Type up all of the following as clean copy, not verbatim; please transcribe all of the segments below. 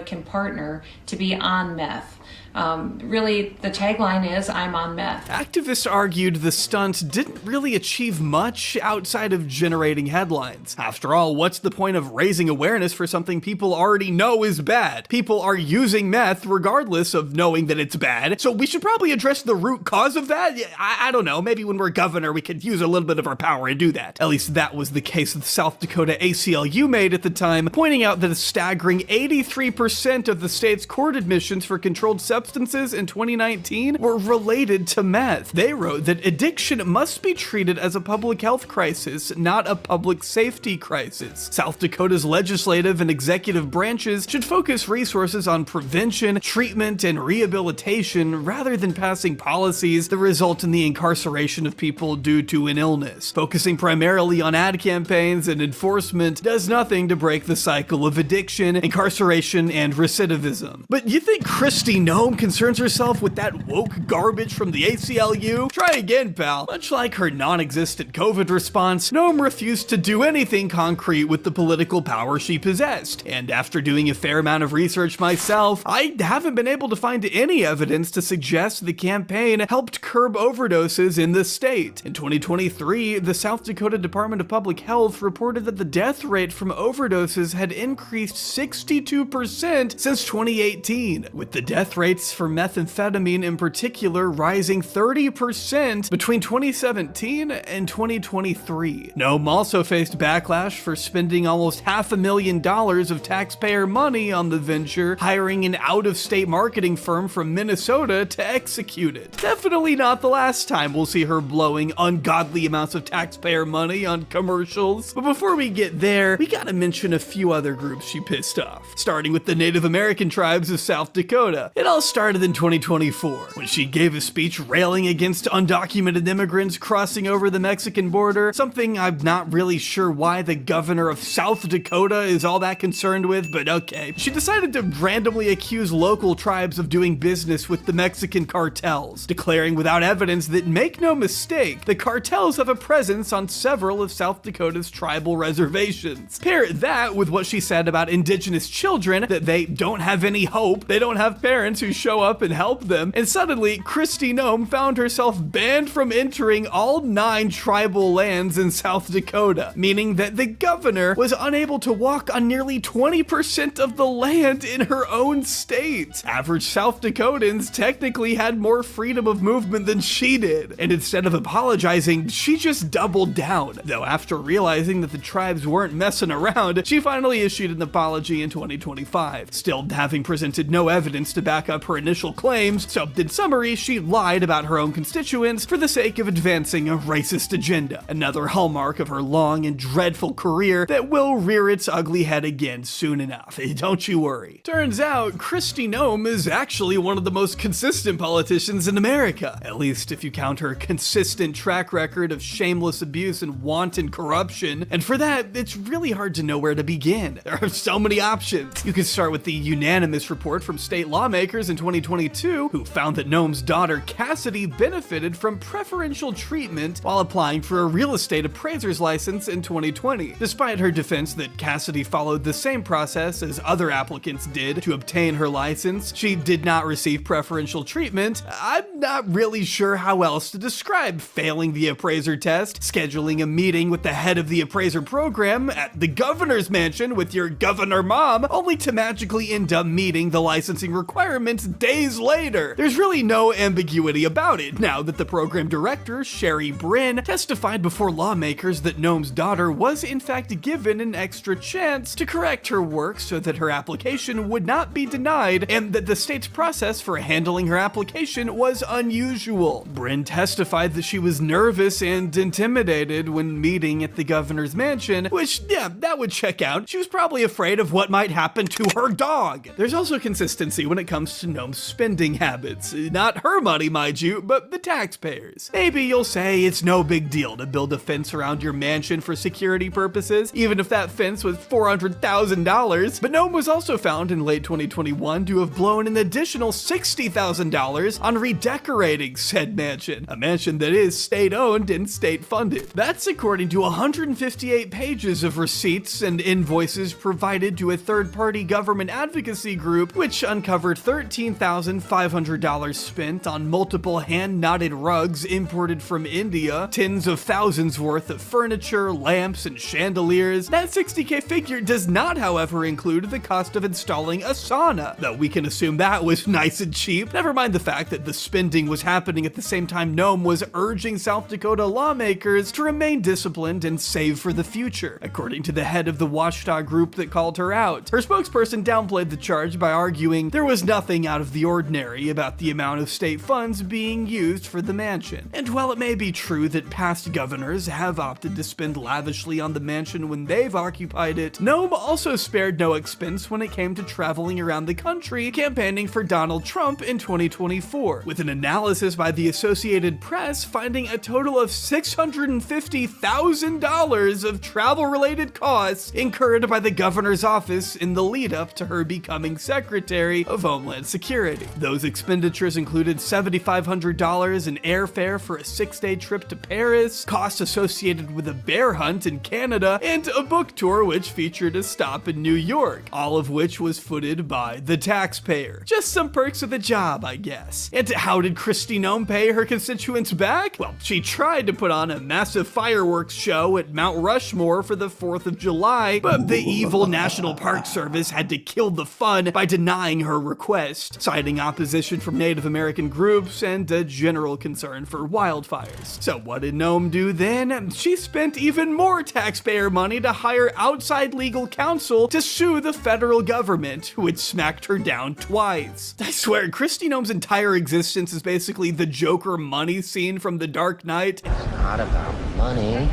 can partner to be on meth. Really, the tagline is, I'm on meth. Activists argued the stunt didn't really achieve much outside of generating headlines. After all, what's the point of raising awareness for something people already know is bad? People are using meth regardless of knowing that it's bad, so we should probably address the root cause of that? I don't know, maybe when we're governor we could use a little bit of our power and do that. At least that was the case the South Dakota ACLU made at the time, pointing out that a staggering 83% of the state's court admissions for controlled substances in 2019 were related to meth. They wrote that addiction must be treated as a public health crisis, not a public safety crisis. South Dakota's legislative and executive branches should focus resources on prevention, treatment, and rehabilitation rather than passing policies that result in the incarceration of people due to an illness. Focusing primarily on ad campaigns and enforcement does nothing to break the cycle of addiction, incarceration, and recidivism. But you think Kristi Noem concerns herself with that woke garbage from the ACLU? Try again, pal. Much like her non-existent COVID response, Noem refused to do anything concrete with the political power she possessed. And after doing a fair amount of research myself, I haven't been able to find any evidence to suggest the campaign helped curb overdoses in the state. In 2023, the South Dakota Department of Public Health reported that the death rate from overdoses had increased 62% since 2018, with the death rates for methamphetamine in particular rising 30% between 2017 and 2023. Noem also faced backlash for spending almost $500,000 of taxpayer money on the venture, hiring an out-of-state marketing firm from Minnesota to execute it. Definitely not the last time we'll see her blowing ungodly amounts of taxpayer money on commercials. But before we get there, we gotta mention a few other groups she pissed off, starting with the Native American tribes of South Dakota. It all started in 2024, when she gave a speech railing against undocumented immigrants crossing over the Mexican border, something I'm not really sure why the governor of South Dakota is all that concerned with, but okay. She decided to randomly accuse local tribes of doing business with the Mexican cartels, declaring without evidence that, make no mistake, the cartels have a presence on several of South Dakota's tribal reservations. Pair that with what she said about indigenous children, that they don't have any hope, they don't have parents who show up and help them, and suddenly Kristi Noem found herself banned from entering all 9 tribal lands in South Dakota, meaning that the governor was unable to walk on nearly 20% of the land in her own state. Average South Dakotans technically had more freedom of movement than she did, and instead of apologizing, she just doubled down. Though after realizing that the tribes weren't messing around, she finally issued an apology in 2025, still having presented no evidence to back up her initial claims, so in summary, she lied about her own constituents for the sake of advancing a racist agenda, another hallmark of her long and dreadful career that will rear its ugly head again soon enough, don't you worry. Turns out, Kristi Noem is actually one of the most consistent politicians in America, at least if you count her consistent track record of shameless abuse and wanton corruption, and for that, it's really hard to know where to begin. There are so many options. You could start with the unanimous report from state lawmakers in 2022, who found that Noem's daughter Cassidy benefited from preferential treatment while applying for a real estate appraiser's license in 2020. Despite her defense that Cassidy followed the same process as other applicants did to obtain her license, she did not receive preferential treatment. I'm not really sure how else to describe failing the appraiser test, scheduling a meeting with the head of the appraiser program at the governor's mansion with your governor mom, only to magically end up meeting the licensing requirements days later. There's really no ambiguity about it, now that the program director, Sherry Bryn, testified before lawmakers that Noem's daughter was in fact given an extra chance to correct her work so that her application would not be denied, and that the state's process for handling her application was unusual. Bryn testified that she was nervous and intimidated when meeting at the governor's mansion, which, yeah, that would check out. She was probably afraid of what might happen to her dog. There's also consistency when it comes to Noem's spending habits. Not her money, mind you, but the taxpayers. Maybe you'll say it's no big deal to build a fence around your mansion for security purposes, even if that fence was $400,000, but Noem was also found in late 2021 to have blown an additional $60,000 on redecorating said mansion, a mansion that is state-owned and state-funded. That's according to 158 pages of receipts and invoices provided to a third-party government government advocacy group, which uncovered $13,500 spent on multiple hand-knotted rugs imported from India, tens of thousands worth of furniture, lamps, and chandeliers. That $60K figure does not, however, include the cost of installing a sauna, though we can assume that was nice and cheap. Never mind the fact that the spending was happening at the same time Noem was urging South Dakota lawmakers to remain disciplined and save for the future, according to the head of the watchdog group that called her out. Her spokesperson downplayed the charge by arguing there was nothing out of the ordinary about the amount of state funds being used for the mansion. And while it may be true that past governors have opted to spend lavishly on the mansion when they've occupied it, Noem also spared no expense when it came to traveling around the country campaigning for Donald Trump in 2024, with an analysis by the Associated Press finding a total of $650,000 of travel-related costs incurred by the governor's office in the lead-up to her becoming Secretary of Homeland Security. Those expenditures included $7,500 in airfare for a 6-day trip to Paris, costs associated with a bear hunt in Canada, and a book tour which featured a stop in New York, all of which was footed by the taxpayer. Just some perks of the job, I guess. And how did Kristi Noem pay her constituents back? Well, she tried to put on a massive fireworks show at Mount Rushmore for the 4th of July, but the evil National Park Service had to kill the fun by denying her request, citing opposition from Native American groups and a general concern for wildfires. So what did Noem do then? She spent even more taxpayer money to hire outside legal counsel to sue the federal government, who had smacked her down twice. I swear, Kristi Noem's entire existence is basically the Joker money scene from The Dark Knight. It's not about money,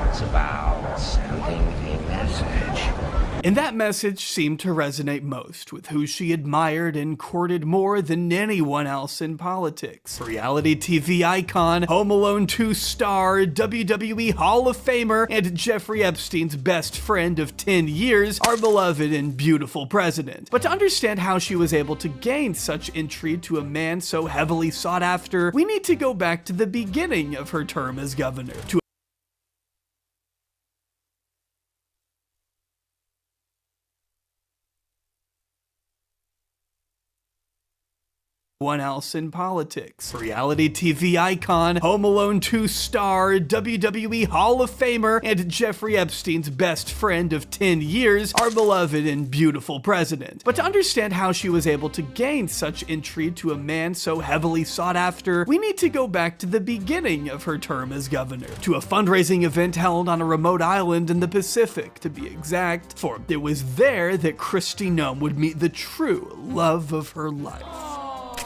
it's about sending a message. And that message seemed to resonate most with who she admired and courted more than anyone else in politics. Reality TV icon, Home Alone 2 star, WWE Hall of Famer, and Jeffrey Epstein's best friend of 10 years, our beloved and beautiful president. But to understand how she was able to gain such intrigue to a man so heavily sought after, we need to go back to the beginning of her term as governor, to one else in politics. Reality TV icon, Home Alone 2 star, WWE Hall of Famer, and Jeffrey Epstein's best friend of 10 years, our beloved and beautiful president. But to understand how she was able to gain such intrigue to a man so heavily sought after, we need to go back to the beginning of her term as governor, to a fundraising event held on a remote island in the Pacific, to be exact, for it was there that Kristi Noem would meet the true love of her life.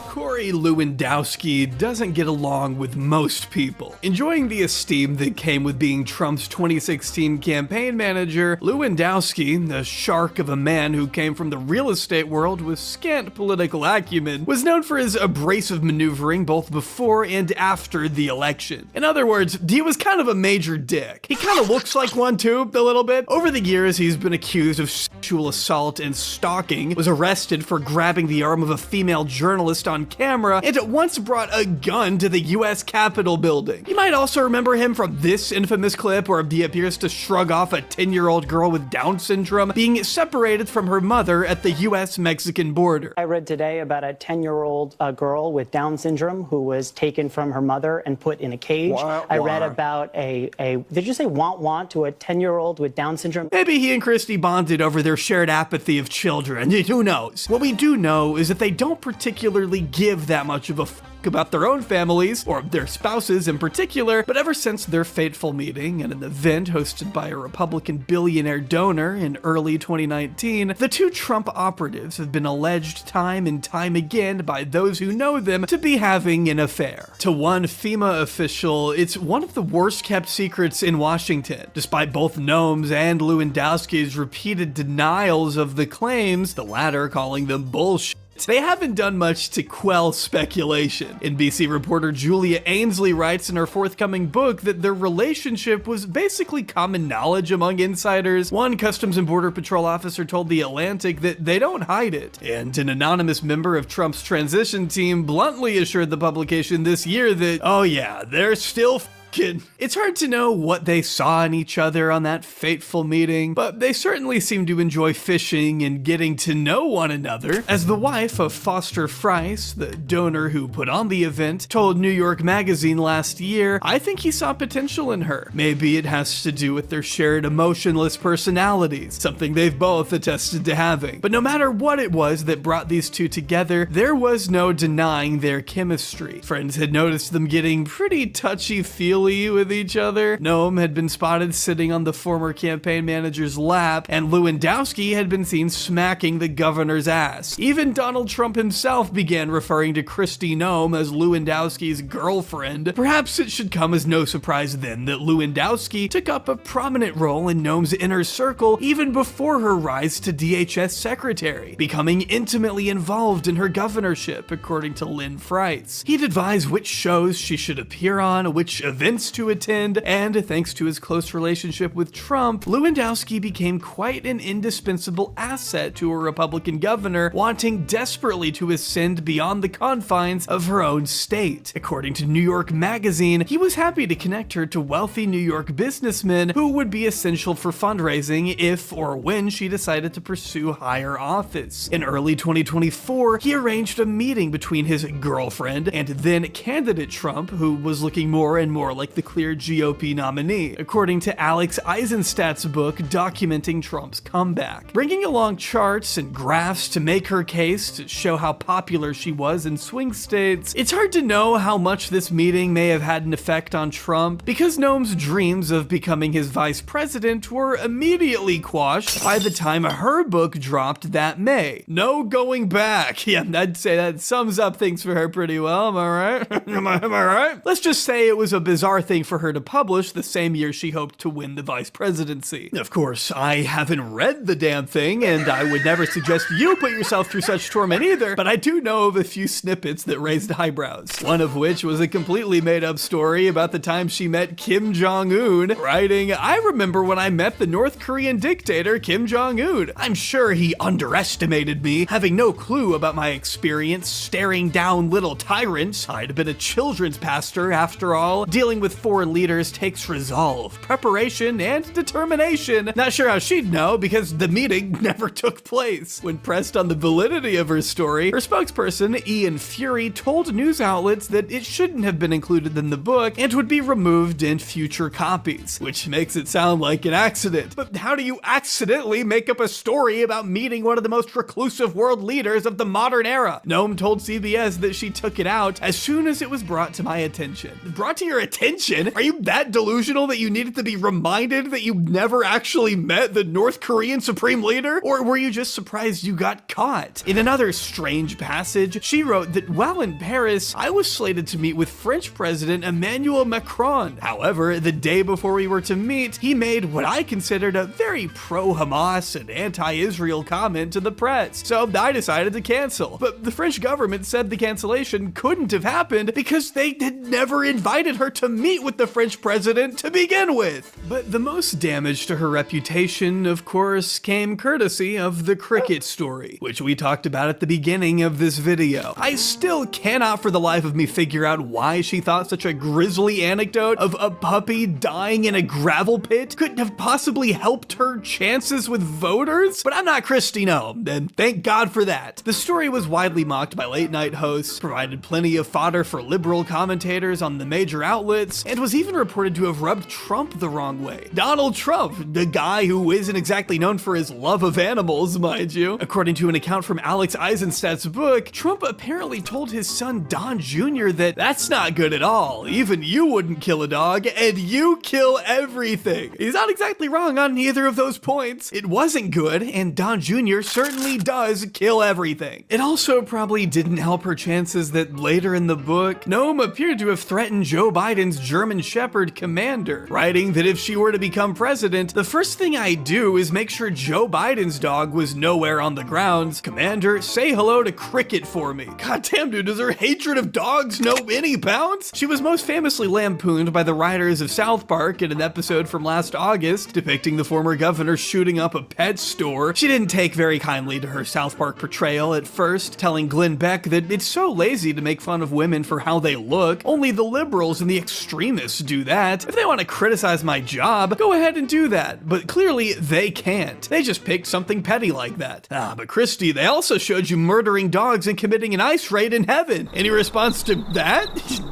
Corey Lewandowski doesn't get along with most people. Enjoying the esteem that came with being Trump's 2016 campaign manager, Lewandowski, the shark of a man who came from the real estate world with scant political acumen, was known for his abrasive maneuvering both before and after the election. In other words, he was kind of a major dick. He kind of looks like one too, a little bit. Over the years, he's been accused of sexual assault and stalking, was arrested for grabbing the arm of a female journalist on camera, and once brought a gun to the US Capitol building. You might also remember him from this infamous clip where he appears to shrug off a 10-year-old girl with Down syndrome being separated from her mother at the US-Mexican border. I read today about a 10-year-old girl with Down syndrome who was taken from her mother and put in a cage. I read about did you say want to a 10-year-old with Down syndrome? Maybe he and Kristi bonded over their shared apathy of children. Who knows? What we do know is that they don't particularly give that much of a about their own families, or their spouses in particular, but ever since their fateful meeting at an event hosted by a Republican billionaire donor in early 2019, the two Trump operatives have been alleged time and time again by those who know them to be having an affair. To one FEMA official, it's one of the worst kept secrets in Washington, despite both Noem's and Lewandowski's repeated denials of the claims, the latter calling them bullshit. They haven't done much to quell speculation. NBC reporter Julia Ainsley writes in her forthcoming book that their relationship was basically common knowledge among insiders. One Customs and Border Patrol officer told The Atlantic that they don't hide it. And an anonymous member of Trump's transition team bluntly assured the publication this year that, oh yeah, they're still Kid. It's hard to know what they saw in each other on that fateful meeting, but they certainly seem to enjoy fishing and getting to know one another. As the wife of Foster Friess, the donor who put on the event, told New York Magazine last year, I think he saw potential in her. Maybe it has to do with their shared emotionless personalities, something they've both attested to having. But no matter what it was that brought these two together, there was no denying their chemistry. Friends had noticed them getting pretty touchy-feely with each other. Noam had been spotted sitting on the former campaign manager's lap, and Lewandowski had been seen smacking the governor's ass. Even Donald Trump himself began referring to Kristi Noem as Lewandowski's girlfriend. Perhaps it should come as no surprise then that Lewandowski took up a prominent role in Noem's inner circle even before her rise to DHS secretary, becoming intimately involved in her governorship, according to Lynn Freitz. He'd advise which shows she should appear on, which events to attend, and thanks to his close relationship with Trump, Lewandowski became quite an indispensable asset to a Republican governor wanting desperately to ascend beyond the confines of her own state. According to New York Magazine, he was happy to connect her to wealthy New York businessmen who would be essential for fundraising if or when she decided to pursue higher office. In early 2024, he arranged a meeting between his girlfriend and then candidate Trump, who was looking more and more like the clear GOP nominee, according to Alex Eisenstadt's book documenting Trump's comeback. Bringing along charts and graphs to make her case to show how popular she was in swing states, it's hard to know how much this meeting may have had an effect on Trump, because Noam's dreams of becoming his vice president were immediately quashed by the time her book dropped that May. No going back. Yeah, I'd say that sums up things for her pretty well, am I right? am I right? Let's just say it was a bizarre thing for her to publish the same year she hoped to win the vice presidency. Of course, I haven't read the damn thing, and I would never suggest you put yourself through such torment either, but I do know of a few snippets that raised eyebrows. One of which was a completely made-up story about the time she met Kim Jong-un, writing, I remember when I met the North Korean dictator Kim Jong-un. I'm sure he underestimated me, having no clue about my experience staring down little tyrants. I'd been a children's pastor after all. Dealing with foreign leaders takes resolve, preparation, and determination. Not sure how she'd know because the meeting never took place. When pressed on the validity of her story, her spokesperson, Ian Fury, told news outlets that it shouldn't have been included in the book and would be removed in future copies, which makes it sound like an accident. But how do you accidentally make up a story about meeting one of the most reclusive world leaders of the modern era? Noam told CBS that she took it out as soon as it was brought to my attention. Brought to your attention? Are you that delusional that you needed to be reminded that you never actually met the North Korean supreme leader? Or were you just surprised you got caught? In another strange passage, she wrote that while in Paris, I was slated to meet with French President Emmanuel Macron. However, the day before we were to meet, he made what I considered a very pro-Hamas and anti-Israel comment to the press. So I decided to cancel. But the French government said the cancellation couldn't have happened because they had never invited her to meet with the French president to begin with. But the most damage to her reputation, of course, came courtesy of the cricket story, which we talked about at the beginning of this video. I still cannot for the life of me figure out why she thought such a grisly anecdote of a puppy dying in a gravel pit couldn't have possibly helped her chances with voters. But I'm not Kristi Noem, and thank God for that. The story was widely mocked by late night hosts, provided plenty of fodder for liberal commentators on the major outlets, and was even reported to have rubbed Trump the wrong way. Donald Trump, the guy who isn't exactly known for his love of animals, mind you. According to an account from Alex Eisenstadt's book, Trump apparently told his son Don Jr. that that's not good at all. Even you wouldn't kill a dog, and you kill everything. He's not exactly wrong on either of those points. It wasn't good, and Don Jr. certainly does kill everything. It also probably didn't help her chances that later in the book, Noam appeared to have threatened Joe Biden's German Shepherd Commander, writing that if she were to become president, the first thing I'd do is make sure Joe Biden's dog was nowhere on the grounds. Commander, say hello to Cricket for me. Goddamn, dude, does her hatred of dogs know any bounds? She was most famously lampooned by the writers of South Park in an episode from last August, depicting the former governor shooting up a pet store. She didn't take very kindly to her South Park portrayal at first, telling Glenn Beck that it's so lazy to make fun of women for how they look. Only the liberals and the extremists do that. If they want to criticize my job, go ahead and do that. But clearly, they can't. They just picked something petty like that. But Christy, they also showed you murdering dogs and committing an ice raid in heaven. Any response to that?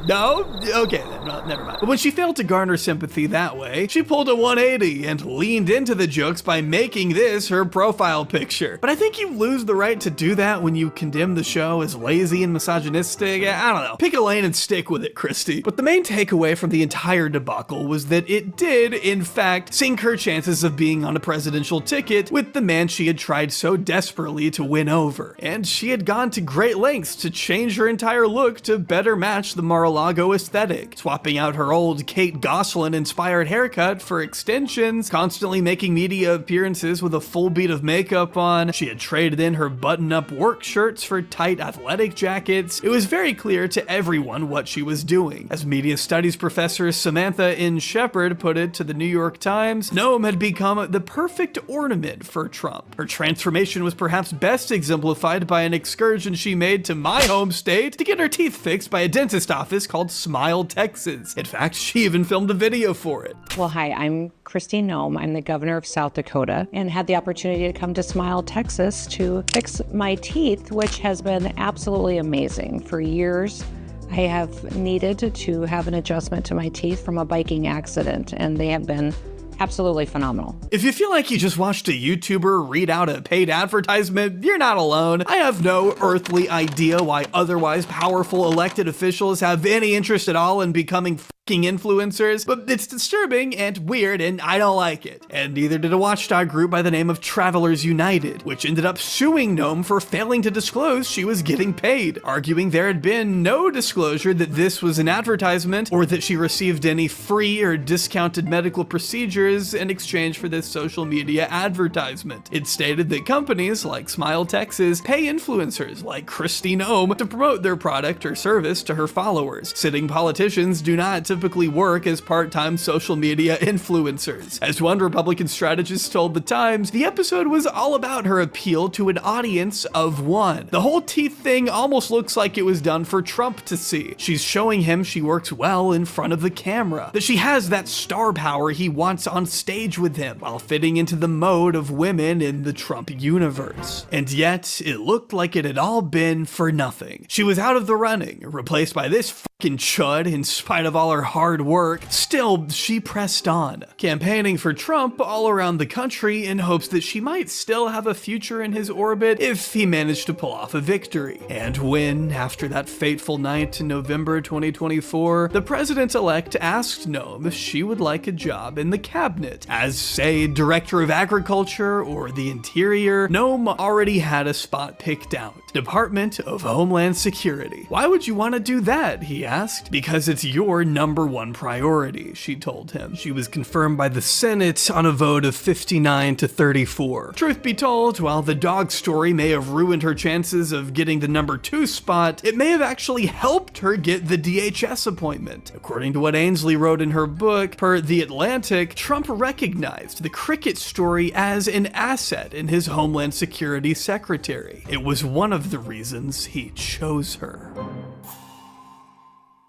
No? Okay then, well, never mind. But when she failed to garner sympathy that way, she pulled a 180 and leaned into the jokes by making this her profile picture. But I think you lose the right to do that when you condemn the show as lazy and misogynistic. I don't know. Pick a lane and stick with it, Christy. But the main takeaway from the entire debacle was that it did, in fact, sink her chances of being on a presidential ticket with the man she had tried so desperately to win over. And she had gone to great lengths to change her entire look to better match the Mar-a-Lago aesthetic, swapping out her old Kate Gosselin-inspired haircut for extensions, constantly making media appearances with a full beat of makeup on. She had traded in her button-up work shirts for tight athletic jackets. It was very clear to everyone what she was doing. As media studies professor Samantha N. Shepard put it to the New York Times, Noam had become the perfect ornament for Trump. Her transformation was perhaps best exemplified by an excursion she made to my home state to get her teeth fixed by a dentist office called Smile, Texas. In fact, she even filmed a video for it. Well, hi, I'm Kristi Noem. I'm the governor of South Dakota and had the opportunity to come to Smile, Texas to fix my teeth, which has been absolutely amazing. For years, I have needed to have an adjustment to my teeth from a biking accident, and they have been absolutely phenomenal. If you feel like you just watched a YouTuber read out a paid advertisement, you're not alone. I have no earthly idea why otherwise powerful elected officials have any interest at all in becoming influencers, but it's disturbing and weird and I don't like it. And neither did a watchdog group by the name of Travelers United, which ended up suing Noam for failing to disclose she was getting paid, arguing there had been no disclosure that this was an advertisement or that she received any free or discounted medical procedures in exchange for this social media advertisement. It stated that companies like Smile Texas pay influencers like Kristi Noem to promote their product or service to her followers. Sitting politicians do not typically work as part-time social media influencers. As one Republican strategist told The Times, the episode was all about her appeal to an audience of one. The whole teeth thing almost looks like it was done for Trump to see. She's showing him she works well in front of the camera, that she has that star power he wants on stage with him, while fitting into the mode of women in the Trump universe. And yet, it looked like it had all been for nothing. She was out of the running, replaced by this fucking chud in spite of all her hard work. Still, she pressed on, campaigning for Trump all around the country in hopes that she might still have a future in his orbit if he managed to pull off a victory. And when, after that fateful night in November 2024, the president-elect asked Noem if she would like a job in the cabinet as, say, Director of Agriculture or the Interior, Noem already had a spot picked out. Department of Homeland Security. Why would you want to do that, he asked. Because it's your number one priority, she told him. She was confirmed by the Senate on a vote of 59 to 34. Truth be told, while the dog story may have ruined her chances of getting the number 2 spot, it may have actually helped her get the DHS appointment. According to what Ainsley wrote in her book, per The Atlantic, Trump recognized the cricket story as an asset in his Homeland Security secretary. It was one of the reasons he chose her.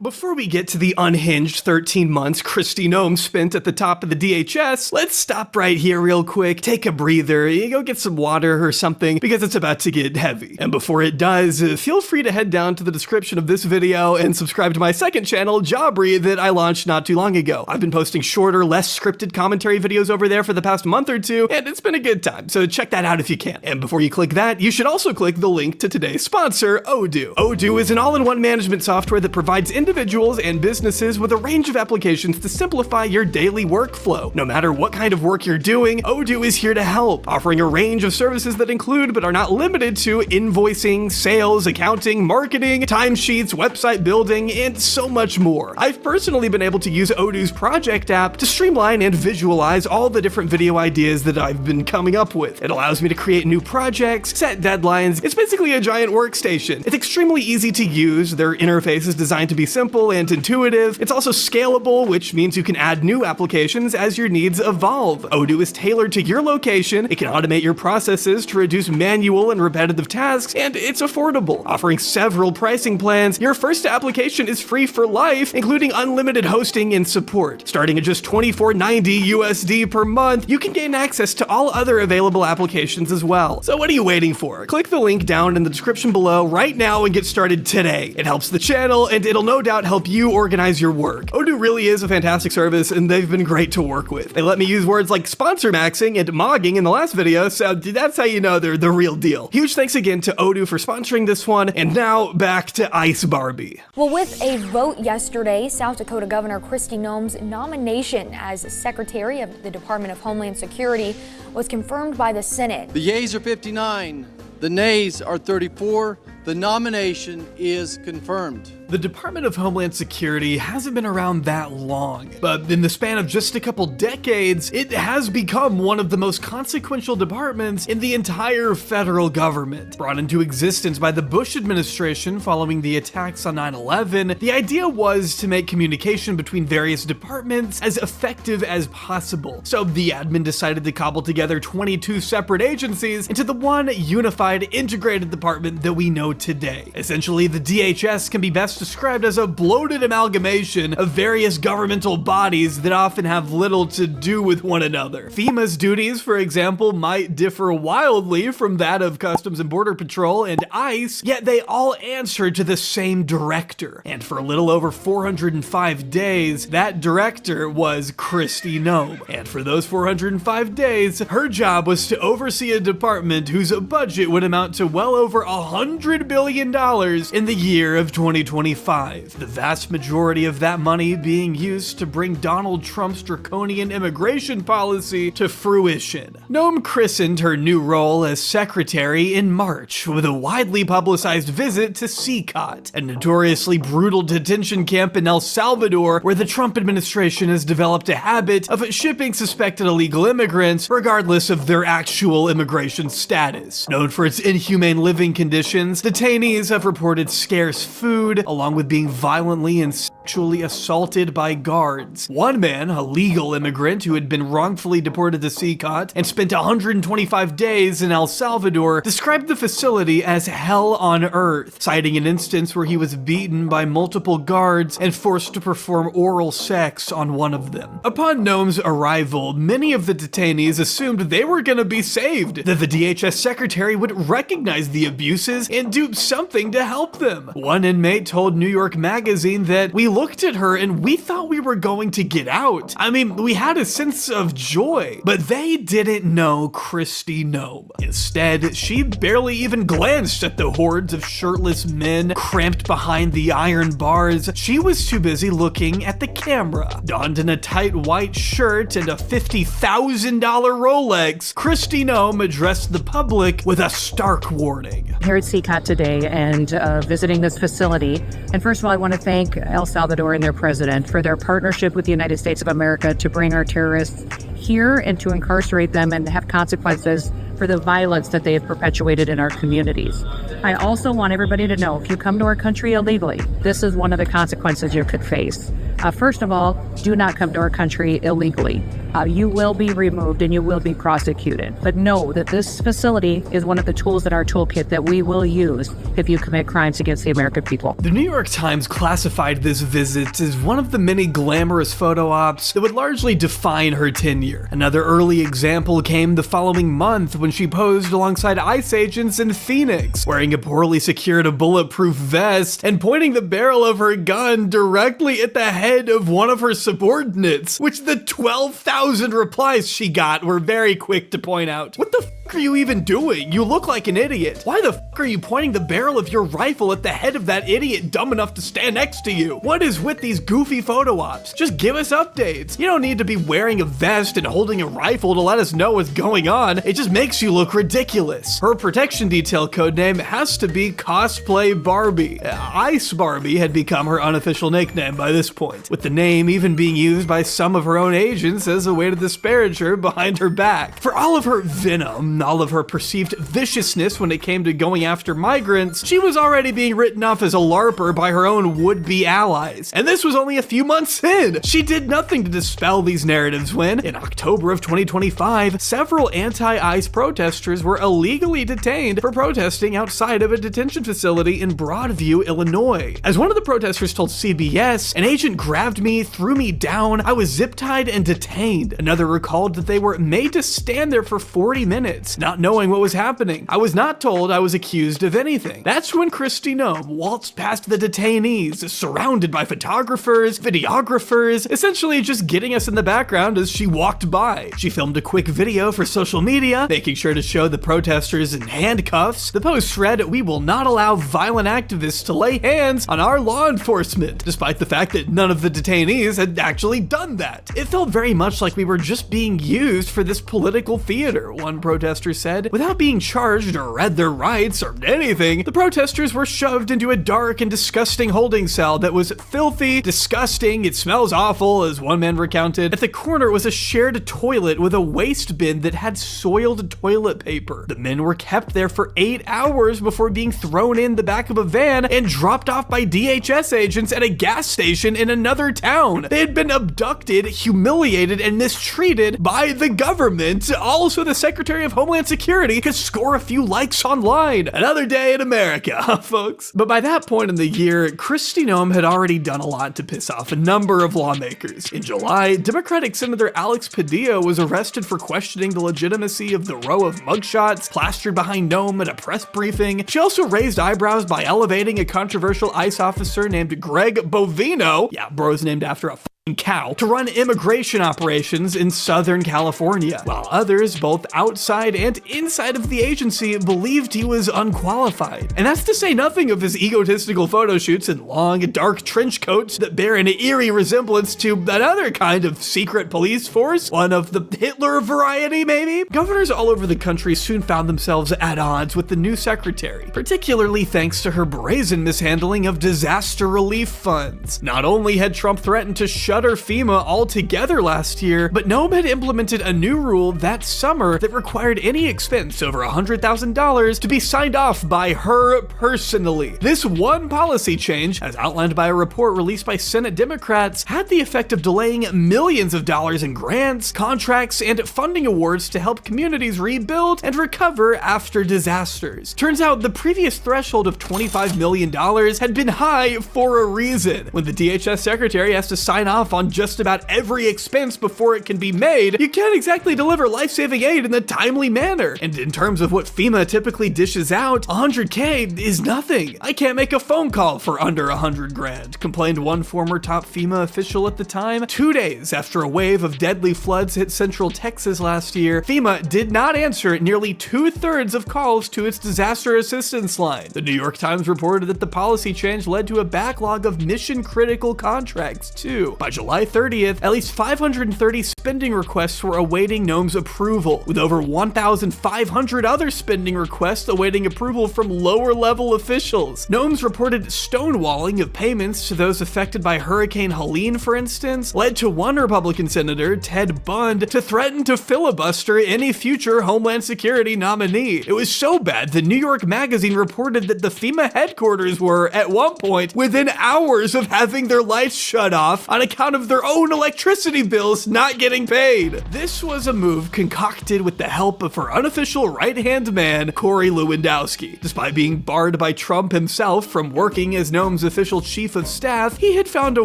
Before we get to the unhinged 13 months Kristi Noem spent at the top of the DHS, let's stop right here real quick, take a breather, go get some water or something, because it's about to get heavy. And before it does, feel free to head down to the description of this video and subscribe to my second channel, Aubrey, that I launched not too long ago. I've been posting shorter, less scripted commentary videos over there for the past month or two, and it's been a good time, so check that out if you can. And before you click that, you should also click the link to today's sponsor, Odoo. Odoo is an all-in-one management software that provides individuals and businesses with a range of applications to simplify your daily workflow. No matter what kind of work you're doing, Odoo is here to help, offering a range of services that include but are not limited to invoicing, sales, accounting, marketing, timesheets, website building, and so much more. I've personally been able to use Odoo's project app to streamline and visualize all the different video ideas that I've been coming up with. It allows me to create new projects, set deadlines. It's basically a giant workstation. It's extremely easy to use. Their interface is designed to be simple simple and intuitive. It's also scalable, which means you can add new applications as your needs evolve. Odoo is tailored to your location, it can automate your processes to reduce manual and repetitive tasks, and it's affordable. Offering several pricing plans, your first application is free for life, including unlimited hosting and support. Starting at just $24.90 USD per month, you can gain access to all other available applications as well. So what are you waiting for? Click the link down in the description below right now and get started today. It helps the channel, and it'll no doubt help you organize your work. Odoo really is a fantastic service, and they've been great to work with. They let me use words like sponsor maxing and mogging in the last video, so that's how you know they're the real deal. Huge thanks again to Odoo for sponsoring this one, and now back to Ice Barbie. Well, with a vote yesterday, South Dakota Governor Kristi Noem's nomination as Secretary of the Department of Homeland Security was confirmed by the Senate. The yeas are 59, the nays are 34. The nomination is confirmed. The Department of Homeland Security hasn't been around that long, but in the span of just a couple decades, it has become one of the most consequential departments in the entire federal government. Brought into existence by the Bush administration following the attacks on 9/11, the idea was to make communication between various departments as effective as possible. So the admin decided to cobble together 22 separate agencies into the one unified, integrated department that we know today. Essentially, the DHS can be best described as a bloated amalgamation of various governmental bodies that often have little to do with one another. FEMA's duties, for example, might differ wildly from that of Customs and Border Patrol and ICE, yet they all answer to the same director. And for a little over 405 days, that director was Kristi Noem. And for those 405 days, her job was to oversee a department whose budget would amount to well over $100 billion in the year of 2025. The vast majority of that money being used to bring Donald Trump's draconian immigration policy to fruition. Noem christened her new role as secretary in March with a widely publicized visit to CCOT, a notoriously brutal detention camp in El Salvador where the Trump administration has developed a habit of shipping suspected illegal immigrants regardless of their actual immigration status. Known for its inhumane living conditions, detainees have reported scarce food, along with being violently and sexually assaulted by guards. One man, a legal immigrant who had been wrongfully deported to CCOT and spent 125 days in El Salvador, described the facility as hell on earth, citing an instance where he was beaten by multiple guards and forced to perform oral sex on one of them. Upon Noem's arrival, many of the detainees assumed they were gonna be saved, that the DHS secretary would recognize the abuses and do something to help them. One inmate told New York Magazine that we looked at her and we thought we were going to get out. I mean, we had a sense of joy, but they didn't know Kristi Noem. Instead, she barely even glanced at the hordes of shirtless men cramped behind the iron bars. She was too busy looking at the camera. Donned in a tight white shirt and a $50,000 Rolex, Kristi Noem addressed the public with a stark warning. Here at CCOT today and visiting this facility. And first of all, I want to thank El Salvador and their president for their partnership with the United States of America to bring our terrorists here and to incarcerate them and have consequences for the violence that they have perpetuated in our communities. I also want everybody to know, if you come to our country illegally, this is one of the consequences you could face. First of all, do not come to our country illegally. You will be removed and you will be prosecuted. But know that this facility is one of the tools in our toolkit that we will use if you commit crimes against the American people. The New York Times classified this visit as one of the many glamorous photo ops that would largely define her tenure. Another early example came the following month when she posed alongside ICE agents in Phoenix, wearing a poorly secured bulletproof vest and pointing the barrel of her gun directly at the head of one of her subordinates, which the 12,000 replies she got were very quick to point out. What the f*** are you even doing? You look like an idiot. Why the f*** are you pointing the barrel of your rifle at the head of that idiot dumb enough to stand next to you? What is with these goofy photo ops? Just give us updates. You don't need to be wearing a vest and holding a rifle to let us know what's going on. It just makes you look ridiculous. Her protection detail codename has to be Cosplay Barbie. Ice Barbie had become her unofficial nickname by this point, with the name even being used by some of her own agents as a way to disparage her behind her back. For all of her venom, all of her perceived viciousness when it came to going after migrants, she was already being written off as a LARPer by her own would-be allies. And this was only a few months in. She did nothing to dispel these narratives when, in October of 2025, several anti-ICE protesters were illegally detained for protesting outside of a detention facility in Broadview, Illinois. As one of the protesters told CBS, an agent grabbed me, threw me down, I was zip-tied and detained. Another recalled that they were made to stand there for 40 minutes, not knowing what was happening. I was not told I was accused of anything. That's when Kristi Noem waltzed past the detainees, surrounded by photographers, videographers, essentially just getting us in the background as she walked by. She filmed a quick video for social media, making sure to show the protesters in handcuffs. The post read, "We will not allow violent activists to lay hands on our law enforcement," despite the fact that none of the detainees had actually done that. It felt very much like we were just being used for this political theater, one protester said. Without being charged or read their rights or anything, the protesters were shoved into a dark and disgusting holding cell that was filthy, disgusting, it smells awful, as one man recounted. At the corner was a shared toilet with a waste bin that had soiled toilet paper. The men were kept there for 8 hours before being thrown in the back of a van and dropped off by DHS agents at a gas station in another town. They had been abducted, humiliated, and mistreated by the government. Also, the Secretary of Homeland Security could score a few likes online. Another day in America, huh, folks? But by that point in the year, Kristi Noem had already done a lot to piss off a number of lawmakers. In July, Democratic Senator Alex Padilla was arrested for questioning the legitimacy of the row of mugshots plastered behind Noem at a press briefing. She also raised eyebrows by elevating a controversial ICE officer named Greg Bovino, yeah, bro's named after a cow, to run immigration operations in Southern California, while others, both outside and inside of the agency, believed he was unqualified. And that's to say nothing of his egotistical photo shoots in long, dark trench coats that bear an eerie resemblance to another kind of secret police force, one of the Hitler variety, maybe? Governors all over the country soon found themselves at odds with the new secretary, particularly thanks to her brazen mishandling of disaster relief funds. Not only had Trump threatened to shut FEMA altogether last year, but Noem had implemented a new rule that summer that required any expense over $100,000 to be signed off by her personally. This one policy change, as outlined by a report released by Senate Democrats, had the effect of delaying millions of dollars in grants, contracts, and funding awards to help communities rebuild and recover after disasters. Turns out the previous threshold of $25 million had been high for a reason. When the DHS secretary has to sign off on just about every expense before it can be made, you can't exactly deliver life-saving aid in a timely manner. And in terms of what FEMA typically dishes out, $100K is nothing. I can't make a phone call for under $100,000, complained one former top FEMA official at the time. 2 days after a wave of deadly floods hit central Texas last year, FEMA did not answer nearly 2/3 of calls to its disaster assistance line. The New York Times reported that the policy change led to a backlog of mission-critical contracts, too. By July 30th, at least 530 spending requests were awaiting Noem's approval, with over 1,500 other spending requests awaiting approval from lower-level officials. Noem's reported stonewalling of payments to those affected by Hurricane Helene, for instance, led to one Republican senator, Ted Bund, to threaten to filibuster any future Homeland Security nominee. It was so bad that New York Magazine reported that the FEMA headquarters were, at one point, within hours of having their lights shut off on account of their own electricity bills not getting paid. This was a move concocted with the help of her unofficial right-hand man, Corey Lewandowski. Despite being barred by Trump himself from working as Noem's official chief of staff, he had found a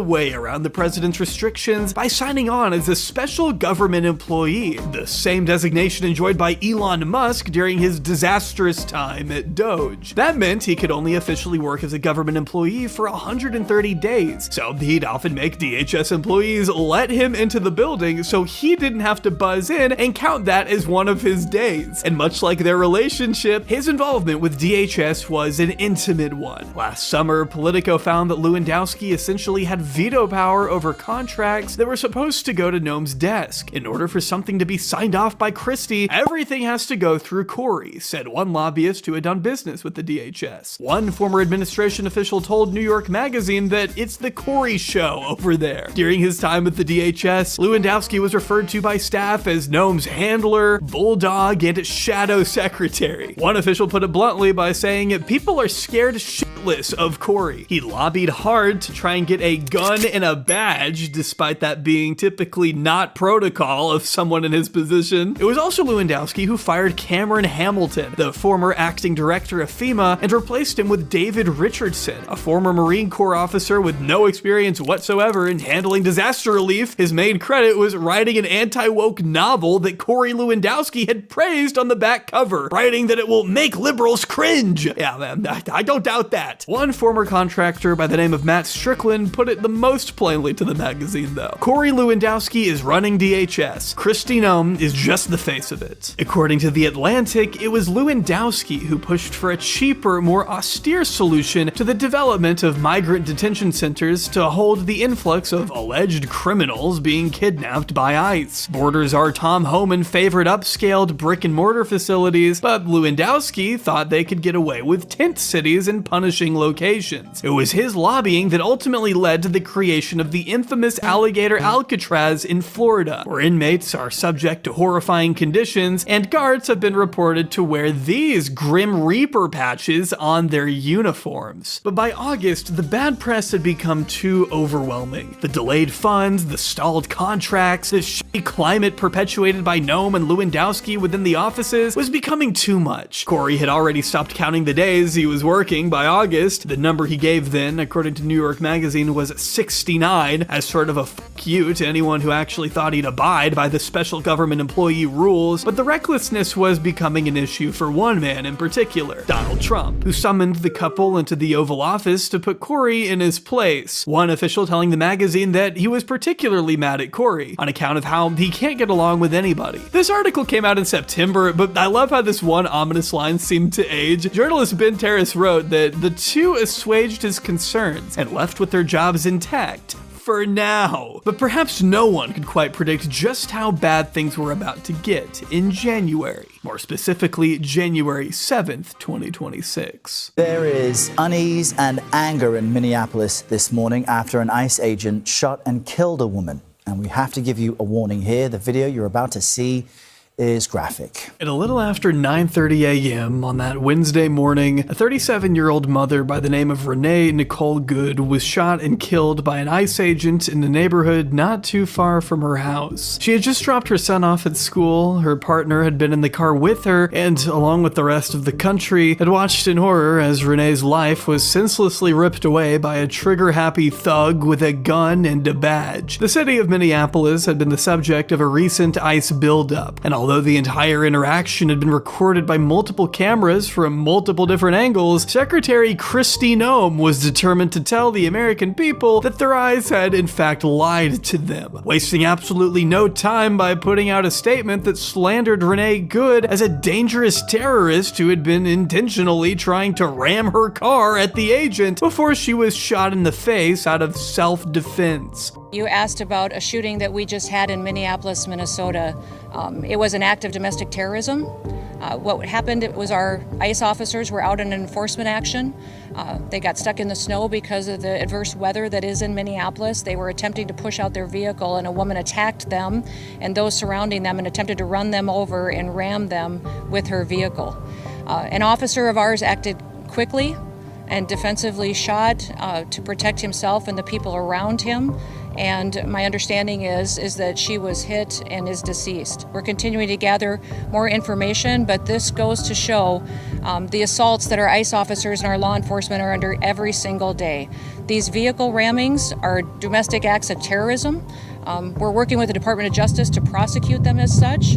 way around the president's restrictions by signing on as a special government employee, the same designation enjoyed by Elon Musk during his disastrous time at Doge. That meant he could only officially work as a government employee for 130 days, so he'd often make DHS employees let him into the building so he didn't have to buzz in and count that as one of his days. And much like their relationship, his involvement with DHS was an intimate one. Last summer, Politico found that Lewandowski essentially had veto power over contracts that were supposed to go to Noem's desk. In order for something to be signed off by Kristi, everything has to go through Corey, said one lobbyist who had done business with the DHS. One former administration official told New York Magazine that it's the Corey show over there. During his time with the DHS, Lewandowski was referred to by staff as Nome's handler, bulldog, and shadow secretary. One official put it bluntly by saying, "People are scared shitless of Corey. He lobbied hard to try and get a gun and a badge, despite that being typically not protocol of someone in his position." It was also Lewandowski who fired Cameron Hamilton, the former acting director of FEMA, and replaced him with David Richardson, a former Marine Corps officer with no experience whatsoever in handling disaster relief. His main credit was writing an anti-woke novel that Corey Lewandowski had praised on the back cover, writing that it will make liberals cringe. Yeah, man, I don't doubt that. One former contractor by the name of Matt Strickland put it the most plainly to the magazine, though. Corey Lewandowski is running DHS. Kristi Noem is just the face of it. According to The Atlantic, it was Lewandowski who pushed for a cheaper, more austere solution to the development of migrant detention centers to hold the influx of alleged criminals being kidnapped by ICE. Borders are Tom Homan favored upscaled brick-and-mortar facilities, but Lewandowski thought they could get away with tent cities and punishing locations. It was his lobbying that ultimately led to the creation of the infamous alligator Alcatraz in Florida, where inmates are subject to horrifying conditions, and guards have been reported to wear these Grim Reaper patches on their uniforms. But by August, the bad press had become too overwhelming. The delayed funds, the stalled contracts, the shitty climate perpetuated by Noem and Lewandowski within the offices was becoming too much. Corey had already stopped counting the days he was working by August. The number he gave then, according to New York Magazine, was 69, as sort of a fuck you to anyone who actually thought he'd abide by the special government employee rules. But the recklessness was becoming an issue for one man in particular, Donald Trump, who summoned the couple into the Oval Office to put Corey in his place. One official telling the magazine that he was particularly mad at Corey on account of how he can't get along with anybody. This article came out in September, but I love how this one ominous line seemed to age. Journalist Ben Terrace wrote that the two assuaged his concerns and left with their jobs intact. For now. But perhaps no one could quite predict just how bad things were about to get in January. More specifically, January 7th, 2026. There is unease and anger in Minneapolis this morning after an ICE agent shot and killed a woman. And we have to give you a warning here. The video you're about to see is graphic. At a little after 9:30 a.m. on that Wednesday morning, a 37-year-old mother by the name of Renee Nicole Good was shot and killed by an ICE agent in a neighborhood not too far from her house. She had just dropped her son off at school, her partner had been in the car with her, and along with the rest of the country, had watched in horror as Renee's life was senselessly ripped away by a trigger-happy thug with a gun and a badge. The city of Minneapolis had been the subject of a recent ICE buildup, and although the entire interaction had been recorded by multiple cameras from multiple different angles, Secretary Kristi Noem was determined to tell the American people that their eyes had in fact lied to them, wasting absolutely no time by putting out a statement that slandered Renee Good as a dangerous terrorist who had been intentionally trying to ram her car at the agent before she was shot in the face out of self-defense. You asked about a shooting that we just had in Minneapolis, Minnesota. It was an act of domestic terrorism. What happened was our ICE officers were out in an enforcement action. They got stuck in the snow because of the adverse weather that is in Minneapolis. They were attempting to push out their vehicle, and a woman attacked them and those surrounding them and attempted to run them over and ram them with her vehicle. An officer of ours acted quickly and defensively shot to protect himself and the people around him. And my understanding is that she was hit and is deceased. We're continuing to gather more information, but this goes to show the assaults that our ICE officers and our law enforcement are under every single day. These vehicle rammings are domestic acts of terrorism. We're working with the Department of Justice to prosecute them as such.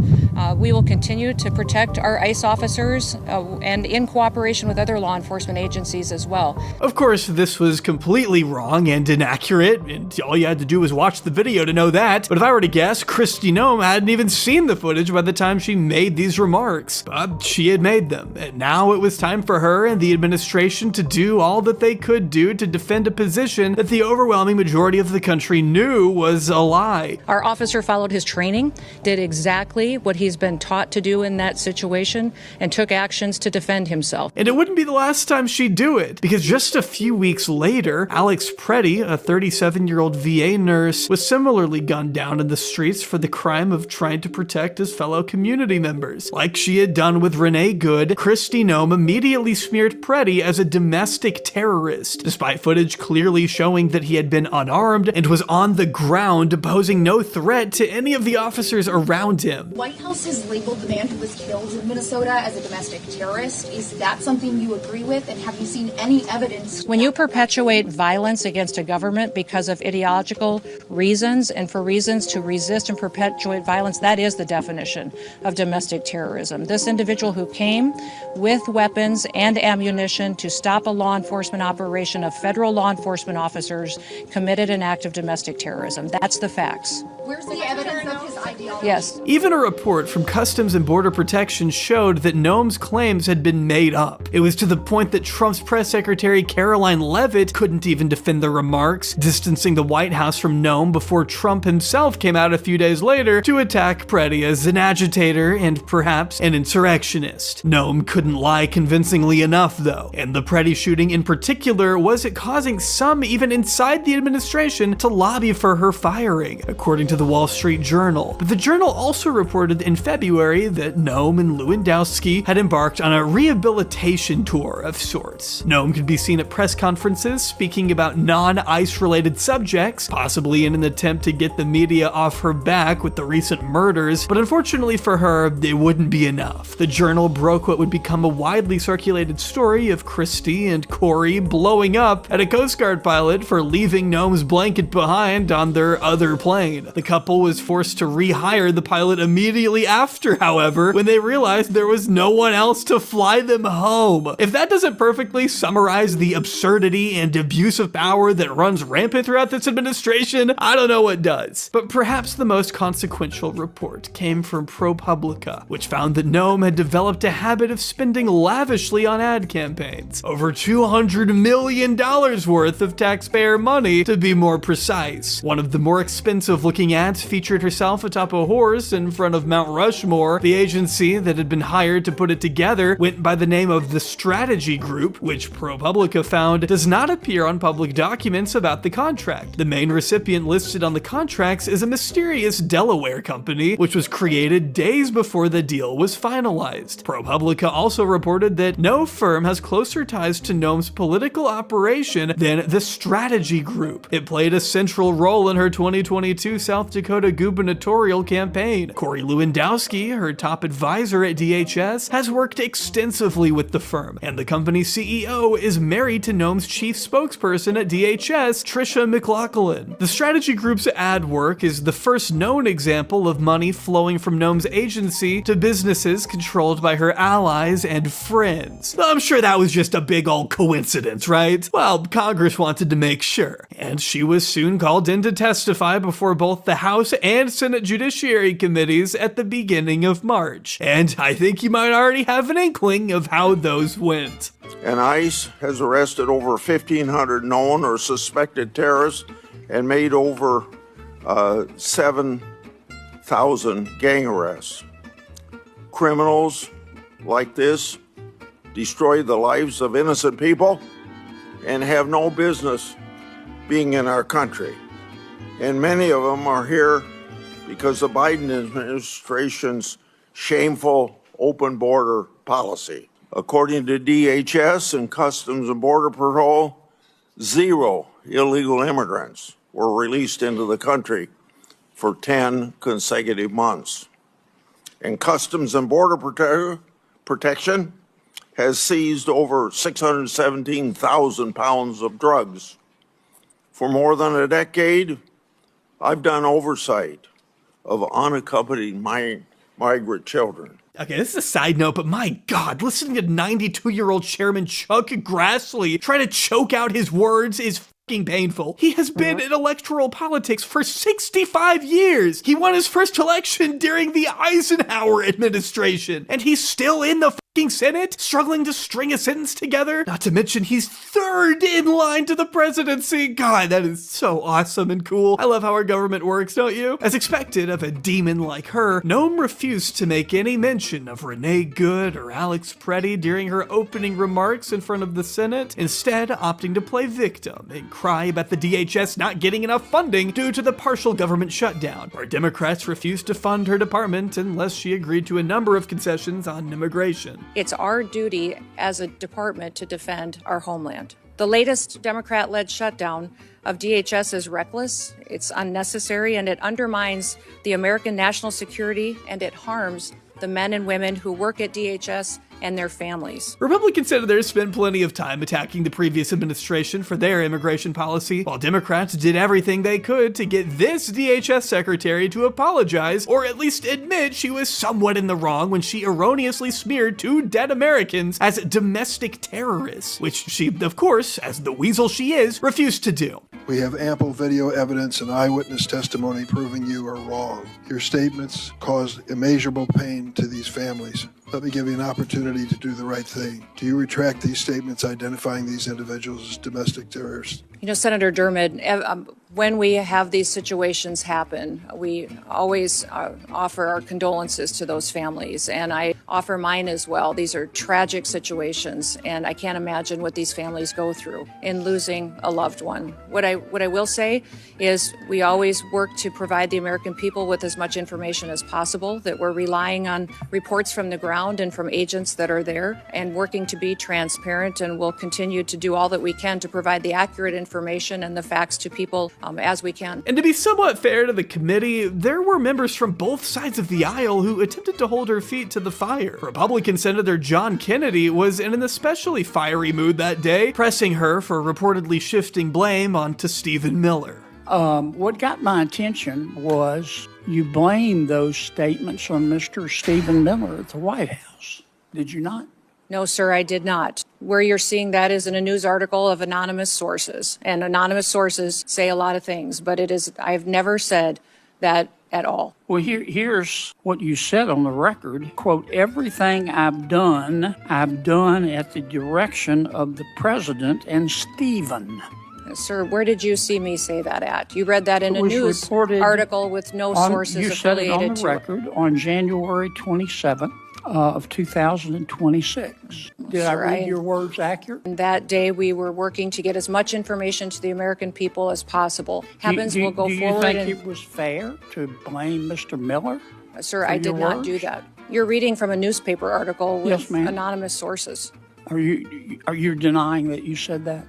We will continue to protect our ICE officers and in cooperation with other law enforcement agencies as well. Of course, this was completely wrong and inaccurate, and all you had to do was watch the video to know that. But if I were to guess, Kristi Noem hadn't even seen the footage by the time she made these remarks. But she had made them, and now it was time for her and the administration to do all that they could do to defend a position that the overwhelming majority of the country knew was a lie lie. Our officer followed his training, did exactly what he's been taught to do in that situation, and took actions to defend himself. And it wouldn't be the last time she'd do it, because just a few weeks later, Alex Preddy, a 37-year-old VA nurse, was similarly gunned down in the streets for the crime of trying to protect his fellow community members. Like she had done with Renee Good, Kristi Noem immediately smeared Preddy as a domestic terrorist, despite footage clearly showing that he had been unarmed and was on the ground, posing no threat to any of the officers around him. White House has labeled the man who was killed in Minnesota as a domestic terrorist. Is that something you agree with, and have you seen any evidence? When you perpetuate violence against a government because of ideological reasons and for reasons to resist and perpetuate violence, that is the definition of domestic terrorism. This individual who came with weapons and ammunition to stop a law enforcement operation of federal law enforcement officers committed an act of domestic terrorism. That's the facts. Where's the evidence of his ideology? Yes. Even a report from Customs and Border Protection showed that Noem's claims had been made up. It was to the point that Trump's press secretary Caroline Leavitt couldn't even defend the remarks, distancing the White House from Noem before Trump himself came out a few days later to attack Preddy as an agitator and perhaps an insurrectionist. Noem couldn't lie convincingly enough, though, and the Preddy shooting in particular was causing some even inside the administration to lobby for her firing, according to the Wall Street Journal. But the Journal also reported in February that Noem and Lewandowski had embarked on a rehabilitation tour of sorts. Noem could be seen at press conferences speaking about non-ICE related subjects, possibly in an attempt to get the media off her back with the recent murders, but unfortunately for her, it wouldn't be enough. The Journal broke what would become a widely circulated story of Kristi and Corey blowing up at a Coast Guard pilot for leaving Noem's blanket behind on their other plane. The couple was forced to rehire the pilot immediately after, however, when they realized there was no one else to fly them home. If that doesn't perfectly summarize the absurdity and abuse of power that runs rampant throughout this administration, I don't know what does. But perhaps the most consequential report came from ProPublica, which found that Noem had developed a habit of spending lavishly on ad campaigns. Over $200 million worth of taxpayer money, to be more precise. One of the more expensive looking ads featured herself atop a horse in front of Mount Rushmore. The agency that had been hired to put it together went by the name of the Strategy Group, which ProPublica found does not appear on public documents about the contract. The main recipient listed on the contracts is a mysterious Delaware company, which was created days before the deal was finalized. ProPublica also reported that no firm has closer ties to Noem's political operation than the Strategy Group. It played a central role in her 2022 South Dakota gubernatorial campaign. Corey Lewandowski, her top advisor at DHS, has worked extensively with the firm, and the company's CEO is married to Noem's chief spokesperson at DHS, Tricia McLaughlin. The Strategy Group's ad work is the first known example of money flowing from Noem's agency to businesses controlled by her allies and friends. I'm sure that was just a big old coincidence, right? Well, Congress wanted to make sure, and she was soon called in to testify before both the House and Senate Judiciary Committees at the beginning of March. And I think you might already have an inkling of how those went. And ICE has arrested over 1,500 known or suspected terrorists and made over 7,000 gang arrests. Criminals like this destroy the lives of innocent people and have no business being in our country. And many of them are here because the Biden administration's shameful open border policy. According to DHS and Customs and Border Patrol, 0 illegal immigrants were released into the country for 10 consecutive months. And Customs and Border Protection has seized over 617,000 pounds of drugs. For more than a decade, I've done oversight of unaccompanied migrant children. Okay, this is a side note, but my God, listening to 92-year-old Chairman Chuck Grassley try to choke out his words is fucking painful. He has been in electoral politics for 65 years. He won his first election during the Eisenhower administration, and he's still in the fucking Senate, struggling to string a sentence together. Not to mention he's third in line to the presidency. God, that is so awesome and cool. I love how our government works, don't you? As expected of a demon like her, Noem refused to make any mention of Renee Good or Alex Preddy during her opening remarks in front of the Senate, instead opting to play victim and cry about the DHS not getting enough funding due to the partial government shutdown, where Democrats refused to fund her department unless she agreed to a number of concessions on immigration. It's our duty as a department to defend our homeland. The latest Democrat-led shutdown of DHS is reckless, it's unnecessary, and it undermines the American national security, and it harms the men and women who work at DHS and their families. Republican senators spent plenty of time attacking the previous administration for their immigration policy, while Democrats did everything they could to get this DHS secretary to apologize, or at least admit she was somewhat in the wrong when she erroneously smeared 2 dead Americans as domestic terrorists, which she, of course, as the weasel she is, refused to do. We have ample video evidence and eyewitness testimony proving you are wrong. Your statements caused immeasurable pain to these families. Let me give you an opportunity to do the right thing. Do you retract these statements identifying these individuals as domestic terrorists? You know, Senator Dermott, when we have these situations happen, we always offer our condolences to those families, and I offer mine as well. These are tragic situations, and I can't imagine what these families go through in losing a loved one. What I will say is we always work to provide the American people with as much information as possible, that we're relying on reports from the ground and from agents that are there, and working to be transparent, and we'll continue to do all that we can to provide the accurate information and the facts to people as we can. And to be somewhat fair to the committee, there were members from both sides of the aisle who attempted to hold her feet to the fire. Republican Senator John Kennedy was in an especially fiery mood that day, pressing her for reportedly shifting blame onto Stephen Miller. What got my attention was you blamed those statements on Mr. Stephen Miller at the White House. Did you not? No, sir, I did not. Where you're seeing that is in a news article of anonymous sources. And anonymous sources say a lot of things, but I've never said that at all. Well, here's what you said on the record. Quote, everything I've done at the direction of the president and Stephen. Sir, where did you see me say that at? You read that in a news article with no sources affiliated to it. You said it on the record on January 27th. Of 2026. Did I read your words accurate? That day we were working to get as much information to the American people as possible. We'll go forward. Do you think it was fair to blame Mr. Miller? Sir, I did not do that. You're reading from a newspaper article with anonymous sources. Are you denying that you said that?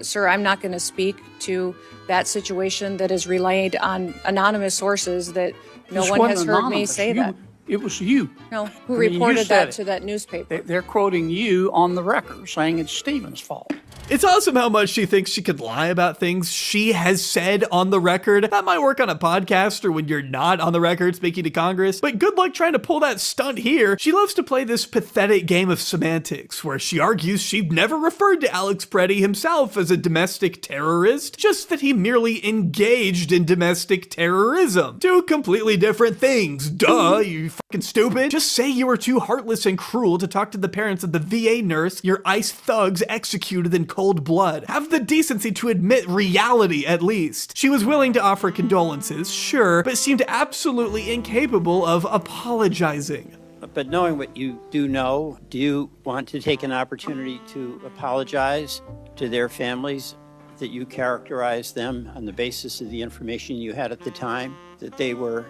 Sir, I'm not going to speak to that situation that is relayed on anonymous sources that no one has heard me say that. It was you. No, who reported that to that newspaper? They're quoting you on the record, saying it's Stephen's fault. It's awesome how much she thinks she could lie about things she has said on the record. That might work on a podcast or when you're not on the record speaking to Congress, but good luck trying to pull that stunt here. She loves to play this pathetic game of semantics where she argues she never referred to Alex Preddy himself as a domestic terrorist, just that he merely engaged in domestic terrorism. 2 completely different things. Duh, you fucking stupid. Just say you were too heartless and cruel to talk to the parents of the VA nurse your ICE thugs executed in cold blood. Have the decency to admit reality, at least. She was willing to offer condolences, sure, but seemed absolutely incapable of apologizing. But knowing what you do know, do you want to take an opportunity to apologize to their families that you characterized them on the basis of the information you had at the time, that they were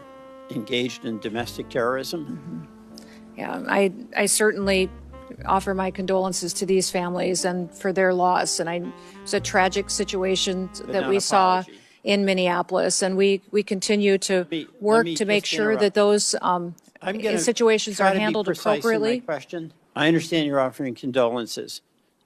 engaged in domestic terrorism? Mm-hmm. Yeah, I certainly offer my condolences to these families and for their loss. And it was a tragic situation that we saw in Minneapolis, and we continue to work to make sure that those situations are handled appropriately. Question. I understand you're offering condolences.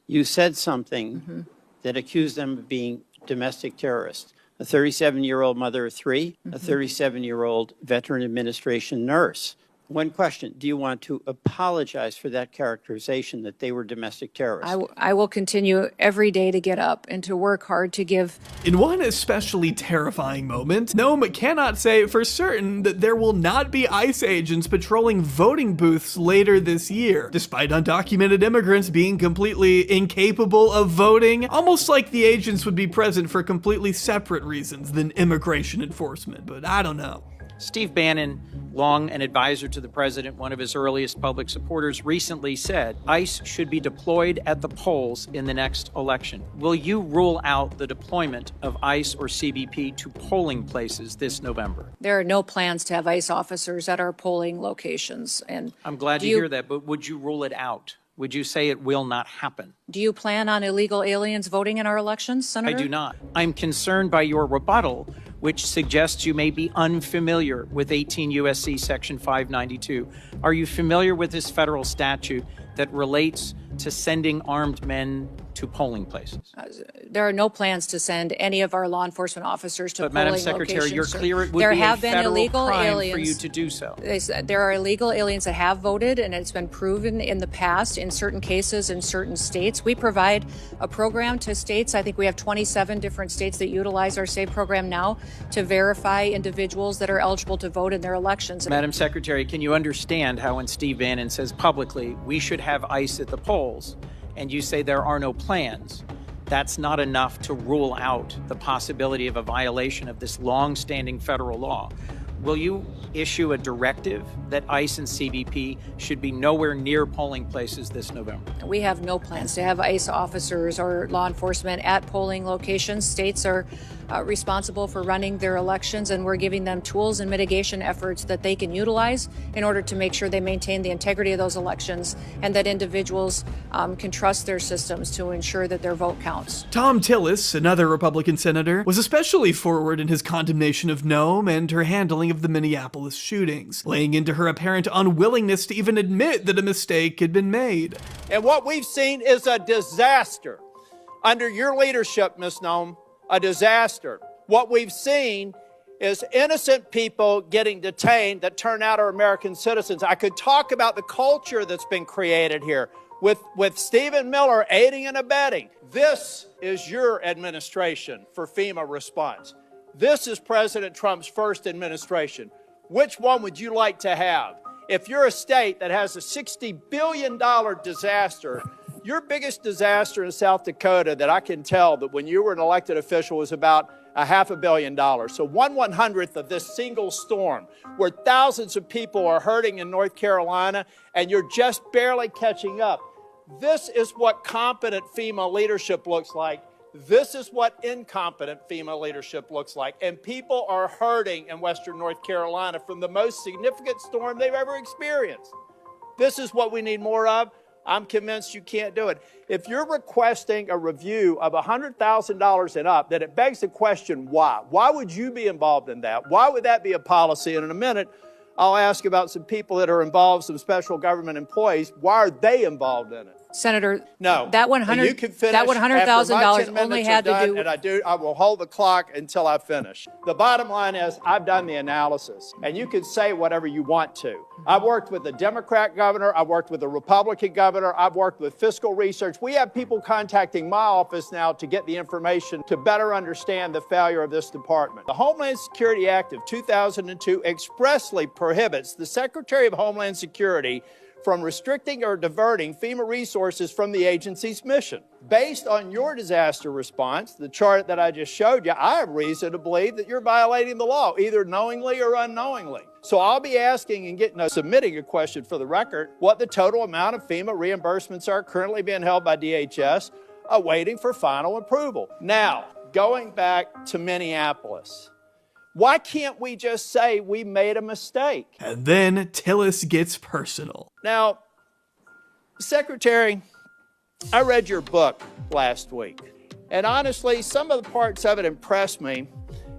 You said something that accused them of being domestic terrorists. A 37-year-old mother of 3, a 37-year-old Veteran Administration nurse. One question. Do you want to apologize for that characterization that they were domestic terrorists? I will continue every day to get up and to work hard to give. In one especially terrifying moment, Noam cannot say for certain that there will not be ICE agents patrolling voting booths later this year, despite undocumented immigrants being completely incapable of voting, almost like the agents would be present for completely separate reasons than immigration enforcement, but I don't know. Steve Bannon, long an advisor to the president, one of his earliest public supporters, recently said ICE should be deployed at the polls in the next election. Will you rule out the deployment of ICE or CBP to polling places this November? There are no plans to have ICE officers at our polling locations. And I'm glad to hear that, but would you rule it out? Would you say it will not happen? Do you plan on illegal aliens voting in our elections, Senator? I do not. I'm concerned by your rebuttal, which suggests you may be unfamiliar with 18 U.S.C. Section 592. Are you familiar with this federal statute that relates to sending armed men to polling places? There are no plans to send any of our law enforcement officers to polling locations. But Madam Secretary, you're clear it would there be have a been federal illegal crime aliens. for you to do so. There are illegal aliens that have voted, and it's been proven in the past in certain cases in certain states. We provide a program to states. I think we have 27 different states that utilize our SAVE program now to verify individuals that are eligible to vote in their elections. Madam Secretary, can you understand how when Steve Bannon says publicly we should have ICE at the polls, and you say there are no plans, that's not enough to rule out the possibility of a violation of this long-standing federal law? Will you issue a directive that ICE and CBP should be nowhere near polling places this November? We have no plans to have ICE officers or law enforcement at polling locations. States are responsible for running their elections, and we're giving them tools and mitigation efforts that they can utilize in order to make sure they maintain the integrity of those elections and that individuals can trust their systems to ensure that their vote counts. Tom Tillis, another Republican senator, was especially forward in his condemnation of Noam and her handling of the Minneapolis shootings, laying into her apparent unwillingness to even admit that a mistake had been made. And what we've seen is a disaster. Under your leadership, Ms. Noam, a disaster. What we've seen is innocent people getting detained that turn out are American citizens. I could talk about the culture that's been created here with Stephen Miller aiding and abetting. This is your administration for FEMA response. This is President Trump's first administration. Which one would you like to have? If you're a state that has a $60 billion disaster, your biggest disaster in South Dakota that I can tell that when you were an elected official was about $500 million. So 1/100th of this single storm where thousands of people are hurting in North Carolina and you're just barely catching up. This is what competent FEMA leadership looks like. This is what incompetent FEMA leadership looks like. And people are hurting in Western North Carolina from the most significant storm they've ever experienced. This is what we need more of. I'm convinced you can't do it. If you're requesting a review of $100,000 and up, then it begs the question, why? Why would you be involved in that? Why would that be a policy? And in a minute, I'll ask about some people that are involved, some special government employees. Why are they involved in it? Senator, no. That $100,000 only had to do. And I will hold the clock until I finish. The bottom line is I've done the analysis, and you can say whatever you want to. I've worked with the Democrat governor. I've worked with the Republican governor. I've worked with fiscal research. We have people contacting my office now to get the information to better understand the failure of this department. The Homeland Security Act of 2002 expressly prohibits the Secretary of Homeland Security from restricting or diverting FEMA resources from the agency's mission. Based on your disaster response, the chart that I just showed you, I have reason to believe that you're violating the law, either knowingly or unknowingly. So I'll be asking and submitting a question for the record, what the total amount of FEMA reimbursements are currently being held by DHS, awaiting for final approval. Now, going back to Minneapolis, why can't we just say we made a mistake? And then Tillis gets personal. Now, Secretary, I read your book last week, and honestly, some of the parts of it impressed me,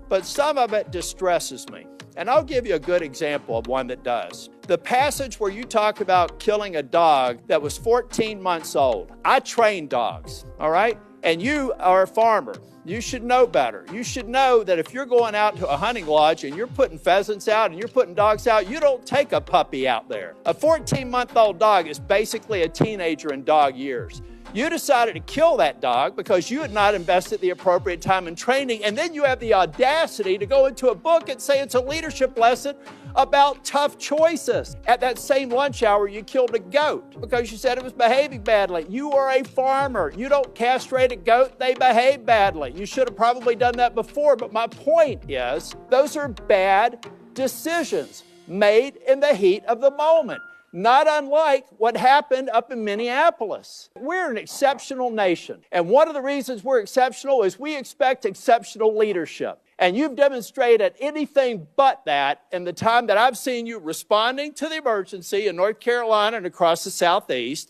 but some of it distresses me. And I'll give you a good example of one that does. The passage where you talk about killing a dog that was 14 months old. I train dogs, all right? and you are a farmer, you should know better. You should know that if you're going out to a hunting lodge and you're putting pheasants out and you're putting dogs out, you don't take a puppy out there. A 14-month-old dog is basically a teenager in dog years. You decided to kill that dog because you had not invested the appropriate time in training, and then you have the audacity to go into a book and say it's a leadership lesson about tough choices. At that same lunch hour, you killed a goat because you said it was behaving badly. You are a farmer. You don't castrate a goat, they behave badly. You should have probably done that before, but my point is, those are bad decisions made in the heat of the moment. Not unlike what happened up in Minneapolis. We're an exceptional nation, and one of the reasons we're exceptional is we expect exceptional leadership. And you've demonstrated anything but that in the time that I've seen you responding to the emergency in North Carolina and across the Southeast,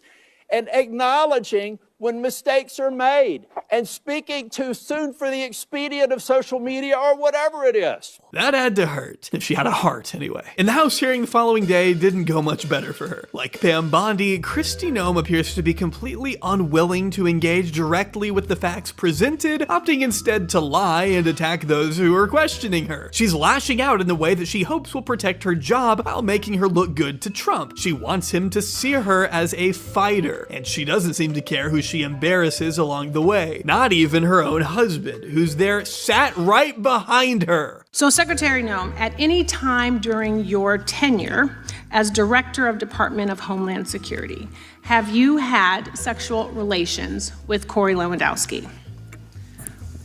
and acknowledging when mistakes are made, and speaking too soon for the expedient of social media or whatever it is. That had to hurt, if she had a heart anyway. In the House hearing the following day didn't go much better for her. Like Pam Bondi, Kristi Noem appears to be completely unwilling to engage directly with the facts presented, opting instead to lie and attack those who are questioning her. She's lashing out in the way that she hopes will protect her job while making her look good to Trump. She wants him to see her as a fighter, and she doesn't seem to care who she embarrasses along the way. Not even her own husband, who's there sat right behind her. So Secretary Noem, at any time during your tenure as Director of Department of Homeland Security, have you had sexual relations with Corey Lewandowski?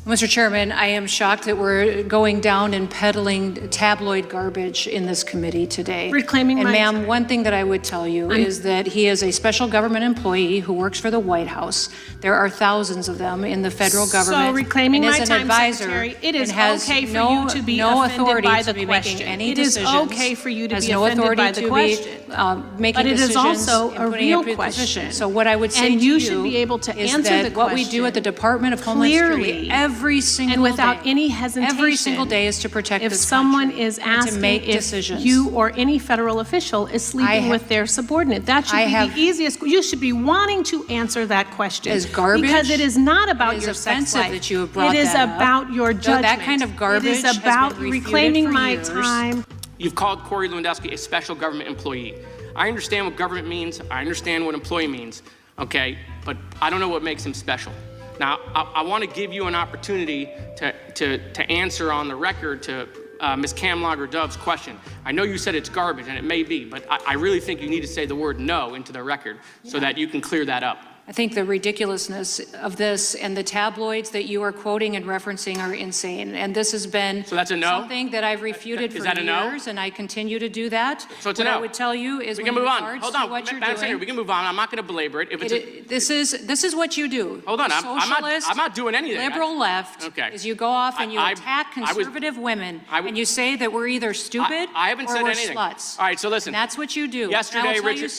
Mr. Chairman, I am shocked that we're going down and peddling tabloid garbage in this committee today. Reclaiming and my ma'am, time. one thing that I would tell you is that he is a special government employee who works for the White House. There are thousands of them in the federal government. So reclaiming and my is an time, advisor Secretary, it is and has okay for no, you to be no offended authority by to the be question. making any It is decisions. okay for you to has be no offended authority by the to question. be making But it is decisions also and a putting real up your question. position. So what I would say And to you should be able to is answer that the what we do at the Department of Homeland Security every single and without day, any hesitation, every single day is to protect if this someone country is and asking to make if decisions. you or any federal official is sleeping with their subordinate, that should be the easiest. You should be wanting to answer that question. Is garbage? Because it is not about It is your sex offensive life. that you have brought It is that up. about your So judgment. that kind of garbage It is has about been refuted reclaiming for my years. time. You've called Corey Lewandowski a special government employee. I understand what government means. I understand what employee means, okay? But I don't know what makes him special. Now, I want to give you an opportunity to answer on the record to Ms. Cam Lager-Dove's question. I know you said it's garbage, and it may be, but I really think you need to say the word no into the record so that you can clear that up. I think the ridiculousness of this and the tabloids that you are quoting and referencing are insane. And this has been something that I've refuted for years, and I continue to do that. So it's a what no. I would tell you is we can move on. Hold on, what you're Madam Senator, doing, we can move on. I'm not going to belabor it. If it's this is what you do. Hold on, Socialist, I'm not doing anything. Liberal left is you go off and you attack conservative women, and you say that we're either stupid I haven't or said we're anything. sluts. All right, so listen. And that's what you do. Yesterday, Richard,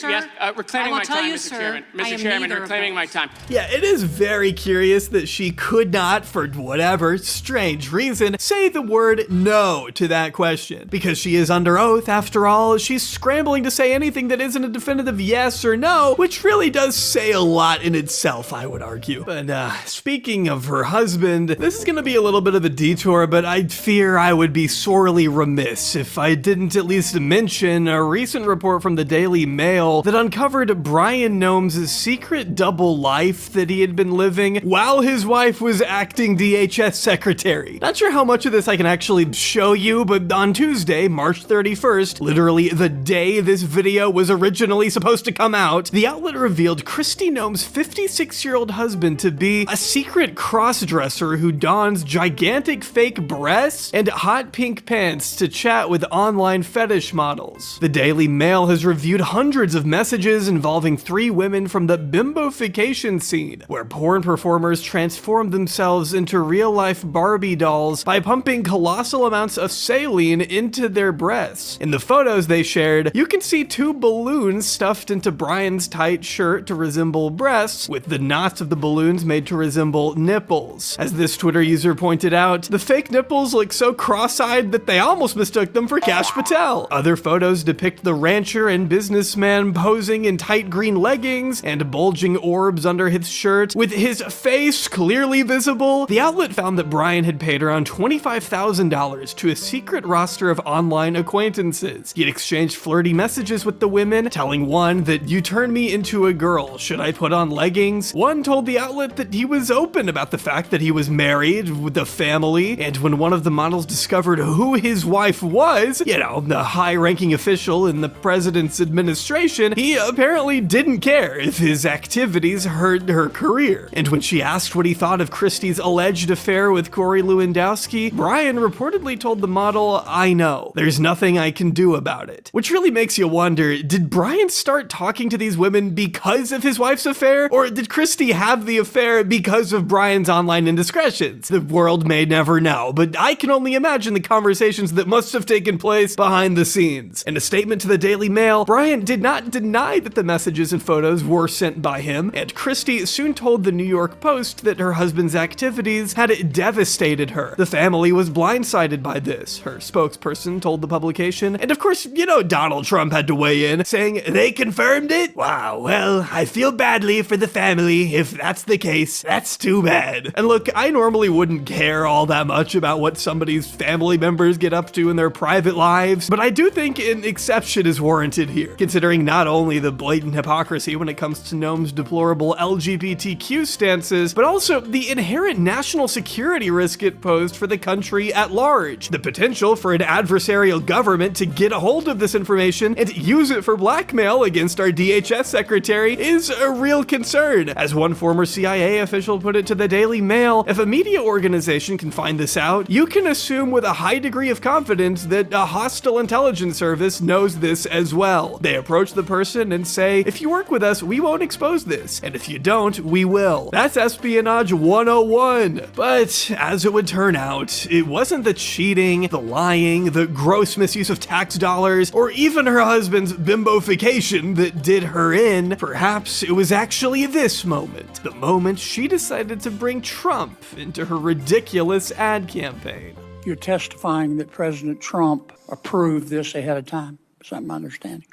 reclaiming my time, Mr. Chairman. Mr. Chairman, reclaiming my time. Yeah, it is very curious that she could not, for whatever strange reason, say the word no to that question. Because she is under oath, after all, she's scrambling to say anything that isn't a definitive yes or no, which really does say a lot in itself, I would argue. But speaking of her husband, this is gonna be a little bit of a detour, but I fear I would be sorely remiss if I didn't at least mention a recent report from the Daily Mail that uncovered Brian Noem's secret double life that he had been living while his wife was acting DHS secretary. Not sure how much of this I can actually show you, but on Tuesday, March 31st, literally the day this video was originally supposed to come out, the outlet revealed Kristi Noem's 56-year-old husband to be a secret cross-dresser who dons gigantic fake breasts and hot pink pants to chat with online fetish models. The Daily Mail has reviewed hundreds of messages involving 3 women from the bimbofication scene, where porn performers transform themselves into real-life Barbie dolls by pumping colossal amounts of saline into their breasts. In the photos they shared, you can see 2 balloons stuffed into Brian's tight shirt to resemble breasts, with the knots of the balloons made to resemble nipples. As this Twitter user pointed out, the fake nipples look so cross-eyed that they almost mistook them for Kash Patel. Other photos depict the rancher and businessman posing in tight green leggings and bulging orbs under his shirt, with his face clearly visible. The outlet found that Brian had paid around $25,000 to a secret roster of online acquaintances. He'd exchanged flirty messages with the women, telling one that "you turn me into a girl, should I put on leggings?" One told the outlet that he was open about the fact that he was married with a family, and when one of the models discovered who his wife was, the high-ranking official in the president's administration, he apparently didn't care if his activities hurt her career. And when she asked what he thought of Christie's alleged affair with Corey Lewandowski, Brian reportedly told the model, "I know. There's nothing I can do about it." Which really makes you wonder, did Brian start talking to these women because of his wife's affair? Or did Christie have the affair because of Brian's online indiscretions? The world may never know, but I can only imagine the conversations that must have taken place behind the scenes. In a statement to the Daily Mail, Brian did not deny that the messages and photos were sent by him, and Christie soon told the New York Post that her husband's activities had devastated her. The family was blindsided by this, her spokesperson told the publication, and of course, Donald Trump had to weigh in, saying, "They confirmed it? Wow, well, I feel badly for the family. If that's the case, that's too bad." And look, I normally wouldn't care all that much about what somebody's family members get up to in their private lives, but I do think an exception is warranted here, considering not only the blatant hypocrisy when it comes to Noam's deplorable LGBTQ stances, but also the inherent national security risk it posed for the country at large. The potential for an adversarial government to get a hold of this information and use it for blackmail against our DHS secretary is a real concern. As one former CIA official put it to the Daily Mail, if a media organization can find this out, you can assume with a high degree of confidence that a hostile intelligence service knows this as well. They approach the person and say, "If you work with us, we won't expose this, and if you don't, we will." That's espionage 101. But as it would turn out, it wasn't the cheating, the lying, the gross misuse of tax dollars, or even her husband's bimbofication that did her in. Perhaps it was actually this moment, the moment she decided to bring Trump into her ridiculous ad campaign. You're testifying that President Trump approved this ahead of time. Is that my understanding?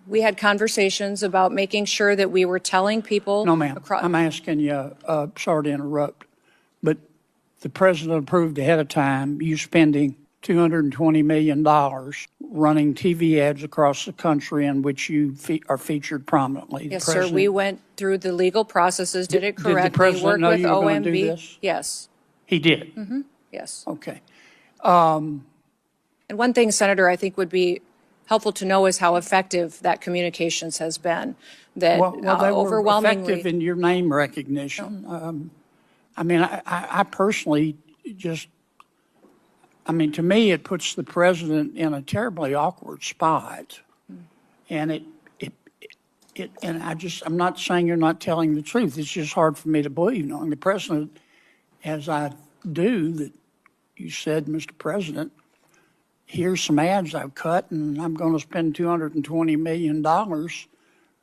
We had conversations about making sure that we were telling people. No, ma'am. I'm asking you, sorry to interrupt, but the president approved ahead of time you spending $220 million running TV ads across the country in which you are featured prominently. Yes, sir. We went through the legal processes, did it correctly. Did the president know you were going to do this? Yes. He did? Mm-hmm. Yes. Okay. And one thing, Senator, I think would be helpful to know is how effective that communications has been. That well, they were overwhelmingly effective in your name recognition. I personally just, to me, it puts the president in a terribly awkward spot, and I'm not saying you're not telling the truth. It's just hard for me to believe, knowing the president, as I do, that you said, Mr. President, here's some ads I've cut, and I'm going to spend $220 million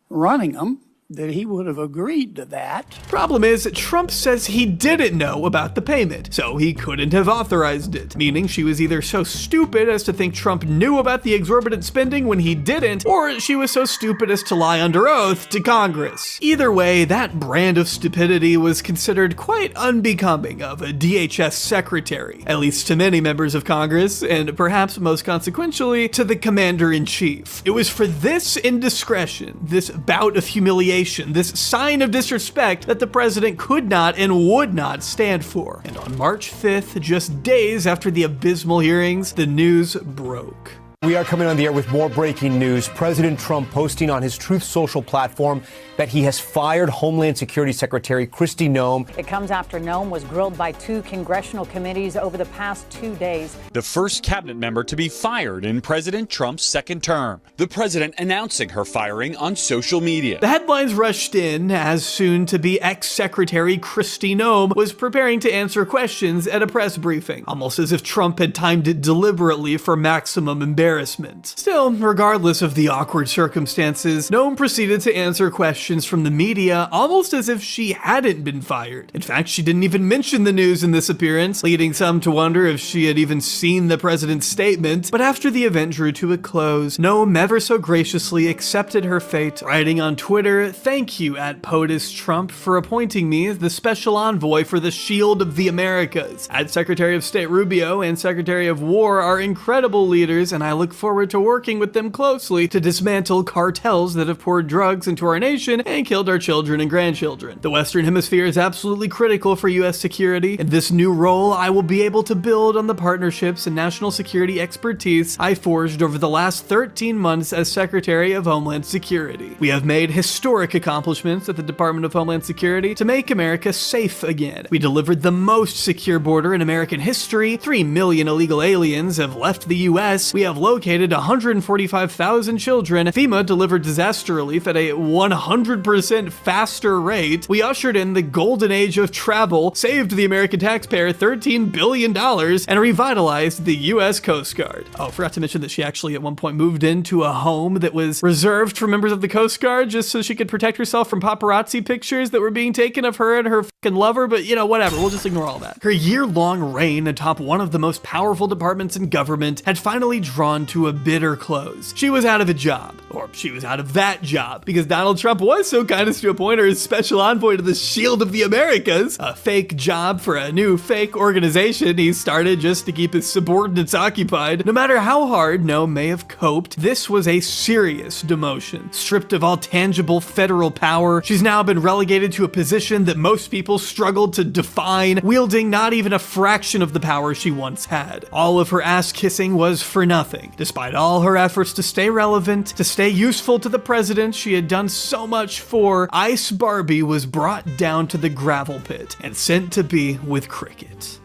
running them, that he would have agreed to that. Problem is, Trump says he didn't know about the payment, so he couldn't have authorized it, meaning she was either so stupid as to think Trump knew about the exorbitant spending when he didn't, or she was so stupid as to lie under oath to Congress. Either way, that brand of stupidity was considered quite unbecoming of a DHS secretary, at least to many members of Congress, and perhaps most consequentially, to the commander-in-chief. It was for this indiscretion, this bout of humiliation, this sign of disrespect that the president could not and would not stand for. And on March 5th, just days after the abysmal hearings, the news broke. We are coming on the air with more breaking news. President Trump posting on his Truth Social platform that he has fired Homeland Security Secretary Kristi Noem. It comes after Noem was grilled by 2 congressional committees over the past 2 days. The first cabinet member to be fired in President Trump's second term. The president announcing her firing on social media. The headlines rushed in as soon-to-be ex-secretary Kristi Noem was preparing to answer questions at a press briefing, almost as if Trump had timed it deliberately for maximum embarrassment. embarrassment. Still, regardless of the awkward circumstances, Noem proceeded to answer questions from the media almost as if she hadn't been fired. In fact, she didn't even mention the news in this appearance, leading some to wonder if she had even seen the president's statement. But after the event drew to a close, Noem ever so graciously accepted her fate, writing on Twitter, "Thank you at POTUS Trump for appointing me the special envoy for the Shield of the Americas. At Secretary of State Rubio and Secretary of War are incredible leaders, and I look forward to working with them closely to dismantle cartels that have poured drugs into our nation and killed our children and grandchildren. The Western Hemisphere is absolutely critical for U.S. security. In this new role, I will be able to build on the partnerships and national security expertise I forged over the last 13 months as Secretary of Homeland Security. We have made historic accomplishments at the Department of Homeland Security to make America safe again. We delivered the most secure border in American history. 3 million illegal aliens have left the U.S. We have located 145,000 children. FEMA delivered disaster relief at a 100% faster rate. We ushered in the golden age of travel, saved the American taxpayer $13 billion, and revitalized the U.S. Coast Guard." Oh, I forgot to mention that she actually at one point moved into a home that was reserved for members of the Coast Guard just so she could protect herself from paparazzi pictures that were being taken of her and her fucking lover, but you know, whatever, we'll just ignore all that. Her year-long reign atop one of the most powerful departments in government had finally drawn to a bitter close. She was out of a job, or she was out of that job, because Donald Trump was so kind as to appoint her as special envoy to the Shield of the Americas, a fake job for a new fake organization he started just to keep his subordinates occupied. No matter how hard Noem may have coped, this was a serious demotion. Stripped of all tangible federal power, she's now been relegated to a position that most people struggled to define, wielding not even a fraction of the power she once had. All of her ass kissing was for nothing. Despite all her efforts to stay relevant, to stay useful to the president she had done so much for, Ice Barbie was brought down to the gravel pit and sent to be with Cricket.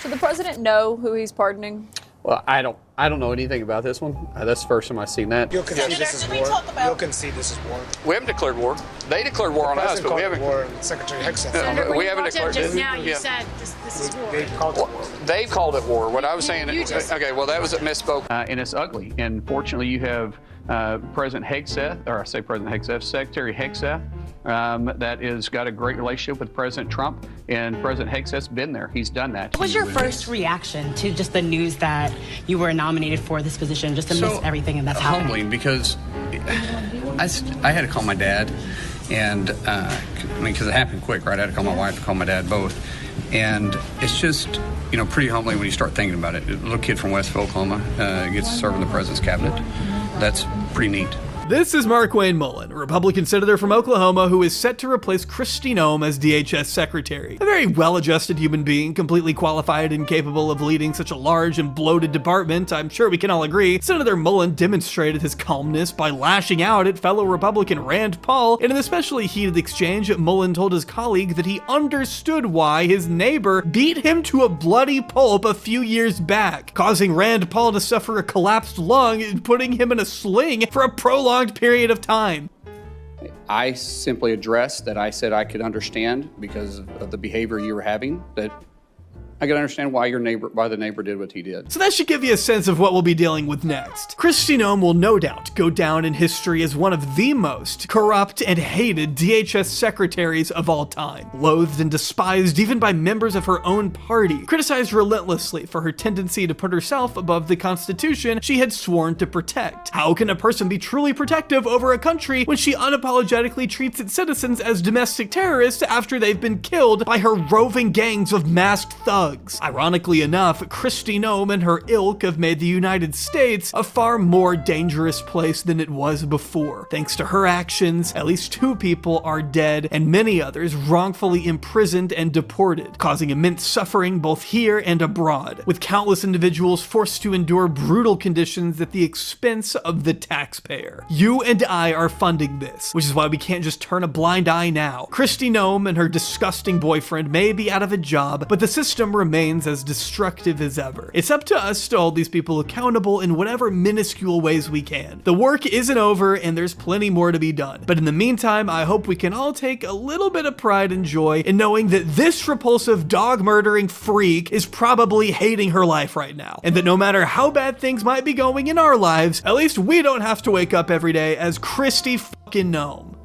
Should the president know who he's pardoning? Well, I don't know anything about this one. That's the first time I've seen that. You'll concede this is war. You'll concede this is war. We haven't declared war. They declared war on us, but we haven't. War. Secretary Hegseth. We haven't declared. Just now, you said this is war. They've called it war. They've called it war. What I was saying. Okay, well that was a misspoke, and it's ugly. And fortunately, you have President Hegseth, or I say President Hegseth, Secretary Hegseth. That is got a great relationship with President Trump, and President Hegseth's been there. He's done that. What was your first reaction to just the news that you were nominated for this position, just amidst everything and that's happening? Humbling, because I had to call my dad, and because it happened quick, right? I had to call my wife, call my dad, both, and it's just pretty humbling when you start thinking about it. A little kid from Westville, Oklahoma, gets to serve in the president's cabinet. That's pretty neat. This is Markwayne Mullin, a Republican senator from Oklahoma who is set to replace Kristi Noem as DHS secretary. A very well-adjusted human being, completely qualified and capable of leading such a large and bloated department, I'm sure we can all agree. Senator Mullin demonstrated his calmness by lashing out at fellow Republican Rand Paul. In an especially heated exchange, Mullin told his colleague that he understood why his neighbor beat him to a bloody pulp a few years back, causing Rand Paul to suffer a collapsed lung and putting him in a sling for a prolonged period of time. I simply addressed that. I said I could understand because of the behavior you were having, that I can understand why the neighbor did what he did. So that should give you a sense of what we'll be dealing with next. Kristi Noem will no doubt go down in history as one of the most corrupt and hated DHS secretaries of all time. Loathed and despised even by members of her own party. Criticized relentlessly for her tendency to put herself above the Constitution she had sworn to protect. How can a person be truly protective over a country when she unapologetically treats its citizens as domestic terrorists after they've been killed by her roving gangs of masked thugs? Ironically enough, Kristi Noem and her ilk have made the United States a far more dangerous place than it was before. Thanks to her actions, at least 2 people are dead and many others wrongfully imprisoned and deported, causing immense suffering both here and abroad, with countless individuals forced to endure brutal conditions at the expense of the taxpayer. You and I are funding this, which is why we can't just turn a blind eye now. Kristi Noem and her disgusting boyfriend may be out of a job, but the system remains as destructive as ever. It's up to us to hold these people accountable in whatever minuscule ways we can. The work isn't over and there's plenty more to be done. But in the meantime, I hope we can all take a little bit of pride and joy in knowing that this repulsive dog murdering freak is probably hating her life right now. And that no matter how bad things might be going in our lives, at least we don't have to wake up every day as Kristi fucking Noem.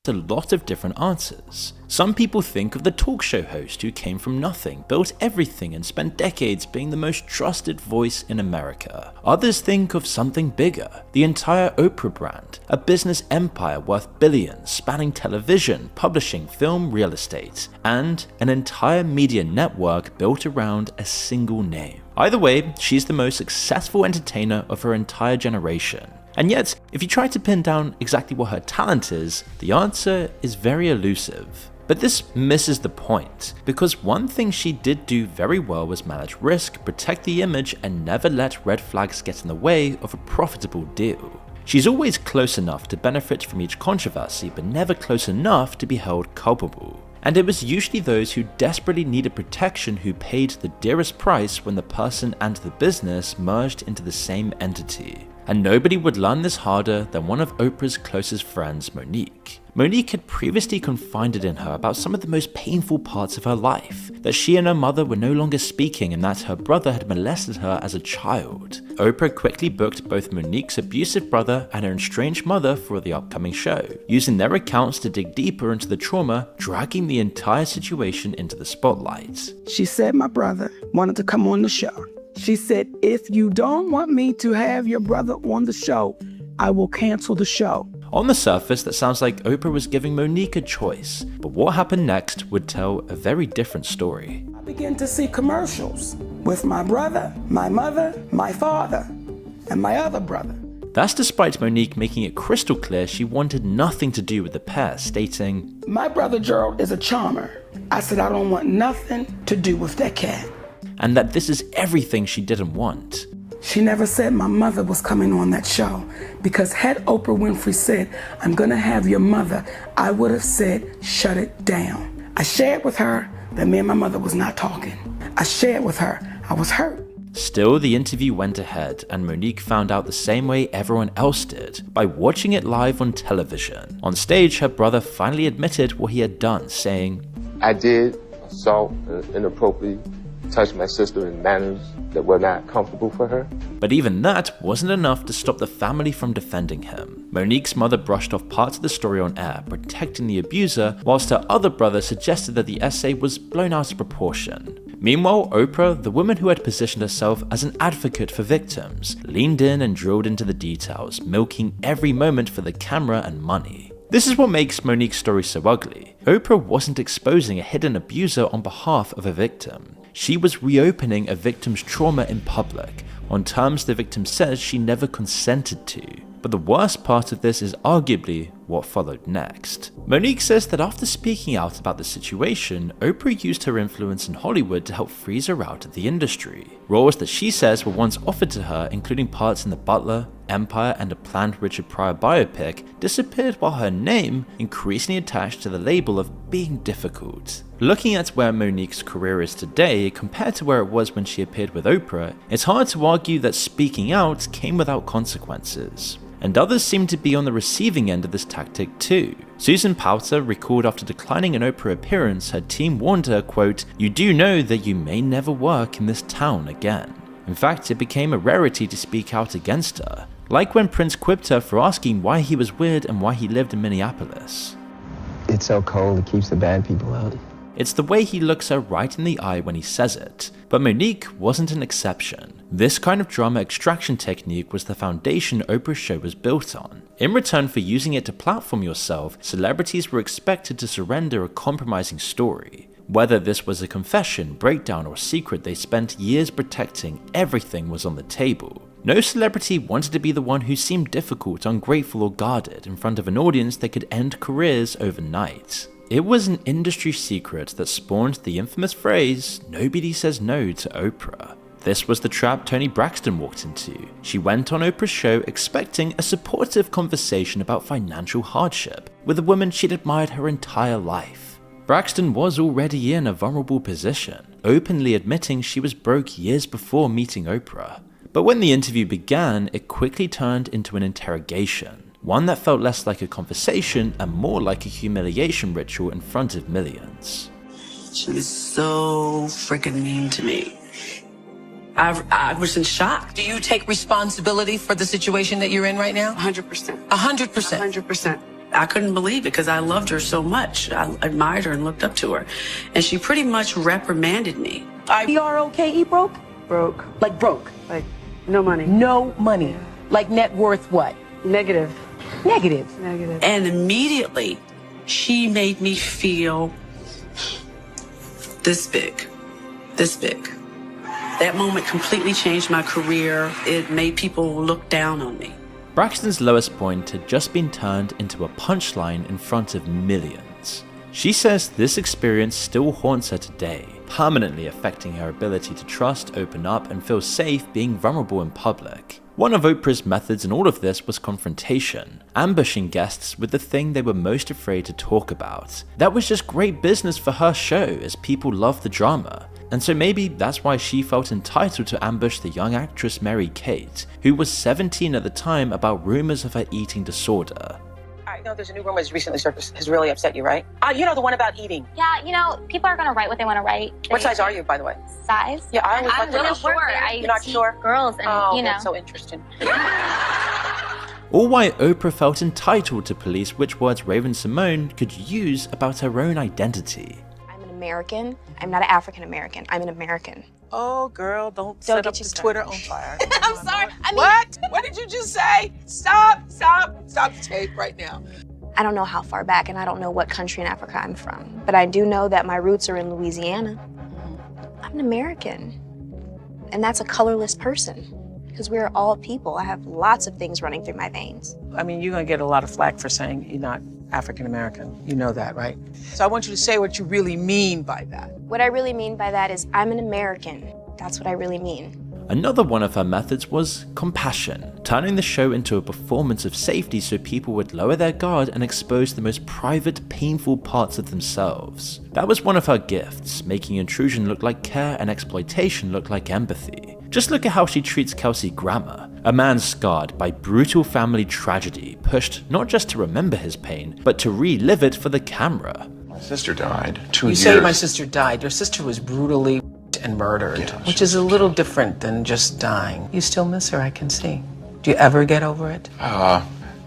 a lot of different answers. Some people think of the talk show host who came from nothing, built everything, and spent decades being the most trusted voice in America. Others think of something bigger, the entire Oprah brand, a business empire worth billions, spanning television, publishing, film, real estate, and an entire media network built around a single name. Either way, she's the most successful entertainer of her entire generation. And yet, if you try to pin down exactly what her talent is, the answer is very elusive. But this misses the point, because one thing she did do very well was manage risk, protect the image, and never let red flags get in the way of a profitable deal. She's always close enough to benefit from each controversy, but never close enough to be held culpable. And it was usually those who desperately needed protection who paid the dearest price when the person and the business merged into the same entity. And nobody would learn this harder than one of Oprah's closest friends, Monique. Monique had previously confided in her about some of the most painful parts of her life, that she and her mother were no longer speaking and that her brother had molested her as a child. Oprah quickly booked both Monique's abusive brother and her estranged mother for the upcoming show, using their accounts to dig deeper into the trauma, dragging the entire situation into the spotlight. She said my brother wanted to come on the show. She said, if you don't want me to have your brother on the show, I will cancel the show. On the surface, that sounds like Oprah was giving Monique a choice, but what happened next would tell a very different story. I began to see commercials with my brother, my mother, my father, and my other brother. That's despite Monique making it crystal clear she wanted nothing to do with the pair, stating, my brother Gerald is a charmer. I said I don't want nothing to do with that cat. And that this is everything she didn't want. She never said my mother was coming on that show, because had Oprah Winfrey said, I'm gonna have your mother, I would have said, shut it down. I shared with her that me and my mother was not talking. I shared with her, I was hurt. Still, the interview went ahead, and Monique found out the same way everyone else did, by watching it live on television. On stage, her brother finally admitted what he had done, saying, I did assault inappropriately, touched my sister in manners that were not comfortable for her. But even that wasn't enough to stop the family from defending him. Monique's mother brushed off parts of the story on air, protecting the abuser, whilst her other brother suggested that the essay was blown out of proportion. Meanwhile, Oprah, the woman who had positioned herself as an advocate for victims, leaned in and drilled into the details, milking every moment for the camera and money. This is what makes Monique's story so ugly. Oprah wasn't exposing a hidden abuser on behalf of a victim. She was reopening a victim's trauma in public, on terms the victim says she never consented to. But the worst part of this is arguably what followed next. Monique says that after speaking out about the situation, Oprah used her influence in Hollywood to help freeze her out of the industry. Roles that she says were once offered to her, including parts in The Butler, Empire, and a planned Richard Pryor biopic, disappeared while her name increasingly attached to the label of being difficult. Looking at where Monique's career is today compared to where it was when she appeared with Oprah, it's hard to argue that speaking out came without consequences. And others seem to be on the receiving end of this tactic too. Susan Powter recalled after declining an Oprah appearance, her team warned her, quote, "You do know that you may never work in this town again." In fact, it became a rarity to speak out against her, like when Prince quipped her for asking why he was weird and why he lived in Minneapolis. It's so cold, it keeps the bad people out. It's the way he looks her right in the eye when he says it. But Monique wasn't an exception. This kind of drama extraction technique was the foundation Oprah's show was built on. In return for using it to platform yourself, celebrities were expected to surrender a compromising story. Whether this was a confession, breakdown, or secret they spent years protecting, everything was on the table. No celebrity wanted to be the one who seemed difficult, ungrateful, or guarded in front of an audience that could end careers overnight. It was an industry secret that spawned the infamous phrase, "Nobody says no to Oprah." This was the trap Toni Braxton walked into. She went on Oprah's show expecting a supportive conversation about financial hardship with a woman she'd admired her entire life. Braxton was already in a vulnerable position, openly admitting she was broke years before meeting Oprah. But when the interview began, it quickly turned into an interrogation. One that felt less like a conversation and more like a humiliation ritual in front of millions. She was so freaking mean to me. I was in shock. Do you take responsibility for the situation that you're in right now? 100%. 100%? 100%. I couldn't believe it because I loved her so much. I admired her and looked up to her. And she pretty much reprimanded me. B-R-O-K-E, broke? Broke. Like broke? Like, no money. No money. Like net worth what? Negative. Negative. Negative. And immediately, she made me feel this big. This big. That moment completely changed my career. It made people look down on me. Braxton's lowest point had just been turned into a punchline in front of millions. She says this experience still haunts her today, permanently affecting her ability to trust, open up, and feel safe being vulnerable in public. One of Oprah's methods in all of this was confrontation, ambushing guests with the thing they were most afraid to talk about. That was just great business for her show, as people loved the drama. And so maybe that's why she felt entitled to ambush the young actress Mary-Kate, who was 17 at the time, about rumors of her eating disorder. I know there's a new rumor that's recently surfaced. Has really upset you, right? You know, the one about eating. Yeah, you know, people are going to write what they want to write. What size are you, by the way? Size? Yeah, I always I'm really short. You're not sure? Girls, and you know. That's so interesting. Or why Oprah felt entitled to police which words Raven-Symoné could use about her own identity. I'm an American. I'm not an African American. I'm an American. Oh, girl, don't set get up you the started. Twitter on fire. I'm sorry. I mean, What? What did you just say? Stop the tape right now. I don't know how far back, and I don't know what country in Africa I'm from, but I do know that my roots are in Louisiana. I'm an American, and that's a colorless person, because we're all people. I have lots of things running through my veins. I mean, you're going to get a lot of flack for saying you're not African American. You know that, right? So I want you to say what you really mean by that. What I really mean by that is I'm an American. That's what I really mean. Another one of her methods was compassion, turning the show into a performance of safety so people would lower their guard and expose the most private, painful parts of themselves. That was one of her gifts, making intrusion look like care and exploitation look like empathy. Just look at how she treats Kelsey Grammer, a man scarred by brutal family tragedy, pushed not just to remember his pain, but to relive it for the camera. My sister died 2 years. You say my sister died. Your sister was brutally and murdered, which is a little different than just dying. You still miss her, I can see. Do you ever get over it?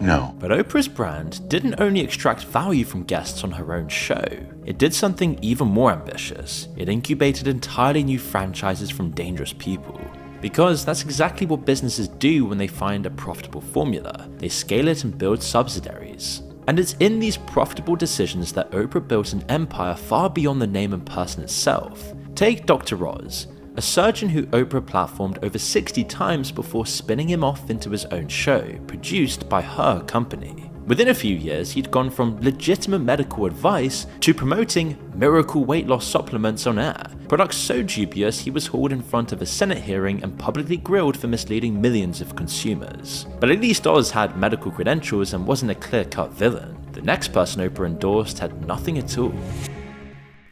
No. But Oprah's brand didn't only extract value from guests on her own show, it did something even more ambitious. It incubated entirely new franchises from dangerous people. Because that's exactly what businesses do when they find a profitable formula. They scale it and build subsidiaries. And it's in these profitable decisions that Oprah built an empire far beyond the name and person itself. Take Dr. Oz, a surgeon who Oprah platformed over 60 times before spinning him off into his own show, produced by her company. Within a few years, he'd gone from legitimate medical advice to promoting miracle weight loss supplements on air, products so dubious he was hauled in front of a Senate hearing and publicly grilled for misleading millions of consumers. But at least Oz had medical credentials and wasn't a clear-cut villain. The next person Oprah endorsed had nothing at all.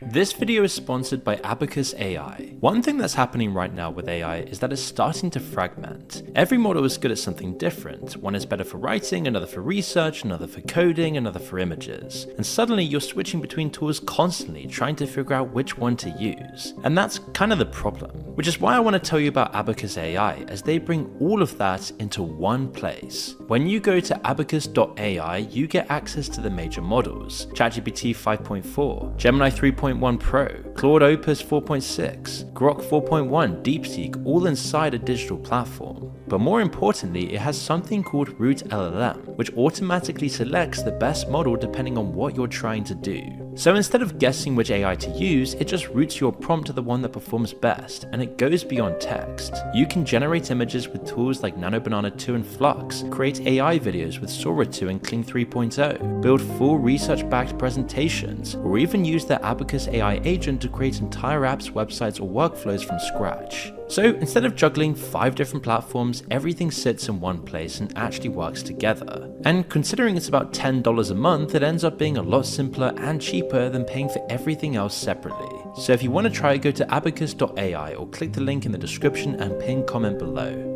This video is sponsored by Abacus AI. One thing that's happening right now with AI is that it's starting to fragment. Every model is good at something different. One is better for writing, another for research, another for coding, another for images. And suddenly you're switching between tools constantly, trying to figure out which one to use. And that's kind of the problem, which is why I want to tell you about Abacus AI, as they bring all of that into one place. When you go to abacus.ai, you get access to the major models: ChatGPT 5.4, Gemini 3.1 Pro, Claude Opus 4.6, Grok 4.1, DeepSeek, all inside a digital platform. But more importantly, it has something called Root LLM, which automatically selects the best model depending on what you're trying to do. So instead of guessing which AI to use, it just routes your prompt to the one that performs best, and it goes beyond text. You can generate images with tools like NanoBanana 2 and Flux, create AI videos with Sora 2 and Kling 3.0, build full research-backed presentations, or even use their Abacus AI agent to create entire apps, websites, or workflows from scratch. So instead of juggling 5 different platforms, everything sits in one place and actually works together. And considering it's about $10 a month, it ends up being a lot simpler and cheaper than paying for everything else separately. So if you want to try, go to abacus.ai or click the link in the description and pin comment below.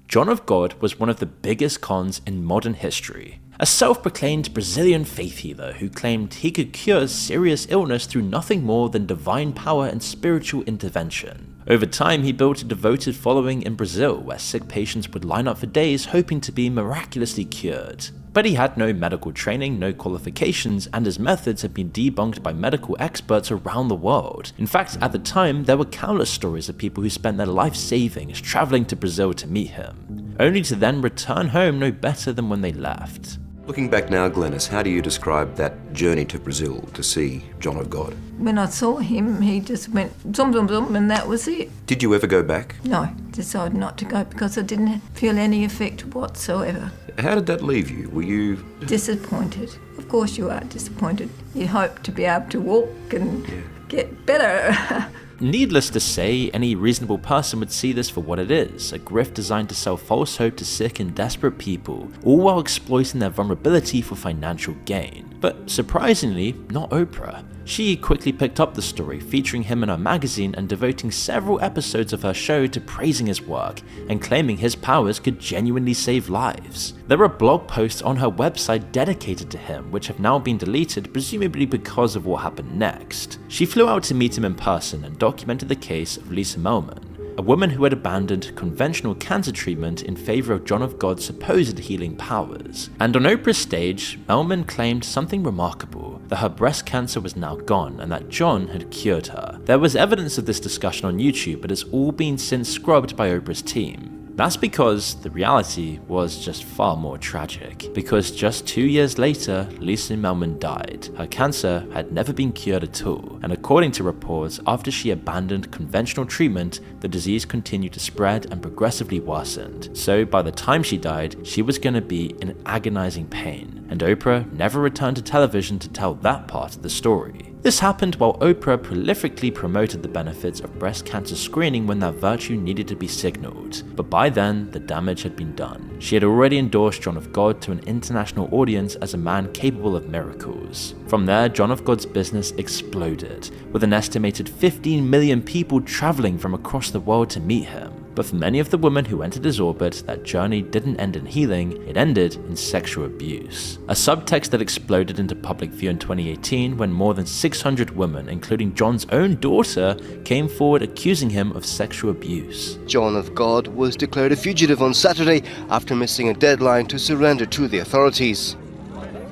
John of God was one of the biggest cons in modern history. A self-proclaimed Brazilian faith healer who claimed he could cure serious illness through nothing more than divine power and spiritual intervention. Over time, he built a devoted following in Brazil where sick patients would line up for days hoping to be miraculously cured. But he had no medical training, no qualifications, and his methods had been debunked by medical experts around the world. In fact, at the time, there were countless stories of people who spent their life savings traveling to Brazil to meet him, only to then return home no better than when they left. Looking back now, Glenys, how do you describe that journey to Brazil to see John of God? When I saw him, he just went zoom, zoom, zoom, and that was it. Did you ever go back? No, decided not to go because I didn't feel any effect whatsoever. How did that leave you? Were you... Disappointed. Of course you are disappointed. You hope to be able to walk and get better. Needless to say, any reasonable person would see this for what it is, a grift designed to sell false hope to sick and desperate people, all while exploiting their vulnerability for financial gain. But surprisingly, not Oprah. She quickly picked up the story, featuring him in her magazine and devoting several episodes of her show to praising his work and claiming his powers could genuinely save lives. There are blog posts on her website dedicated to him, which have now been deleted, presumably because of what happened next. She flew out to meet him in person and documented the case of Lisa Melman, a woman who had abandoned conventional cancer treatment in favor of John of God's supposed healing powers. And on Oprah's stage, Melman claimed something remarkable, that her breast cancer was now gone and that John had cured her. There was evidence of this discussion on YouTube, but it's all been since scrubbed by Oprah's team. That's because the reality was just far more tragic, because just 2 years later, Lisa Melman died. Her cancer had never been cured at all, and according to reports, after she abandoned conventional treatment, the disease continued to spread and progressively worsened. So by the time she died, she was going to be in agonizing pain, and Oprah never returned to television to tell that part of the story. This happened while Oprah prolifically promoted the benefits of breast cancer screening when that virtue needed to be signaled. But by then, the damage had been done. She had already endorsed John of God to an international audience as a man capable of miracles. From there, John of God's business exploded, with an estimated 15 million people traveling from across the world to meet him. But for many of the women who entered his orbit, that journey didn't end in healing, it ended in sexual abuse. A subtext that exploded into public view in 2018 when more than 600 women, including John's own daughter, came forward accusing him of sexual abuse. John of God was declared a fugitive on Saturday after missing a deadline to surrender to the authorities.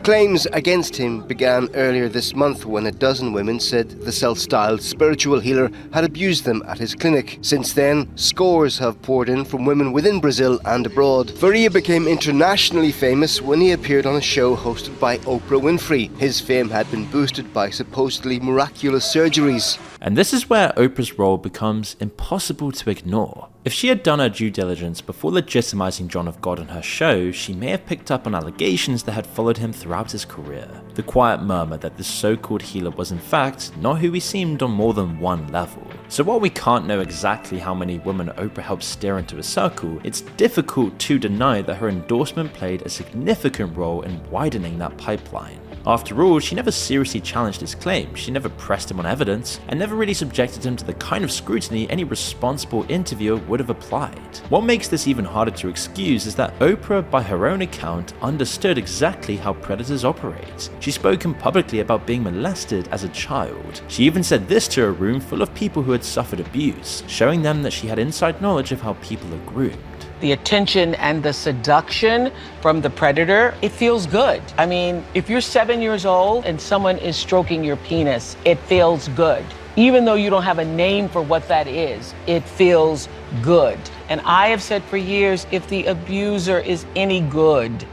Claims against him began earlier this month when a dozen women said the self-styled spiritual healer had abused them at his clinic. Since then, scores have poured in from women within Brazil and abroad. Faria became internationally famous when he appeared on a show hosted by Oprah Winfrey. His fame had been boosted by supposedly miraculous surgeries. And this is where Oprah's role becomes impossible to ignore. If she had done her due diligence before legitimizing John of God on her show, she may have picked up on allegations that had followed him throughout his career. The quiet murmur that this so-called healer was in fact not who he seemed on more than one level. So while we can't know exactly how many women Oprah helped steer into a circle, it's difficult to deny that her endorsement played a significant role in widening that pipeline. After all, she never seriously challenged his claim, she never pressed him on evidence, and never really subjected him to the kind of scrutiny any responsible interviewer would have applied. What makes this even harder to excuse is that Oprah, by her own account, understood exactly how predators operate. She's spoken publicly about being molested as a child. She even said this to a room full of people who had suffered abuse, showing them that she had inside knowledge of how people are groomed. The attention and the seduction from the predator, it feels good. I mean, if you're 7 years old and someone is stroking your penis, it feels good. Even though you don't have a name for what that is, it feels good. And I have said for years, if the abuser is any good,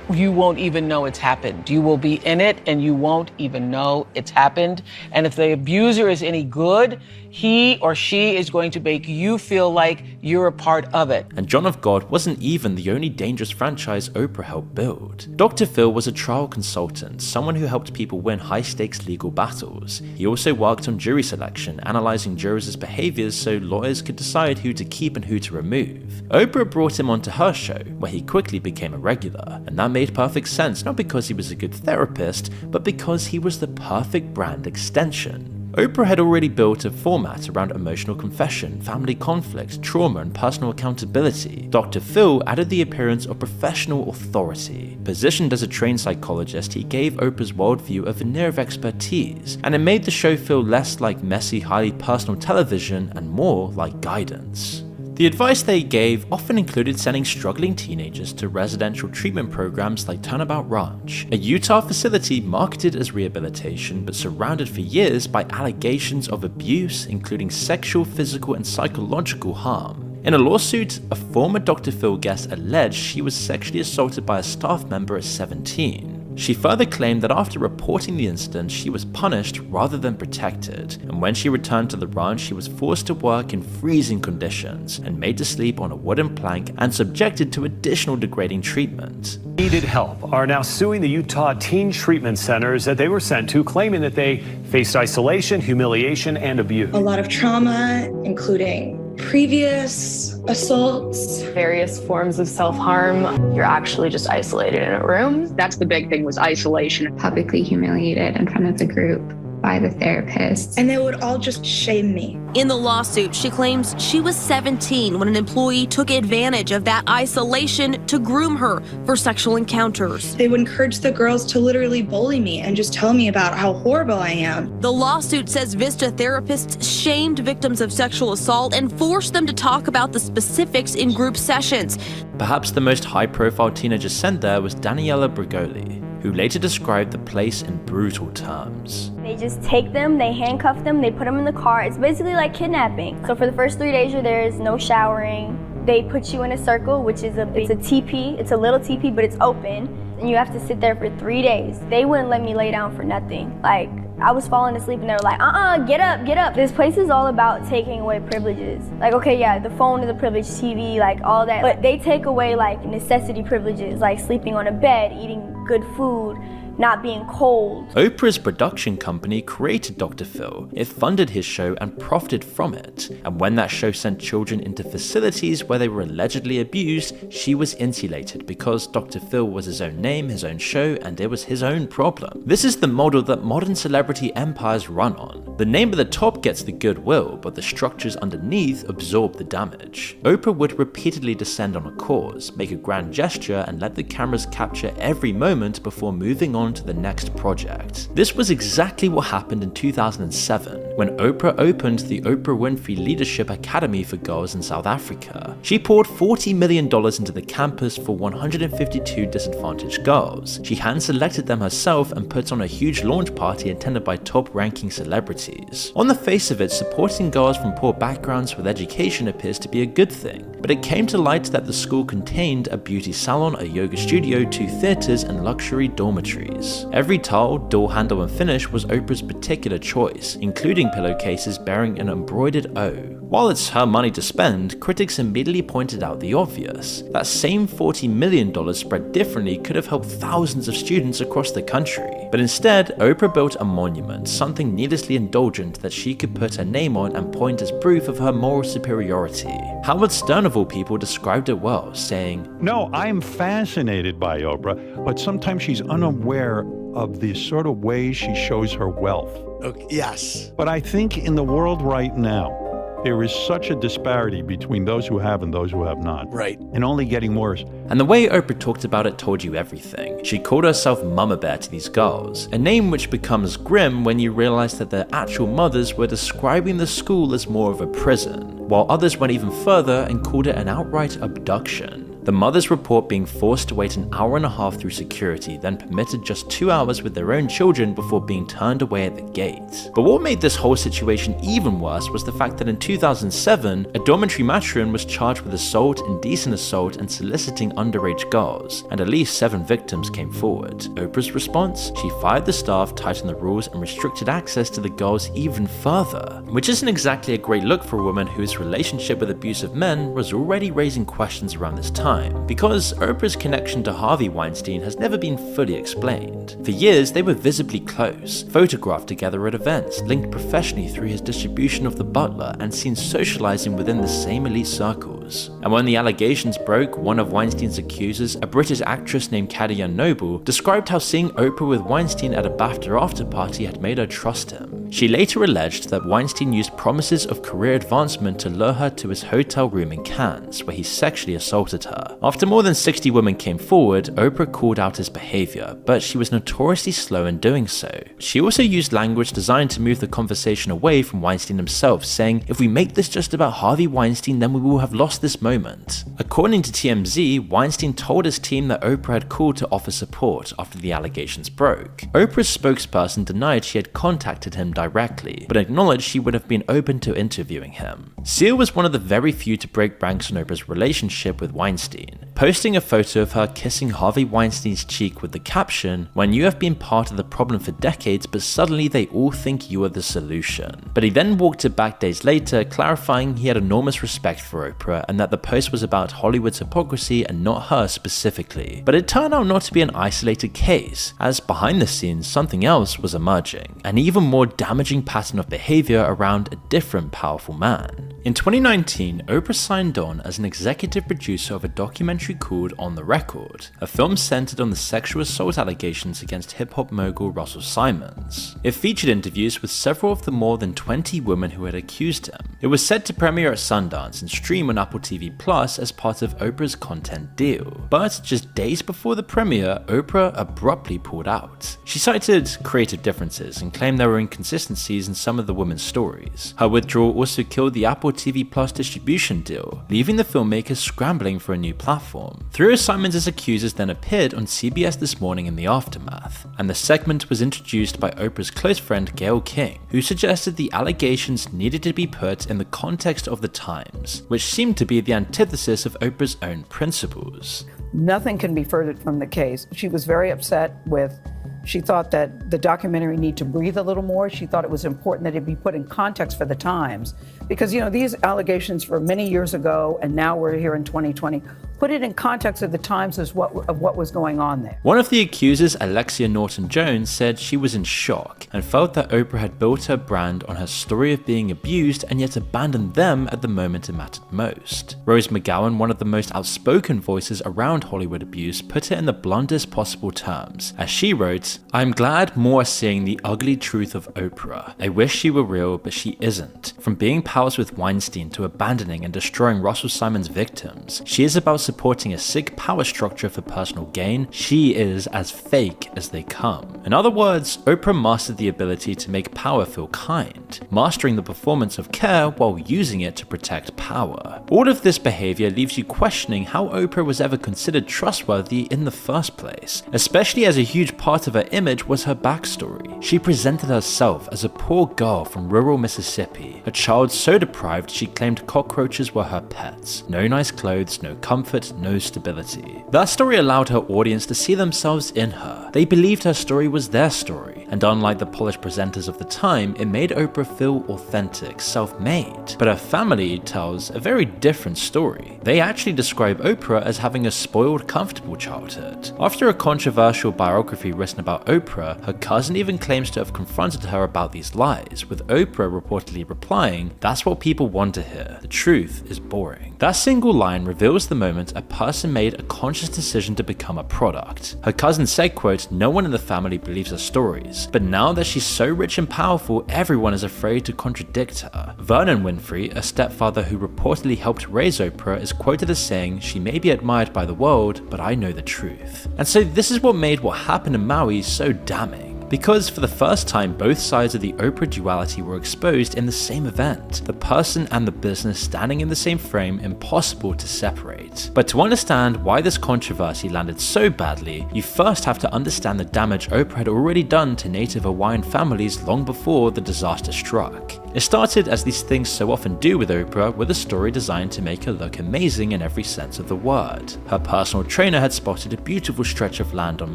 you won't even know it's happened. You will be in it and you won't even know it's happened. And if the abuser is any good, he or she is going to make you feel like you're a part of it. And John of God wasn't even the only dangerous franchise Oprah helped build. Dr. Phil was a trial consultant, someone who helped people win high-stakes legal battles. He also worked on jury selection, analyzing jurors' behaviors so lawyers could decide who to keep and who to remove. Oprah brought him onto her show, where he quickly became a regular, and that made perfect sense, not because he was a good therapist, but because he was the perfect brand extension. Oprah had already built a format around emotional confession, family conflict, trauma, and personal accountability. Dr. Phil added the appearance of professional authority. Positioned as a trained psychologist, he gave Oprah's worldview a veneer of expertise, and it made the show feel less like messy, highly personal television and more like guidance. The advice they gave often included sending struggling teenagers to residential treatment programs like Turnabout Ranch, a Utah facility marketed as rehabilitation but surrounded for years by allegations of abuse, including sexual, physical, and psychological harm. In a lawsuit, a former Dr. Phil guest alleged she was sexually assaulted by a staff member at 17. She further claimed that after reporting the incident, she was punished rather than protected, and when she returned to the ranch, she was forced to work in freezing conditions and made to sleep on a wooden plank and subjected to additional degrading treatment. Needed help are now suing the Utah teen treatment centers that they were sent to, claiming that they faced isolation, humiliation, and abuse. A lot of trauma, including previous assaults, various forms of self-harm. You're actually just isolated in a room. That's the big thing, was isolation. Publicly humiliated in front of the group by the therapist. And they would all just shame me. In the lawsuit, she claims she was 17 when an employee took advantage of that isolation to groom her for sexual encounters. They would encourage the girls to literally bully me and just tell me about how horrible I am. The lawsuit says Vista therapists shamed victims of sexual assault and forced them to talk about the specifics in group sessions. Perhaps the most high-profile teenager sent there was Daniela Brigoli, who later described the place in brutal terms. They just take them, they handcuff them, they put them in the car. It's basically like kidnapping. So for the first 3 days you're there, is no showering. They put you in a circle, which is it's a teepee. It's a little teepee, but it's open. And you have to sit there for 3 days. They wouldn't let me lay down for nothing. Like, I was falling asleep and they were like, get up, get up. This place is all about taking away privileges. Like, okay, yeah, the phone is a privilege, TV, like all that. But they take away like necessity privileges, like sleeping on a bed, eating good food, not being cold. Oprah's production company created Dr. Phil. It funded his show and profited from it. And when that show sent children into facilities where they were allegedly abused, she was insulated because Dr. Phil was his own name, his own show, and it was his own problem. This is the model that modern celebrity empires run on. The name at the top gets the goodwill, but the structures underneath absorb the damage. Oprah would repeatedly descend on a cause, make a grand gesture, and let the cameras capture every moment before moving on to the next project. This was exactly what happened in 2007 when Oprah opened the Oprah Winfrey Leadership Academy for Girls in South Africa. She poured $40 million into the campus for 152 disadvantaged girls. She hand-selected them herself and put on a huge launch party attended by top-ranking celebrities. On the face of it, supporting girls from poor backgrounds with education appears to be a good thing, but it came to light that the school contained a beauty salon, a yoga studio, 2 theaters, and luxury dormitories. Every tile, door handle, and finish was Oprah's particular choice, including pillowcases bearing an embroidered O. While it's her money to spend, critics immediately pointed out the obvious. That same $40 million spread differently could have helped thousands of students across the country. But instead, Oprah built a monument, something needlessly indulgent that she could put her name on and point as proof of her moral superiority. Howard Stern of all people described it well, saying, "No, I am fascinated by Oprah, but sometimes she's unaware of the sort of ways she shows her wealth." Okay, yes. But I think in the world right now, there is such a disparity between those who have and those who have not. Right. And only getting worse. And the way Oprah talked about it told you everything. She called herself Mama Bear to these girls, a name which becomes grim when you realize that their actual mothers were describing the school as more of a prison, while others went even further and called it an outright abduction. The mothers report being forced to wait an hour and a half through security, then permitted just 2 hours with their own children before being turned away at the gate. But what made this whole situation even worse was the fact that in 2007, a dormitory matron was charged with assault, indecent assault, and soliciting underage girls, and at least 7 victims came forward. Oprah's response? She fired the staff, tightened the rules, and restricted access to the girls even further. Which isn't exactly a great look for a woman whose relationship with abusive men was already raising questions around this time, because Oprah's connection to Harvey Weinstein has never been fully explained. For years, they were visibly close, photographed together at events, linked professionally through his distribution of The Butler, and seen socializing within the same elite circles. And when the allegations broke, one of Weinstein's accusers, a British actress named Caddy Noble, described how seeing Oprah with Weinstein at a BAFTA after party had made her trust him. She later alleged that Weinstein used promises of career advancement to lure her to his hotel room in Cannes, where he sexually assaulted her. After more than 60 women came forward, Oprah called out his behavior, but she was notoriously slow in doing so. She also used language designed to move the conversation away from Weinstein himself, saying, "If we make this just about Harvey Weinstein, then we will have lost this moment." According to TMZ, Weinstein told his team that Oprah had called to offer support after the allegations broke. Oprah's spokesperson denied she had contacted him directly, but acknowledged she would have been open to interviewing him. Seal was one of the very few to break ranks on Oprah's relationship with Weinstein, posting a photo of her kissing Harvey Weinstein's cheek with the caption, "When you have been part of the problem for decades, but suddenly they all think you are the solution." But he then walked it back days later, clarifying he had enormous respect for Oprah and that the post was about Hollywood's hypocrisy and not her specifically. But it turned out not to be an isolated case, as behind the scenes something else was emerging, an even more damaging pattern of behavior around a different powerful man. In 2019, Oprah signed on as an executive producer of a documentary called On the Record, a film centered on the sexual assault allegations against hip-hop mogul Russell Simons. It featured interviews with several of the more than 20 women who had accused him. It was set to premiere at Sundance and stream on Apple TV Plus as part of Oprah's content deal. But just days before the premiere, Oprah abruptly pulled out. She cited creative differences and claimed there were inconsistencies in some of the women's stories. Her withdrawal also killed the Apple TV Plus distribution deal, leaving the filmmakers scrambling for a new platform. Three of Simons' accusers then appeared on CBS This Morning in the aftermath, and the segment was introduced by Oprah's close friend Gayle King, who suggested the allegations needed to be put in the context of the times, which seemed to be the antithesis of Oprah's own principles. Nothing can be further from the case. She was very upset with She thought that the documentary needed to breathe a little more. She thought it was important that it be put in context for the times. Because, these allegations were many years ago, and now we're here in 2020. Put it in context of the times of what was going on there. One of the accusers, Alexia Norton-Jones, said she was in shock and felt that Oprah had built her brand on her story of being abused and yet abandoned them at the moment it mattered most. Rose McGowan, one of the most outspoken voices around Hollywood abuse, put it in the bluntest possible terms, as she wrote, "I'm glad more are seeing the ugly truth of Oprah. I wish she were real, but she isn't. From being pals with Weinstein to abandoning and destroying Russell Simons' victims, she is about supporting a sick power structure for personal gain. She is as fake as they come." In other words, Oprah mastered the ability to make power feel kind, mastering the performance of care while using it to protect power. All of this behavior leaves you questioning how Oprah was ever considered trustworthy in the first place, especially as a huge part of her image was her backstory. She presented herself as a poor girl from rural Mississippi, a child so deprived she claimed cockroaches were her pets. No nice clothes, no comfort, no stability. That story allowed her audience to see themselves in her. They believed her story was their story, and unlike the polished presenters of the time, it made Oprah feel authentic, self-made. But her family tells a very different story. They actually describe Oprah as having a spoiled, comfortable childhood. After a controversial biography written about Oprah, her cousin even claims to have confronted her about these lies, with Oprah reportedly replying, "That's what people want to hear. The truth is boring." That single line reveals the moment a person made a conscious decision to become a product. Her cousin said, quote, "No one in the family believes her stories, but now that she's so rich and powerful, everyone is afraid to contradict her." Vernon Winfrey, a stepfather who reportedly helped raise Oprah, is quoted as saying, "She may be admired by the world, but I know the truth." And so this is what made what happened in Maui so damning. Because for the first time, both sides of the Oprah duality were exposed in the same event, the person and the business standing in the same frame, impossible to separate. But to understand why this controversy landed so badly, you first have to understand the damage Oprah had already done to Native Hawaiian families long before the disaster struck. It started, as these things so often do with Oprah, with a story designed to make her look amazing in every sense of the word. Her personal trainer had spotted a beautiful stretch of land on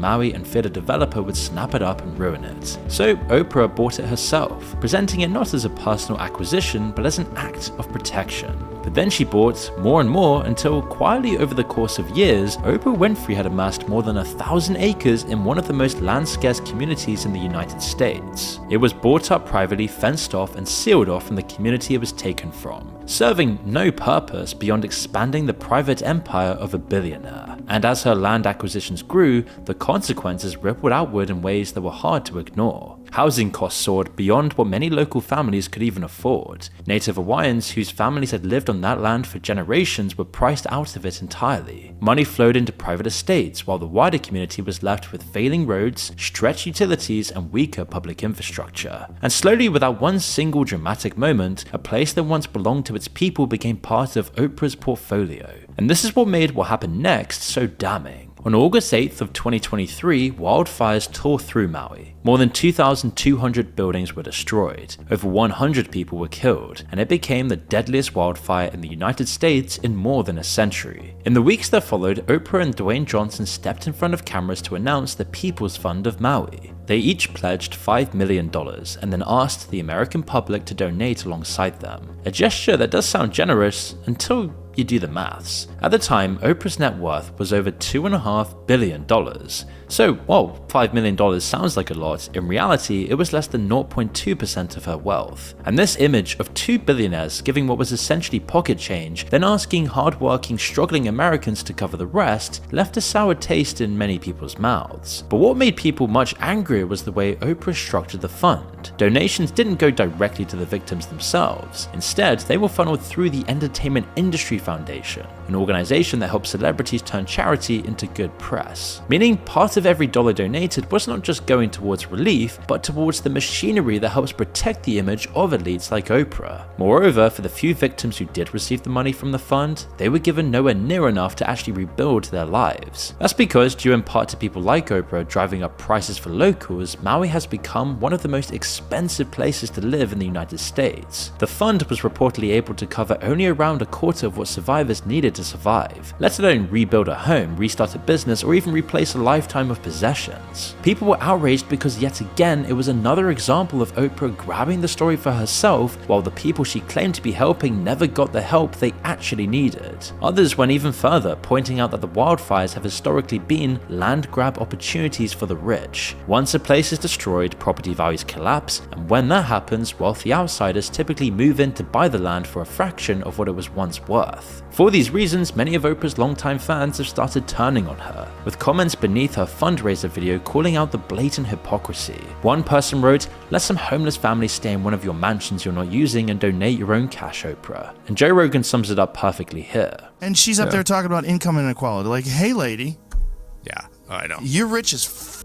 Maui and feared a developer would snap it up and ruin it. So Oprah bought it herself, presenting it not as a personal acquisition, but as an act of protection. But then she bought more and more until quietly over the course of years, Oprah Winfrey had amassed more than 1,000 acres in one of the most land-scarce communities in the United States. It was bought up privately, fenced off, and sealed off from the community it was taken from, serving no purpose beyond expanding the private empire of a billionaire. And as her land acquisitions grew, the consequences rippled outward in ways that were hard to ignore. Housing costs soared beyond what many local families could even afford. Native Hawaiians whose families had lived on that land for generations were priced out of it entirely. Money flowed into private estates, while the wider community was left with failing roads, stretched utilities, and weaker public infrastructure. And slowly, without one single dramatic moment, a place that once belonged to its people became part of Oprah's portfolio. And this is what made what happened next so damning. On August 8th of 2023, wildfires tore through Maui. More than 2,200 buildings were destroyed, over 100 people were killed, and it became the deadliest wildfire in the United States in more than a century. In the weeks that followed, Oprah and Dwayne Johnson stepped in front of cameras to announce the People's Fund of Maui. They each pledged $5 million and then asked the American public to donate alongside them. A gesture that does sound generous until you do the maths. At the time, Oprah's net worth was over $2.5 billion. So, while $5 million sounds like a lot, in reality it was less than 0.2% of her wealth. And this image of two billionaires giving what was essentially pocket change, then asking hardworking, struggling Americans to cover the rest, left a sour taste in many people's mouths. But what made people much angrier was the way Oprah structured the fund. Donations didn't go directly to the victims themselves. Instead, they were funneled through the Entertainment Industry Foundation, an organization that helps celebrities turn charity into good press. Meaning part of every dollar donated was not just going towards relief, but towards the machinery that helps protect the image of elites like Oprah. Moreover, for the few victims who did receive the money from the fund, they were given nowhere near enough to actually rebuild their lives. That's because, due in part to people like Oprah driving up prices for locals, Maui has become one of the most expensive places to live in the United States. The fund was reportedly able to cover only around a quarter of what survivors needed to survive, let alone rebuild a home, restart a business, or even replace a lifetime of possessions. People were outraged because yet again it was another example of Oprah grabbing the story for herself, while the people she claimed to be helping never got the help they actually needed. Others went even further, pointing out that the wildfires have historically been land grab opportunities for the rich. Once a place is destroyed, property values collapse, and when that happens, wealthy outsiders typically move in to buy the land for a fraction of what it was once worth. For these reasons, many of Oprah's longtime fans have started turning on her, with comments beneath her fundraiser video calling out the blatant hypocrisy. One person wrote, "Let some homeless families stay in one of your mansions you're not using and donate your own cash, Oprah." And Joe Rogan sums it up perfectly here. And she's up there talking about income inequality. Like, hey lady. Yeah, I know. You're rich as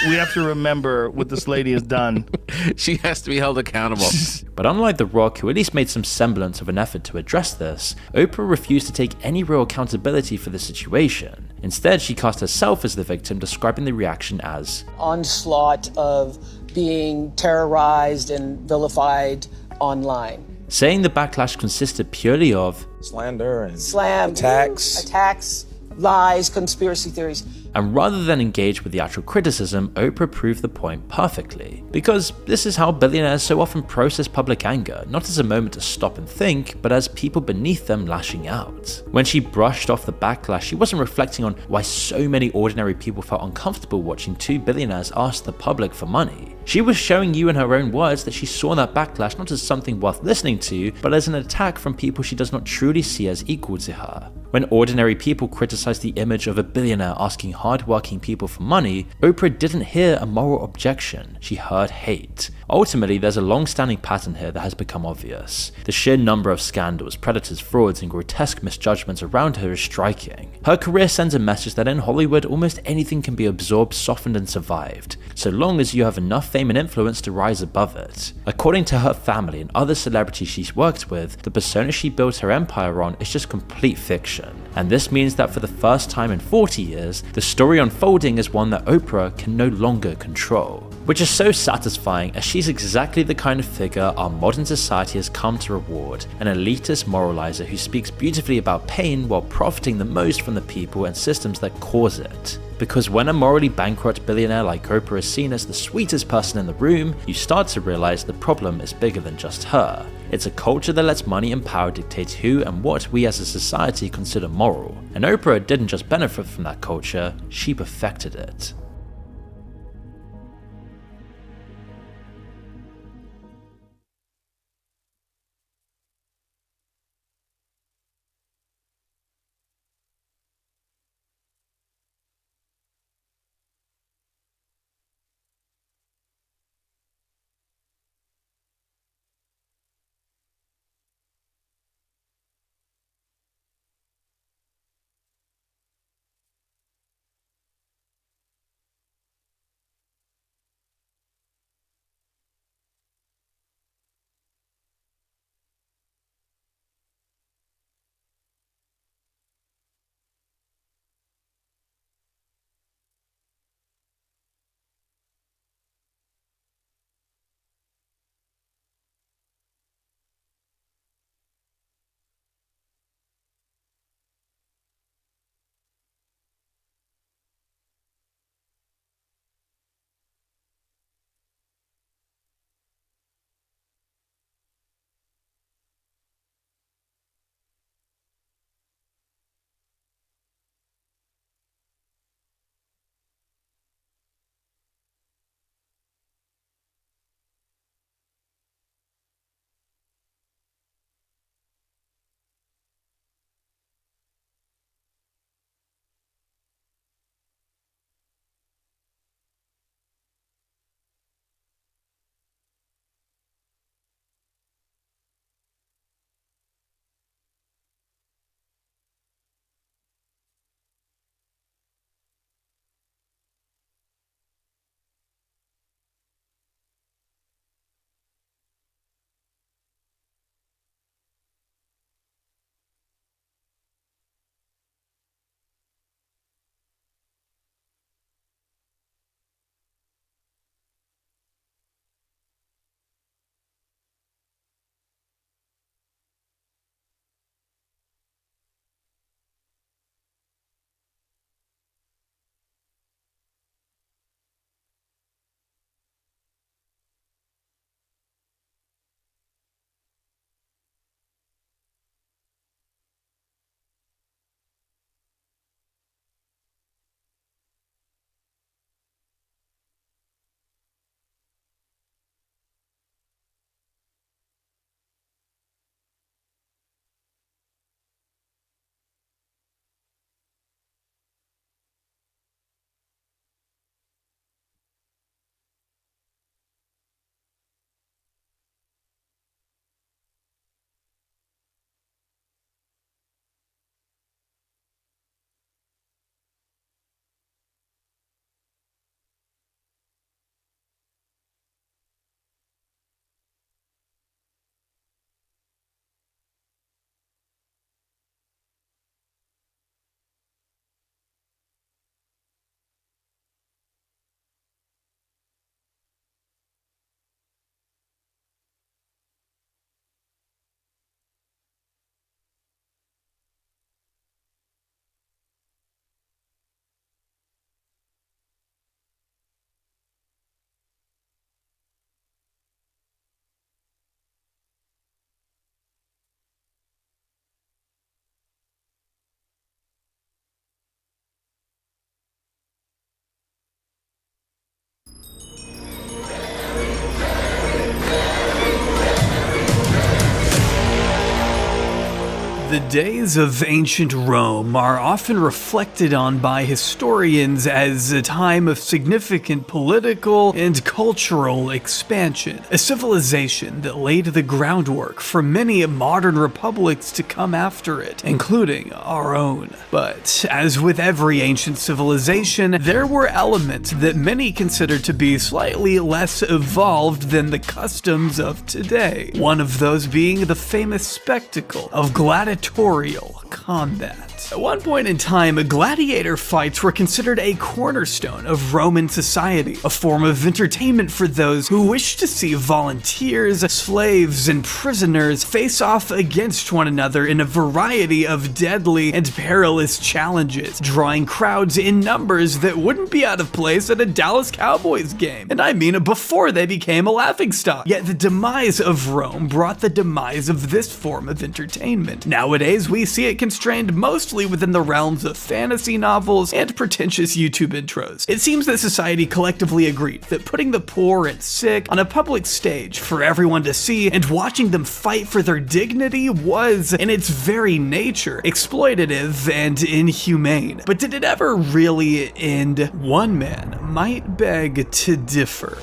we have to remember what this lady has done. She has to be held accountable. But unlike The Rock, who at least made some semblance of an effort to address this, Oprah refused to take any real accountability for the situation. Instead, she cast herself as the victim, describing the reaction as onslaught of being terrorized and vilified online. Saying the backlash consisted purely of slander and attacks, lies, conspiracy theories. And rather than engage with the actual criticism, Oprah proved the point perfectly. Because this is how billionaires so often process public anger, not as a moment to stop and think, but as people beneath them lashing out. When she brushed off the backlash, she wasn't reflecting on why so many ordinary people felt uncomfortable watching two billionaires ask the public for money. She was showing you in her own words that she saw that backlash not as something worth listening to, but as an attack from people she does not truly see as equal to her. When ordinary people criticize the image of a billionaire asking hard-working people for money, Oprah didn't hear a moral objection, she heard hate. Ultimately, there's a long-standing pattern here that has become obvious. The sheer number of scandals, predators, frauds, and grotesque misjudgments around her is striking. Her career sends a message that in Hollywood, almost anything can be absorbed, softened, and survived, so long as you have enough fame and influence to rise above it. According to her family and other celebrities she's worked with, the persona she built her empire on is just complete fiction. And this means that for the first time in 40 years, the story unfolding is one that Oprah can no longer control. Which is so satisfying, as she's exactly the kind of figure our modern society has come to reward, an elitist moralizer who speaks beautifully about pain while profiting the most from the people and systems that cause it. Because when a morally bankrupt billionaire like Oprah is seen as the sweetest person in the room, you start to realize the problem is bigger than just her. It's a culture that lets money and power dictate who and what we as a society consider moral. And Oprah didn't just benefit from that culture, she perfected it. The days of ancient Rome are often reflected on by historians as a time of significant political and cultural expansion, a civilization that laid the groundwork for many modern republics to come after it, including our own. But as with every ancient civilization, there were elements that many considered to be slightly less evolved than the customs of today. One of those being the famous spectacle of gladiatorial combat. At one point in time, gladiator fights were considered a cornerstone of Roman society, a form of entertainment for those who wished to see volunteers, slaves, and prisoners face off against one another in a variety of deadly and perilous challenges, drawing crowds in numbers that wouldn't be out of place at a Dallas Cowboys game. And I mean before they became a laughingstock. Yet the demise of Rome brought the demise of this form of entertainment. Nowadays, we see it constrained mostly within the realms of fantasy novels and pretentious YouTube intros. It seems that society collectively agreed that putting the poor and sick on a public stage for everyone to see and watching them fight for their dignity was, in its very nature, exploitative and inhumane. But did it ever really end? One man might beg to differ.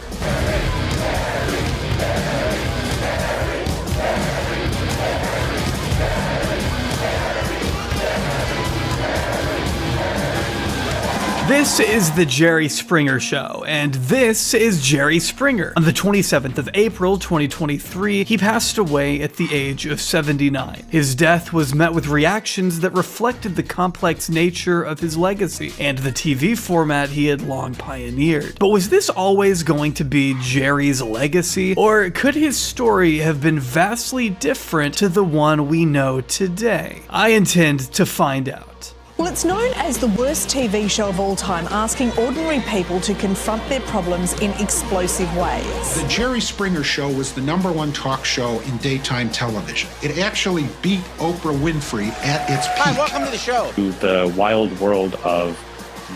This is the Jerry Springer Show, and this is Jerry Springer. On the 27th of April, 2023, he passed away at the age of 79. His death was met with reactions that reflected the complex nature of his legacy and the TV format he had long pioneered. But was this always going to be Jerry's legacy, or could his story have been vastly different to the one we know today? I intend to find out. Well, it's known as the worst TV show of all time, asking ordinary people to confront their problems in explosive ways. The Jerry Springer Show was the #1 talk show in daytime television. It actually beat Oprah Winfrey at its peak. Hi, welcome to the show. The wild world of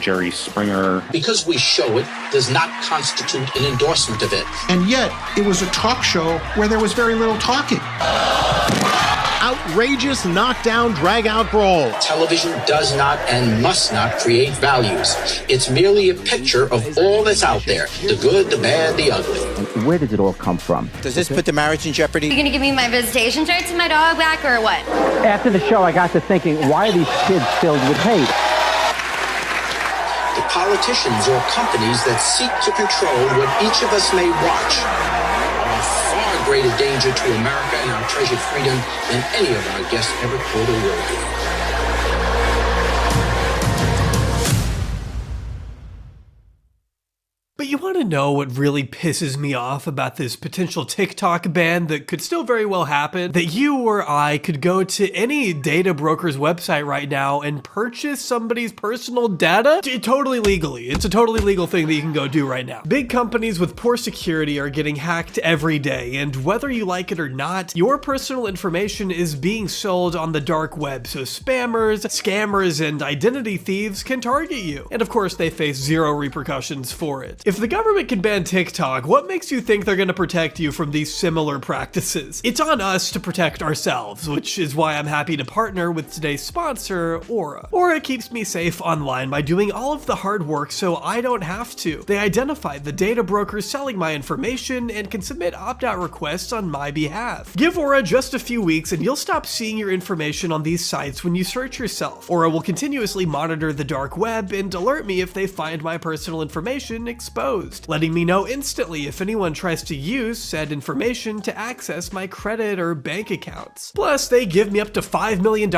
Jerry Springer. Because we show it does not constitute an endorsement of it. And yet, it was a talk show where there was very little talking. Outrageous knockdown, drag-out brawl. Television does not and must not create values. It's merely a picture of all that's out there, the good, the bad, the ugly. Where does it all come from? Does this put the marriage in jeopardy? You gonna give me my visitation shirts and my dog back, or what? After the show, I got to thinking, why are these kids filled with hate? The politicians or companies that seek to control what each of us may watch are far greater danger to America and our treasured freedom than any of our guests ever could or will be. But you want to know what really pisses me off about this potential TikTok ban that could still very well happen? That you or I could go to any data broker's website right now and purchase somebody's personal data totally legally. It's a totally legal thing that you can go do right now. Big companies with poor security are getting hacked every day, and whether you like it or not, your personal information is being sold on the dark web, so spammers, scammers, and identity thieves can target you. And of course, they face zero repercussions for it. If the government can ban TikTok, what makes you think they're going to protect you from these similar practices? It's on us to protect ourselves, which is why I'm happy to partner with today's sponsor, Aura. Aura keeps me safe online by doing all of the hard work so I don't have to. They identify the data brokers selling my information and can submit opt-out requests on my behalf. Give Aura just a few weeks and you'll stop seeing your information on these sites when you search yourself. Aura will continuously monitor the dark web and alert me if they find my personal information exposed, letting me know instantly if anyone tries to use said information to access my credit or bank accounts. Plus, they give me up to $5 million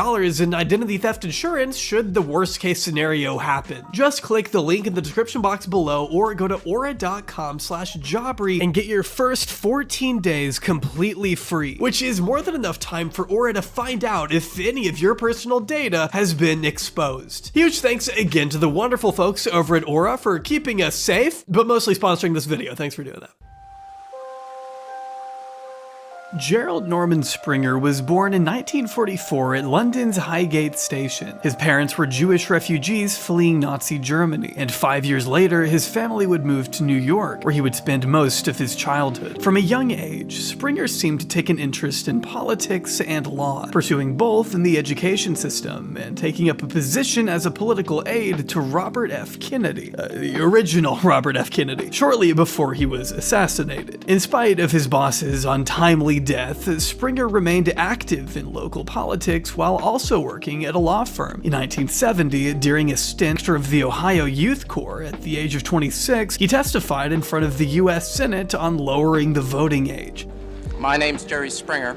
in identity theft insurance should the worst case scenario happen. Just click the link in the description box below or go to aura.com/jobry and get your first 14 days completely free, which is more than enough time for Aura to find out if any of your personal data has been exposed. Huge thanks again to the wonderful folks over at Aura for keeping us safe, but mostly sponsoring this video. Thanks for doing that. Gerald Norman Springer was born in 1944 at London's Highgate Station. His parents were Jewish refugees fleeing Nazi Germany, and 5 years later, his family would move to New York, where he would spend most of his childhood. From a young age, Springer seemed to take an interest in politics and law, pursuing both in the education system and taking up a position as a political aide to Robert F. Kennedy, the original Robert F. Kennedy, shortly before he was assassinated. In spite of his boss's untimely death, Springer remained active in local politics while also working at a law firm. In 1970, during a stint of the Ohio Youth Corps at the age of 26, he testified in front of the U.S. Senate on lowering the voting age. My name's Jerry Springer,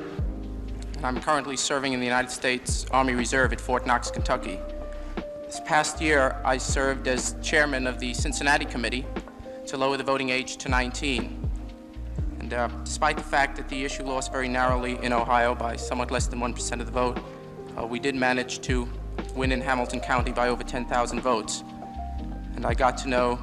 and I'm currently serving in the United States Army Reserve at Fort Knox, Kentucky. This past year, I served as chairman of the Cincinnati Committee to lower the voting age to 19. And despite the fact that the issue lost very narrowly in Ohio by somewhat less than 1% of the vote, we did manage to win in Hamilton County by over 10,000 votes. And I got to know,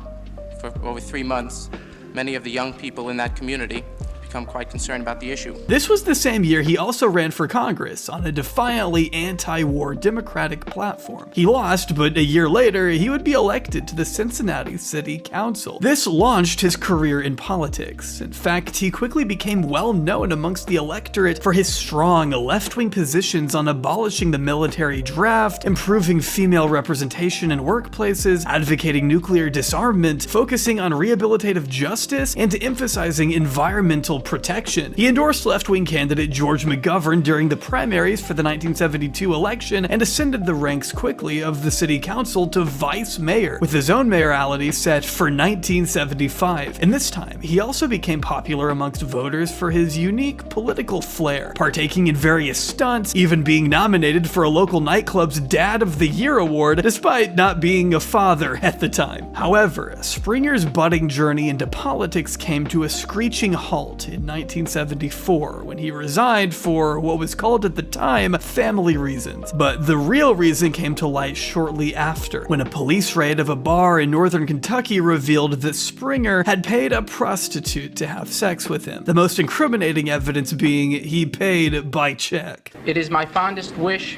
for over 3 months, many of the young people in that community become quite concerned about the issue. This was the same year he also ran for Congress on a defiantly anti-war Democratic platform. He lost, but a year later, he would be elected to the Cincinnati City Council. This launched his career in politics. In fact, he quickly became well known amongst the electorate for his strong left-wing positions on abolishing the military draft, improving female representation in workplaces, advocating nuclear disarmament, focusing on rehabilitative justice, and emphasizing environmental protection. He endorsed left-wing candidate George McGovern during the primaries for the 1972 election and ascended the ranks quickly of the city council to vice mayor, with his own mayoralty set for 1975. And this time, he also became popular amongst voters for his unique political flair, partaking in various stunts, even being nominated for a local nightclub's Dad of the Year award, despite not being a father at the time. However, Springer's budding journey into politics came to a screeching halt in 1974 when he resigned for what was called at the time family reasons. But the real reason came to light shortly after, when a police raid of a bar in northern Kentucky revealed that Springer had paid a prostitute to have sex with him. The most incriminating evidence being he paid by check. It is my fondest wish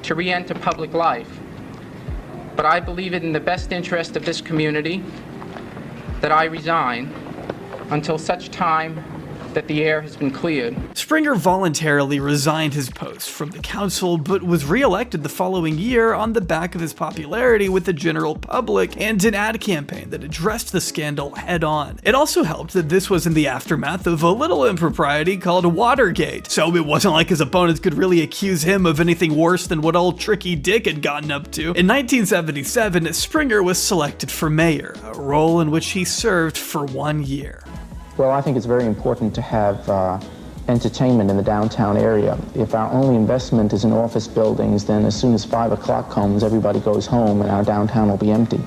to re-enter public life, but I believe it in the best interest of this community that I resign until such time that the air has been cleared. Springer voluntarily resigned his post from the council, but was re-elected the following year on the back of his popularity with the general public and an ad campaign that addressed the scandal head-on. It also helped that this was in the aftermath of a little impropriety called Watergate, so it wasn't like his opponents could really accuse him of anything worse than what old Tricky Dick had gotten up to. In 1977, Springer was selected for mayor, a role in which he served for 1 year. Well, I think it's very important to have entertainment in the downtown area. If our only investment is in office buildings, then as soon as 5 o'clock comes, everybody goes home and our downtown will be empty.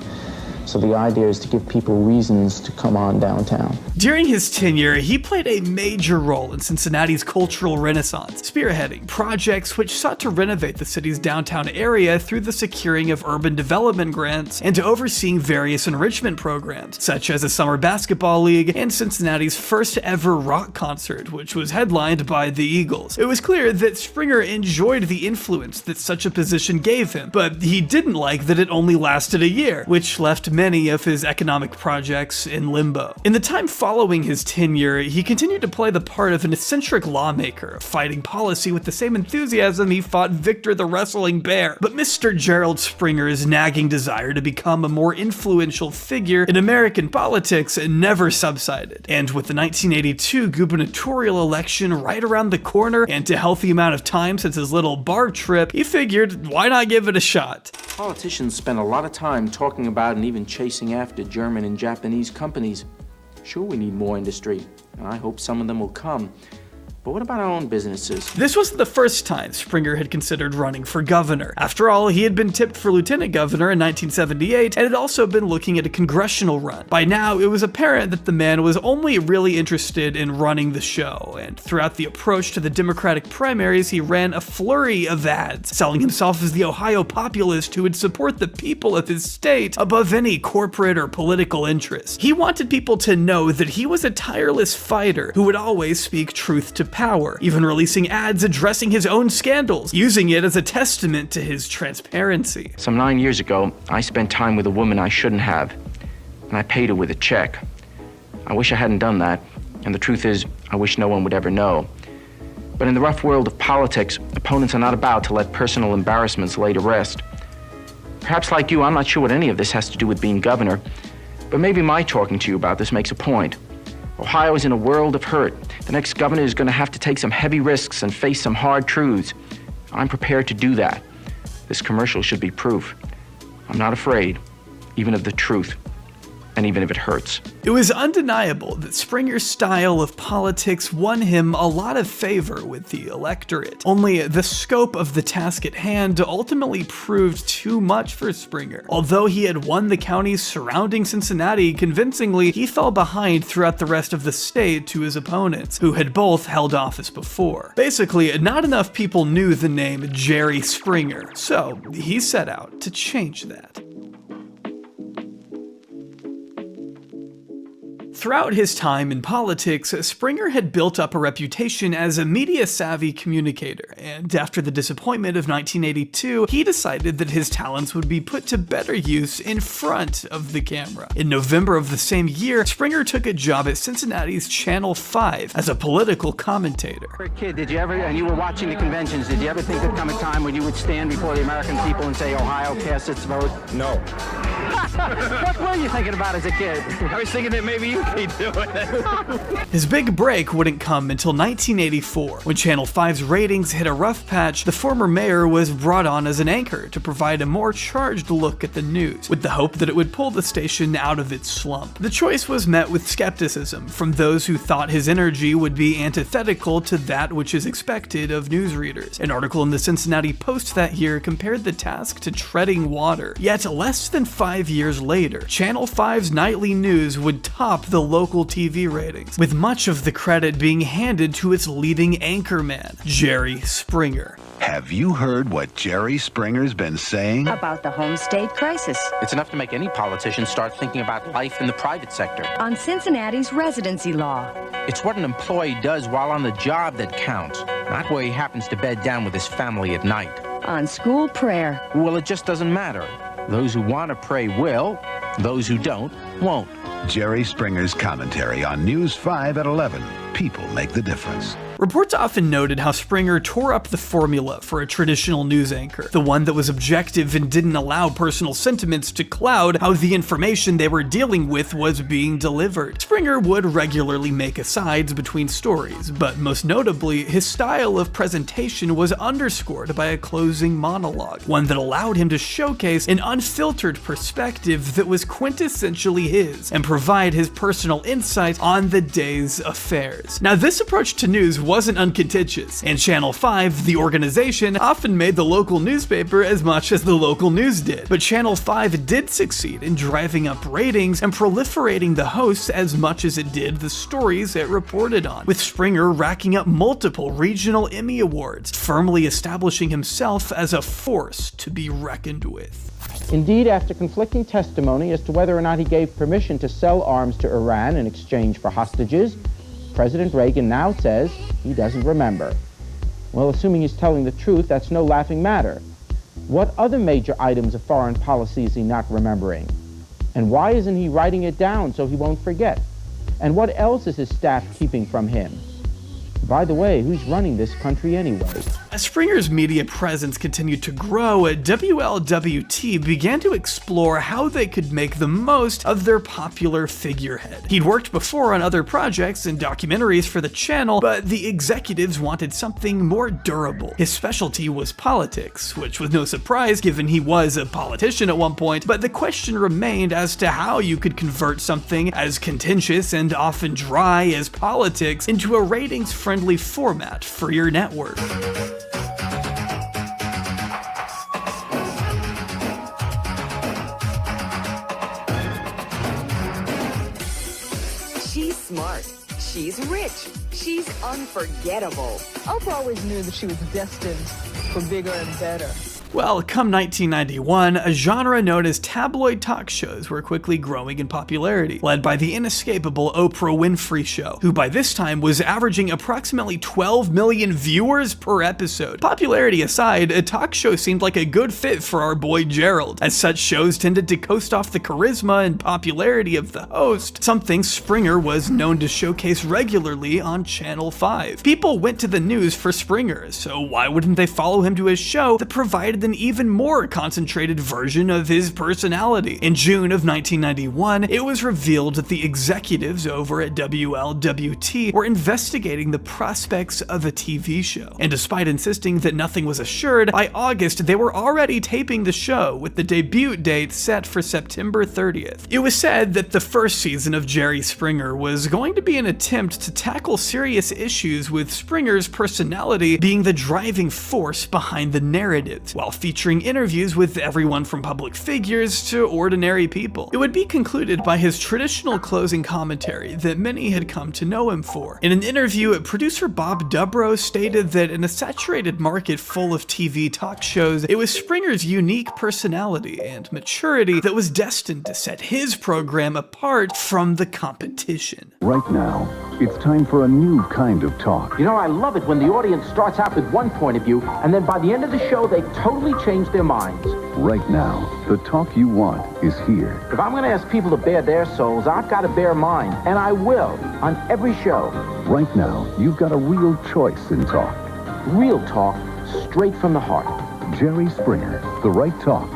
So the idea is to give people reasons to come on downtown. During his tenure, he played a major role in Cincinnati's cultural renaissance, spearheading projects which sought to renovate the city's downtown area through the securing of urban development grants and overseeing various enrichment programs, such as a summer basketball league and Cincinnati's first ever rock concert, which was headlined by the Eagles. It was clear that Springer enjoyed the influence that such a position gave him, but he didn't like that it only lasted a year, which left many of his economic projects in limbo. In the time following his tenure, he continued to play the part of an eccentric lawmaker, fighting policy with the same enthusiasm he fought Victor the Wrestling Bear. But Mr. Gerald Springer's nagging desire to become a more influential figure in American politics never subsided. And with the 1982 gubernatorial election right around the corner and a healthy amount of time since his little bar trip, he figured, why not give it a shot? Politicians spend a lot of time talking about and even chasing after German and Japanese companies. Sure, we need more industry, and I hope some of them will come. But what about our own businesses? This wasn't the first time Springer had considered running for governor. After all, he had been tipped for lieutenant governor in 1978 and had also been looking at a congressional run. By now, it was apparent that the man was only really interested in running the show, and throughout the approach to the Democratic primaries, he ran a flurry of ads, selling himself as the Ohio populist who would support the people of his state above any corporate or political interests. He wanted people to know that he was a tireless fighter who would always speak truth to power, even releasing ads addressing his own scandals, using it as a testament to his transparency. Some 9 years ago, I spent time with a woman I shouldn't have, and I paid her with a check. I wish I hadn't done that, and the truth is, I wish no one would ever know. But in the rough world of politics, opponents are not about to let personal embarrassments lay to rest. Perhaps like you, I'm not sure what any of this has to do with being governor, but maybe my talking to you about this makes a point. Ohio is in a world of hurt. The next governor is going to have to take some heavy risks and face some hard truths. I'm prepared to do that. This commercial should be proof. I'm not afraid, even of the truth. And even if it hurts. It was undeniable that Springer's style of politics won him a lot of favor with the electorate. Only the scope of the task at hand ultimately proved too much for Springer. Although he had won the counties surrounding Cincinnati convincingly, he fell behind throughout the rest of the state to his opponents, who had both held office before. Basically, not enough people knew the name Jerry Springer, so he set out to change that. Throughout his time in politics, Springer had built up a reputation as a media-savvy communicator, and after the disappointment of 1982, he decided that his talents would be put to better use in front of the camera. In November of the same year, Springer took a job at Cincinnati's Channel 5 as a political commentator. As a kid, did you ever, and you were watching the conventions, did you ever think there'd come a time when you would stand before the American people and say, Ohio cast its vote? No. What were you thinking about as a kid? I was thinking that maybe you could do it. His big break wouldn't come until 1984. When Channel 5's ratings hit a rough patch, the former mayor was brought on as an anchor to provide a more charged look at the news, with the hope that it would pull the station out of its slump. The choice was met with skepticism from those who thought his energy would be antithetical to that which is expected of newsreaders. An article in the Cincinnati Post that year compared the task to treading water. Yet less than 5 years later, Channel 5's nightly news would top the local TV ratings, with much of the credit being handed to its leading anchorman, Jerry Springer. Have you heard what Jerry Springer's been saying? About the home state crisis. It's enough to make any politician start thinking about life in the private sector. On Cincinnati's residency law. It's what an employee does while on the job that counts, not where he happens to bed down with his family at night. On school prayer. Well, it just doesn't matter. Those who want to pray will, those who don't, won't. Jerry Springer's commentary on News 5 at 11. People make the difference. Reports often noted how Springer tore up the formula for a traditional news anchor, the one that was objective and didn't allow personal sentiments to cloud how the information they were dealing with was being delivered. Springer would regularly make asides between stories, but most notably, his style of presentation was underscored by a closing monologue, one that allowed him to showcase an unfiltered perspective that was quintessentially his and provide his personal insight on the day's affairs. Now, this approach to news wasn't uncontentious, and Channel 5, the organization, often made the local newspaper as much as the local news did. But Channel 5 did succeed in driving up ratings and proliferating the hosts as much as it did the stories it reported on, with Springer racking up multiple regional Emmy Awards, firmly establishing himself as a force to be reckoned with. Indeed, after conflicting testimony as to whether or not he gave permission to sell arms to Iran in exchange for hostages, President Reagan now says he doesn't remember. Well, assuming he's telling the truth, that's no laughing matter. What other major items of foreign policy is he not remembering? And why isn't he writing it down so he won't forget? And what else is his staff keeping from him? By the way, who's running this country anyway? As Springer's media presence continued to grow, WLWT began to explore how they could make the most of their popular figurehead. He'd worked before on other projects and documentaries for the channel, but the executives wanted something more durable. His specialty was politics, which was no surprise given he was a politician at one point, but the question remained as to how you could convert something as contentious and often dry as politics into a ratings-friendly format for your network. She's smart. She's rich. She's unforgettable. Oprah always knew that she was destined for bigger and better. Well, come 1991, a genre known as tabloid talk shows were quickly growing in popularity, led by the inescapable Oprah Winfrey Show, who by this time was averaging approximately 12 million viewers per episode. Popularity aside, a talk show seemed like a good fit for our boy Gerald, as such shows tended to coast off the charisma and popularity of the host, something Springer was known to showcase regularly on Channel 5. People went to the news for Springer, so why wouldn't they follow him to his show that provided an even more concentrated version of his personality? In June of 1991, it was revealed that the executives over at WLWT were investigating the prospects of a TV show. And despite insisting that nothing was assured, by August they were already taping the show, with the debut date set for September 30th. It was said that the first season of Jerry Springer was going to be an attempt to tackle serious issues, with Springer's personality being the driving force behind the narrative, while featuring interviews with everyone from public figures to ordinary people. It would be concluded by his traditional closing commentary that many had come to know him for. In an interview, producer Bob Dubrow stated that in a saturated market full of TV talk shows, it was Springer's unique personality and maturity that was destined to set his program apart from the competition. Right now, it's time for a new kind of talk. You know, I love it when the audience starts out with one point of view, and then by the end of the show, they totally change their minds. Right now, the talk you want is here. If I'm going to ask people to bare their souls, I've got to bare mine, and I will, on every show. Right now, you've got a real choice in talk. Real talk, straight from the heart. Jerry Springer, the right talk,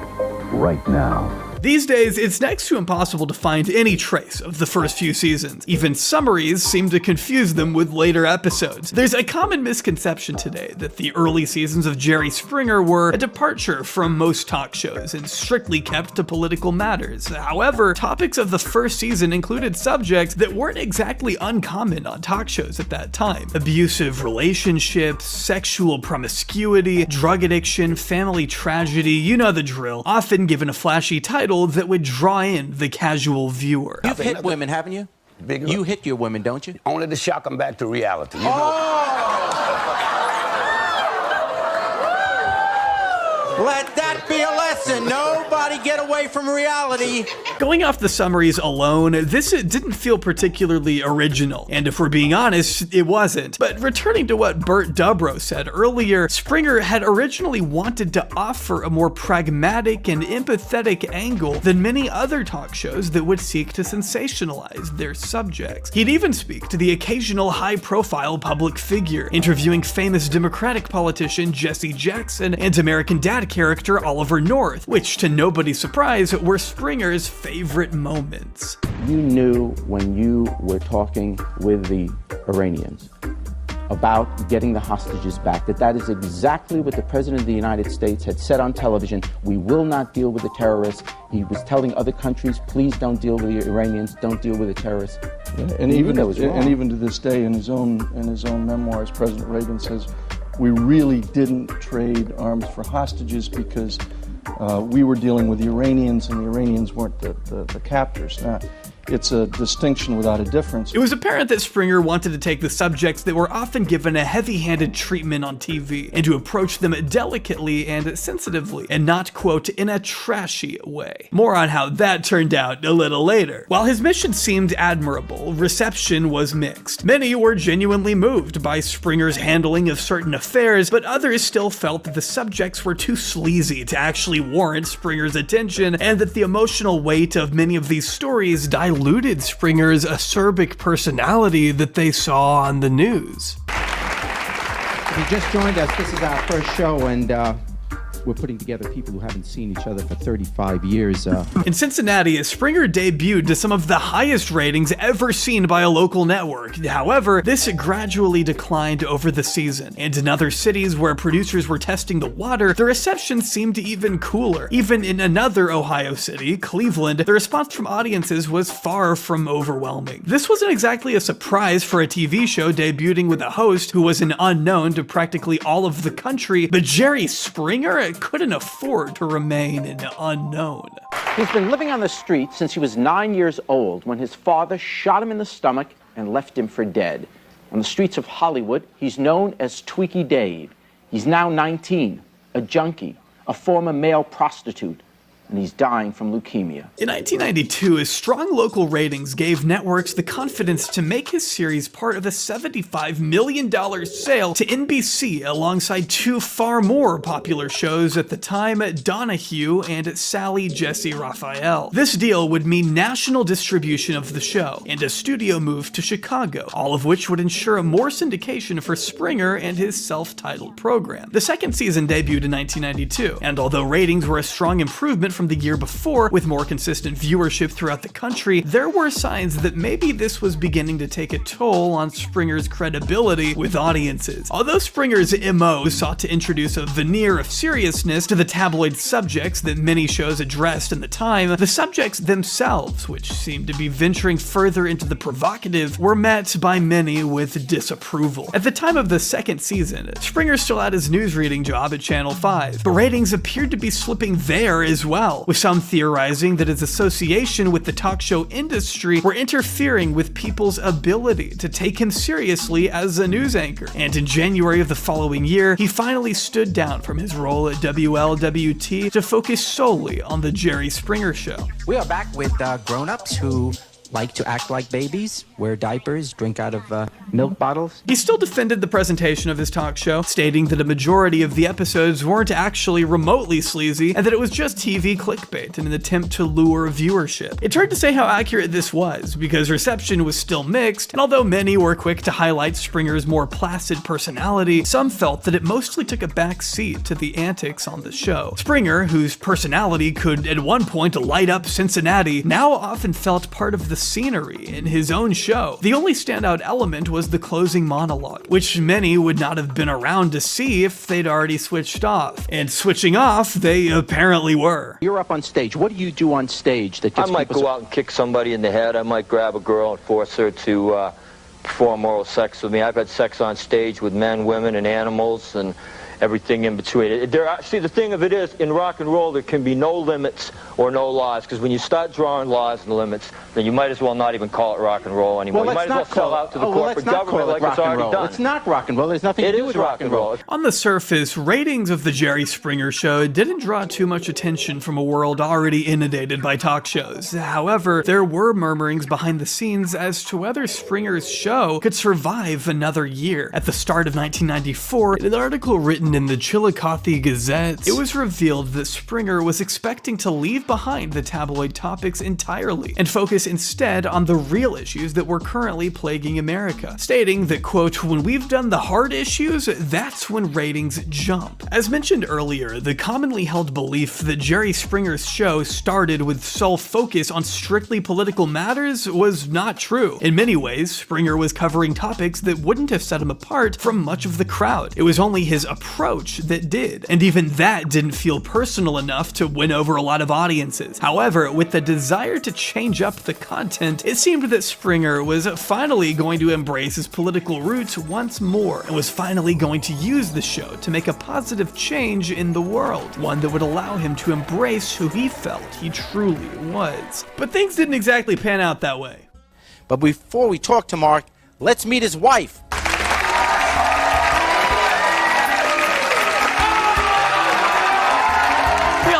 right now. These days, it's next to impossible to find any trace of the first few seasons. Even summaries seem to confuse them with later episodes. There's a common misconception today that the early seasons of Jerry Springer were a departure from most talk shows and strictly kept to political matters. However, topics of the first season included subjects that weren't exactly uncommon on talk shows at that time. Abusive relationships, sexual promiscuity, drug addiction, family tragedy, you know the drill, often given a flashy title that would draw in the casual viewer. You've hit women, haven't you? You hit your women, don't you? Only to shock them back to reality. You Let that be a lesson. Nobody get away from reality. Going off the summaries alone, this didn't feel particularly original, and if we're being honest, it wasn't. But returning to what Bert Dubrow said earlier, Springer had originally wanted to offer a more pragmatic and empathetic angle than many other talk shows that would seek to sensationalize their subjects. He'd even speak to the occasional high-profile public figure, interviewing famous Democratic politician Jesse Jackson and American Dad character Oliver North, which, to nobody's surprise, were Springer's favorite moments. You knew when you were talking with the Iranians about getting the hostages back, that is exactly what the President of the United States had said on television. We will not deal with the terrorists. He was telling other countries, please don't deal with the Iranians, don't deal with the terrorists. Yeah, and even to this day, in his own memoirs, President Reagan says, we really didn't trade arms for hostages because we were dealing with the Iranians, and the Iranians weren't the captors. Now, it's a distinction without a difference. It was apparent that Springer wanted to take the subjects that were often given a heavy-handed treatment on TV and to approach them delicately and sensitively, and not, quote, in a trashy way. More on how that turned out a little later. While his mission seemed admirable, reception was mixed. Many were genuinely moved by Springer's handling of certain affairs, but others still felt that the subjects were too sleazy to actually warrant Springer's attention, and that the emotional weight of many of these stories diluted Springer's acerbic personality that they saw on the news. If you just joined us, this is our first show, and we're putting together people who haven't seen each other for 35 years. In Cincinnati, Springer debuted to some of the highest ratings ever seen by a local network. However, this gradually declined over the season, and in other cities where producers were testing the water, the reception seemed even cooler. Even in another Ohio city, Cleveland, the response from audiences was far from overwhelming. This wasn't exactly a surprise for a TV show debuting with a host who was an unknown to practically all of the country, but Jerry Springer couldn't afford to remain an unknown. He's been living on the street since he was 9 years old, when his father shot him in the stomach and left him for dead. On the streets of Hollywood, he's known as Tweaky Dave. He's now 19, a junkie, a former male prostitute, and he's dying from leukemia. In 1992, his strong local ratings gave networks the confidence to make his series part of a $75 million sale to NBC alongside two far more popular shows at the time, Donahue and Sally Jesse Raphael. This deal would mean national distribution of the show and a studio move to Chicago, all of which would ensure more syndication for Springer and his self-titled program. The second season debuted in 1992, and although ratings were a strong improvement from the year before, with more consistent viewership throughout the country, there were signs that maybe this was beginning to take a toll on Springer's credibility with audiences. Although Springer's MO sought to introduce a veneer of seriousness to the tabloid subjects that many shows addressed in the time, the subjects themselves, which seemed to be venturing further into the provocative, were met by many with disapproval. At the time of the second season, Springer still had his newsreading job at Channel 5, but ratings appeared to be slipping there as well, with some theorizing that his association with the talk show industry were interfering with people's ability to take him seriously as a news anchor. And in January of the following year, he finally stood down from his role at WLWT to focus solely on the Jerry Springer Show. We are back with grown-ups who like to act like babies, wear diapers, drink out of milk bottles. He still defended the presentation of his talk show, stating that a majority of the episodes weren't actually remotely sleazy and that it was just TV clickbait in an attempt to lure viewership. It's hard to say how accurate this was, because reception was still mixed, and although many were quick to highlight Springer's more placid personality, some felt that it mostly took a back seat to the antics on the show. Springer, whose personality could at one point light up Cincinnati, now often felt part of the scenery in his own show. The only standout element was the closing monologue, which many would not have been around to see if they'd already switched off. And switching off, they apparently were. You're up on stage. What do you do on stage that gets I might go out and kick somebody in the head. I might grab a girl and force her to perform oral sex with me. I've had sex on stage with men, women, and animals, and everything in between. See, the thing of it is, in rock and roll, there can be no limits or no laws, because when you start drawing laws and limits, then you might as well not even call it rock and roll anymore. You might as well sell out to the corporate government like it's already done. It's not rock and roll. There's nothing to do with rock and roll. On the surface, ratings of the Jerry Springer Show didn't draw too much attention from a world already inundated by talk shows. However, there were murmurings behind the scenes as to whether Springer's show could survive another year. At the start of 1994, in an article written in the Chillicothe Gazette, it was revealed that Springer was expecting to leave behind the tabloid topics entirely and focus instead on the real issues that were currently plaguing America, stating that, quote, "When we've done the hard issues, that's when ratings jump." As mentioned earlier, the commonly held belief that Jerry Springer's show started with sole focus on strictly political matters was not true. In many ways, Springer was covering topics that wouldn't have set him apart from much of the crowd. It was only his approach that did, and even that didn't feel personal enough to win over a lot of audiences. However, with the desire to change up the content, it seemed that Springer was finally going to embrace his political roots once more, and was finally going to use the show to make a positive change in the world, one that would allow him to embrace who he felt he truly was. But things didn't exactly pan out that way. But before we talk to Mark, let's meet his wife.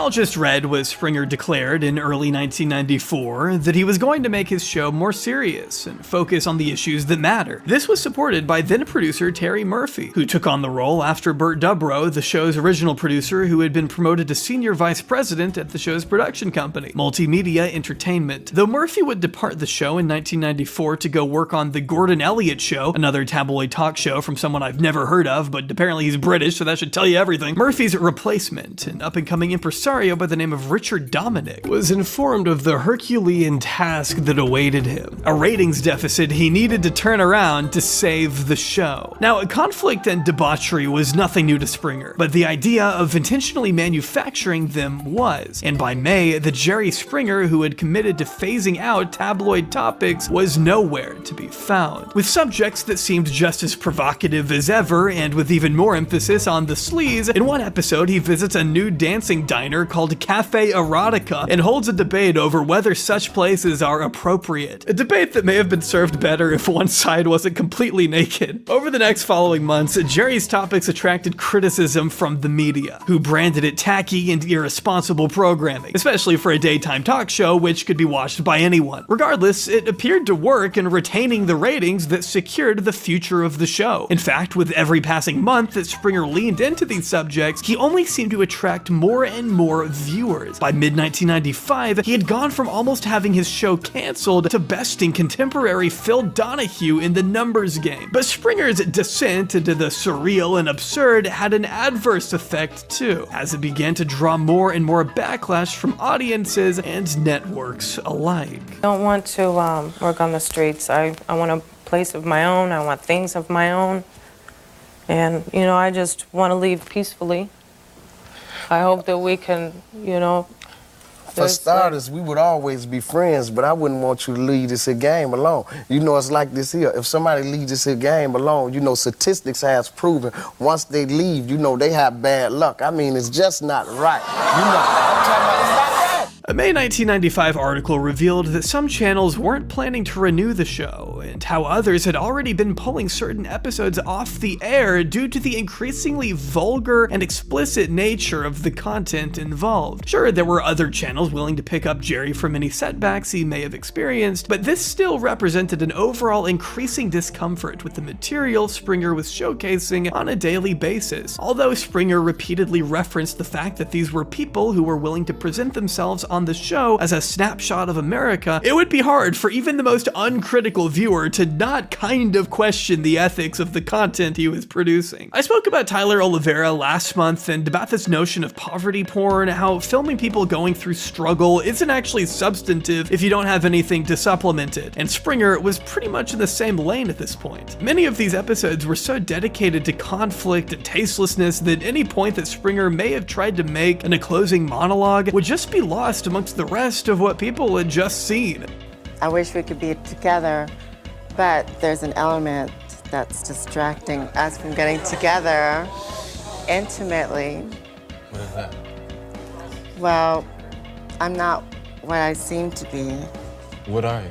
Just read was Springer declared in early 1994 that he was going to make his show more serious and focus on the issues that matter. This was supported by then producer Terry Murphy, who took on the role after Burt Dubrow, the show's original producer, who had been promoted to senior vice president at the show's production company, Multimedia Entertainment. Though Murphy would depart the show in 1994 to go work on The Gordon Elliott Show, another tabloid talk show from someone I've never heard of, but apparently he's British, so that should tell you everything. Murphy's replacement, an up-and-coming impresario by the name of Richard Dominic, was informed of the Herculean task that awaited him, a ratings deficit he needed to turn around to save the show. Now, conflict and debauchery was nothing new to Springer, but the idea of intentionally manufacturing them was, and by May, the Jerry Springer who had committed to phasing out tabloid topics was nowhere to be found. With subjects that seemed just as provocative as ever, and with even more emphasis on the sleaze, in one episode he visits a nude dancing diner called Cafe Erotica and holds a debate over whether such places are appropriate. A debate that may have been served better if one side wasn't completely naked. Over the next following months, Jerry's topics attracted criticism from the media, who branded it tacky and irresponsible programming, especially for a daytime talk show which could be watched by anyone. Regardless, it appeared to work in retaining the ratings that secured the future of the show. In fact, with every passing month that Springer leaned into these subjects, he only seemed to attract more and more viewers. By mid-1995, he had gone from almost having his show canceled to besting contemporary Phil Donahue in the numbers game. But Springer's descent into the surreal and absurd had an adverse effect too, as it began to draw more and more backlash from audiences and networks alike. I don't want to work on the streets. I want a place of my own. I want things of my own. And, you know, I just want to leave peacefully. I hope that we can, you know... For starters, we would always be friends, but I wouldn't want you to leave this here game alone. You know, it's like this here. If somebody leaves this here game alone, you know, statistics has proven once they leave, you know, they have bad luck. I mean, it's just not right. You know, I'm talking about it's not right. A May 1995 article revealed that some channels weren't planning to renew the show, and how others had already been pulling certain episodes off the air due to the increasingly vulgar and explicit nature of the content involved. Sure, there were other channels willing to pick up Jerry from any setbacks he may have experienced, but this still represented an overall increasing discomfort with the material Springer was showcasing on a daily basis. Although Springer repeatedly referenced the fact that these were people who were willing to present themselves on the show as a snapshot of America, it would be hard for even the most uncritical viewer to not kind of question the ethics of the content he was producing. I spoke about Tyler Oliveira last month and about this notion of poverty porn, how filming people going through struggle isn't actually substantive if you don't have anything to supplement it, and Springer was pretty much in the same lane at this point. Many of these episodes were so dedicated to conflict and tastelessness that any point that Springer may have tried to make in a closing monologue would just be lost amongst the rest of what people had just seen. I wish we could be together, but there's an element that's distracting us from getting together intimately. What is that? Well, I'm not what I seem to be. What are you?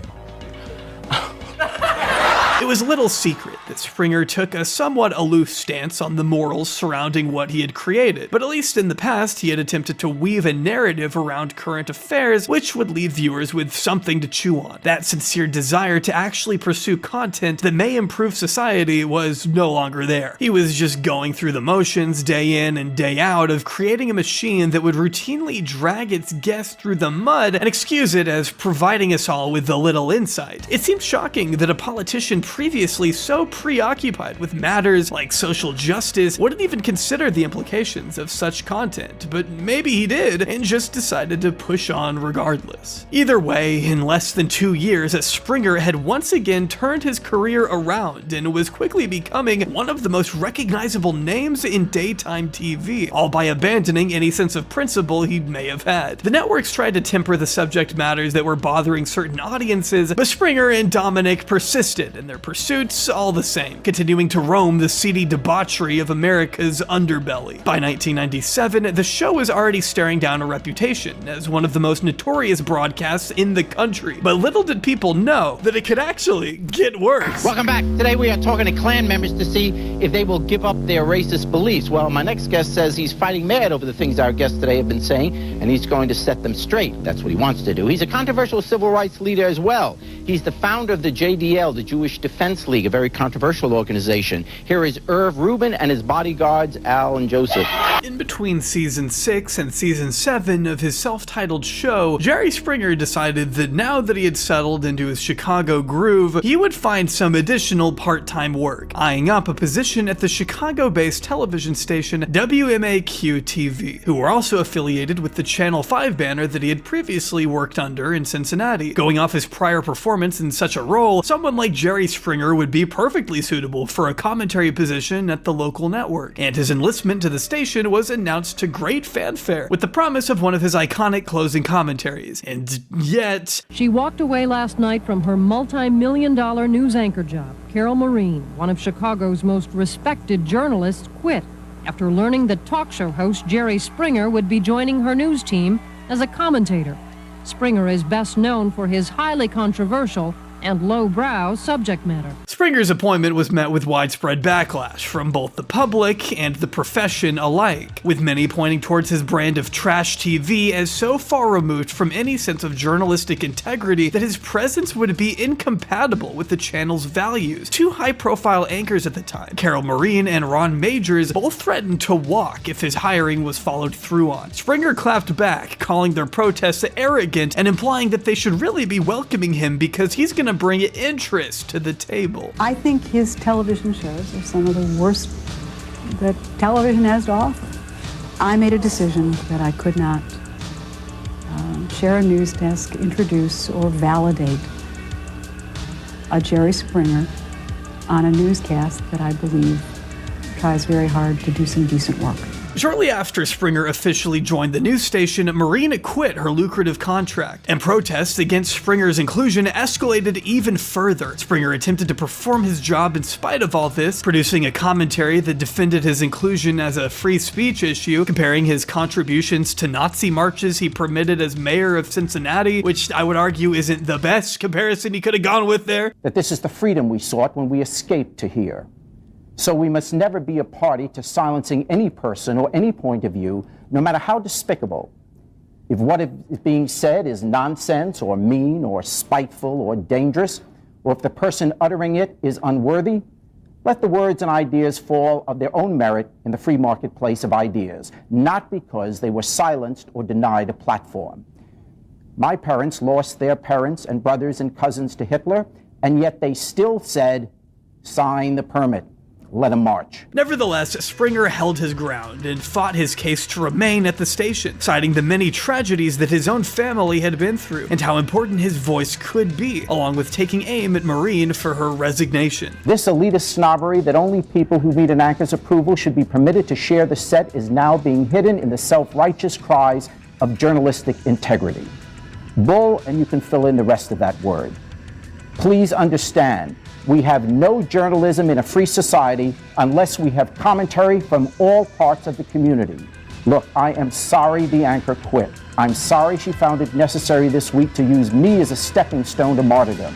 It was little secret that Springer took a somewhat aloof stance on the morals surrounding what he had created, but at least in the past he had attempted to weave a narrative around current affairs which would leave viewers with something to chew on. That sincere desire to actually pursue content that may improve society was no longer there. He was just going through the motions day in and day out of creating a machine that would routinely drag its guests through the mud and excuse it as providing us all with a little insight. It seems shocking that a politician previously so preoccupied with matters like social justice wouldn't even consider the implications of such content, but maybe he did and just decided to push on regardless. Either way, in less than 2 years, Springer had once again turned his career around and was quickly becoming one of the most recognizable names in daytime TV, all by abandoning any sense of principle he may have had. The networks tried to temper the subject matters that were bothering certain audiences, but Springer and Dominic persisted in their pursuits all the same, continuing to roam the seedy debauchery of America's underbelly. By 1997, the show was already staring down a reputation as one of the most notorious broadcasts in the country, but little did people know that it could actually get worse. Welcome back. Today we are talking to Klan members to see if they will give up their racist beliefs. Well, my next guest says he's fighting mad over the things our guests today have been saying, and he's going to set them straight. That's what he wants to do. He's a controversial civil rights leader as well. He's the founder of the JDL, the Jewish Defense League, a very controversial organization. Here is Irv Rubin and his bodyguards, Al and Joseph. In between season 6 and season 7 of his self-titled show, Jerry Springer decided that now that he had settled into his Chicago groove, he would find some additional part-time work, eyeing up a position at the Chicago-based television station WMAQ-TV, who were also affiliated with the Channel 5 banner that he had previously worked under in Cincinnati. Going off his prior performance in such a role, someone like Jerry Springer would be perfectly suitable for a commentary position at the local network, and his enlistment to the station was announced to great fanfare with the promise of one of his iconic closing commentaries. And yet... She walked away last night from her multi-million-dollar news anchor job. Carol Maureen, one of Chicago's most respected journalists, quit. after learning that talk show host Jerry Springer would be joining her news team as a commentator. Springer is best known for his highly controversial and lowbrow subject matter. Springer's appointment was met with widespread backlash from both the public and the profession alike, with many pointing towards his brand of trash TV as so far removed from any sense of journalistic integrity that his presence would be incompatible with the channel's values. Two high-profile anchors at the time, Carol Marin and Ron Majors, both threatened to walk if his hiring was followed through on. Springer clapped back, calling their protests arrogant and implying that they should really be welcoming him because he's going to bring interest to the table. I think his television shows are some of the worst that television has to offer. I made a decision that I could not share a news desk, introduce, or validate a Jerry Springer on a newscast that I believe tries very hard to do some decent work. Shortly after Springer officially joined the news station, Marina quit her lucrative contract, and protests against Springer's inclusion escalated even further. Springer attempted to perform his job in spite of all this, producing a commentary that defended his inclusion as a free speech issue, comparing his contributions to Nazi marches he permitted as mayor of Cincinnati, which I would argue isn't the best comparison he could have gone with there. That this is the freedom we sought when we escaped to here. So we must never be a party to silencing any person or any point of view, no matter how despicable. If what is being said is nonsense or mean or spiteful or dangerous, or if the person uttering it is unworthy, let the words and ideas fall of their own merit in the free marketplace of ideas, not because they were silenced or denied a platform. My parents lost their parents and brothers and cousins to Hitler, and yet they still said, sign the permit. Let him march. Nevertheless, Springer held his ground and fought his case to remain at the station, citing the many tragedies that his own family had been through and how important his voice could be, along with taking aim at Marine for her resignation. This elitist snobbery that only people who meet an anchor's approval should be permitted to share the set is now being hidden in the self-righteous cries of journalistic integrity. Bull, and you can fill in the rest of that word. Please understand, we have no journalism in a free society unless we have commentary from all parts of the community. Look, I am sorry the anchor quit. I'm sorry she found it necessary this week to use me as a stepping stone to martyrdom.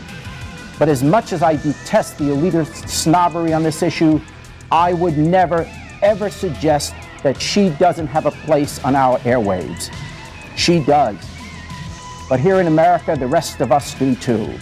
But as much as I detest the elitist snobbery on this issue, I would never, ever suggest that she doesn't have a place on our airwaves. She does. But here in America, the rest of us do too.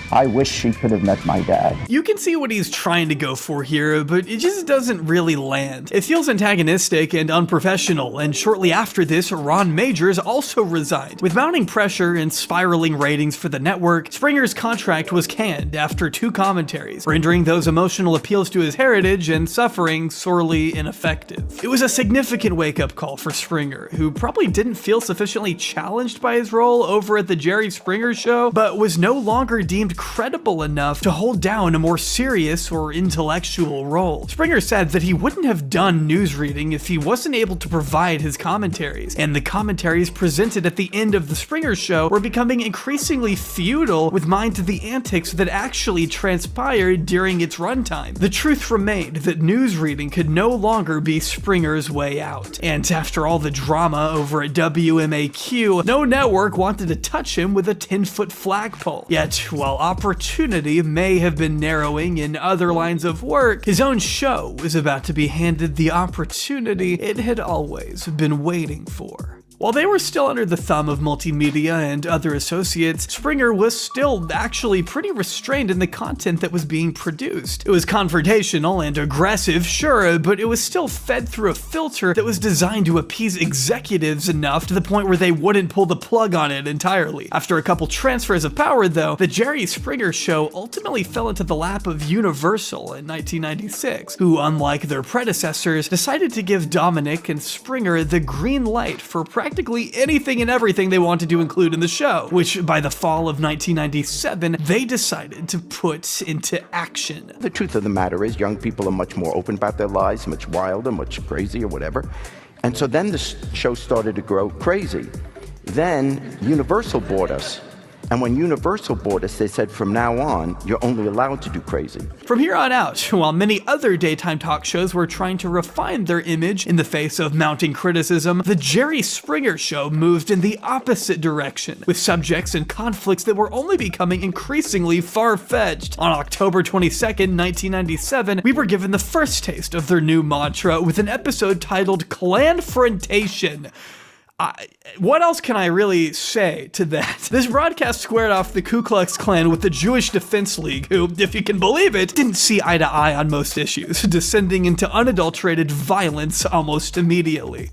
I wish she could have met my dad. You can see what he's trying to go for here, but it just doesn't really land. It feels antagonistic and unprofessional, and shortly after this, Ron Majors also resigned. With mounting pressure and spiraling ratings for the network, Springer's contract was canned after 2 commentaries, rendering those emotional appeals to his heritage and suffering sorely ineffective. It was a significant wake-up call for Springer, who probably didn't feel sufficiently challenged by his role over at the Jerry Springer Show, but was no longer deemed credible enough to hold down a more serious or intellectual role. Springer said that he wouldn't have done news reading if he wasn't able to provide his commentaries, and the commentaries presented at the end of the Springer Show were becoming increasingly futile with mind to the antics that actually transpired during its runtime. The truth remained that news reading could no longer be Springer's way out, and after all the drama over at WMAQ, no network wanted to touch him with a 10-foot flagpole. Yet, while opportunity may have been narrowing in other lines of work, his own show was about to be handed the opportunity it had always been waiting for. While they were still under the thumb of multimedia and other associates, Springer was still actually pretty restrained in the content that was being produced. It was confrontational and aggressive, sure, but it was still fed through a filter that was designed to appease executives enough to the point where they wouldn't pull the plug on it entirely. After a couple transfers of power, though, the Jerry Springer Show ultimately fell into the lap of Universal in 1996, who, unlike their predecessors, decided to give Dominic and Springer the green light for practically anything and everything they wanted to include in the show, which by the fall of 1997, they decided to put into action. The truth of the matter is young people are much more open about their lives, much wilder, much crazier, whatever. And so then the show started to grow crazy. Then Universal bought us. And when Universal bought us, they said from now on, you're only allowed to do crazy. From here on out, while many other daytime talk shows were trying to refine their image in the face of mounting criticism, the Jerry Springer Show moved in the opposite direction, with subjects and conflicts that were only becoming increasingly far-fetched. On October 22nd, 1997, we were given the first taste of their new mantra with an episode titled Clanfrontation. What else can I really say to that? This broadcast squared off the Ku Klux Klan with the Jewish Defense League, who, if you can believe it, didn't see eye to eye on most issues, descending into unadulterated violence almost immediately.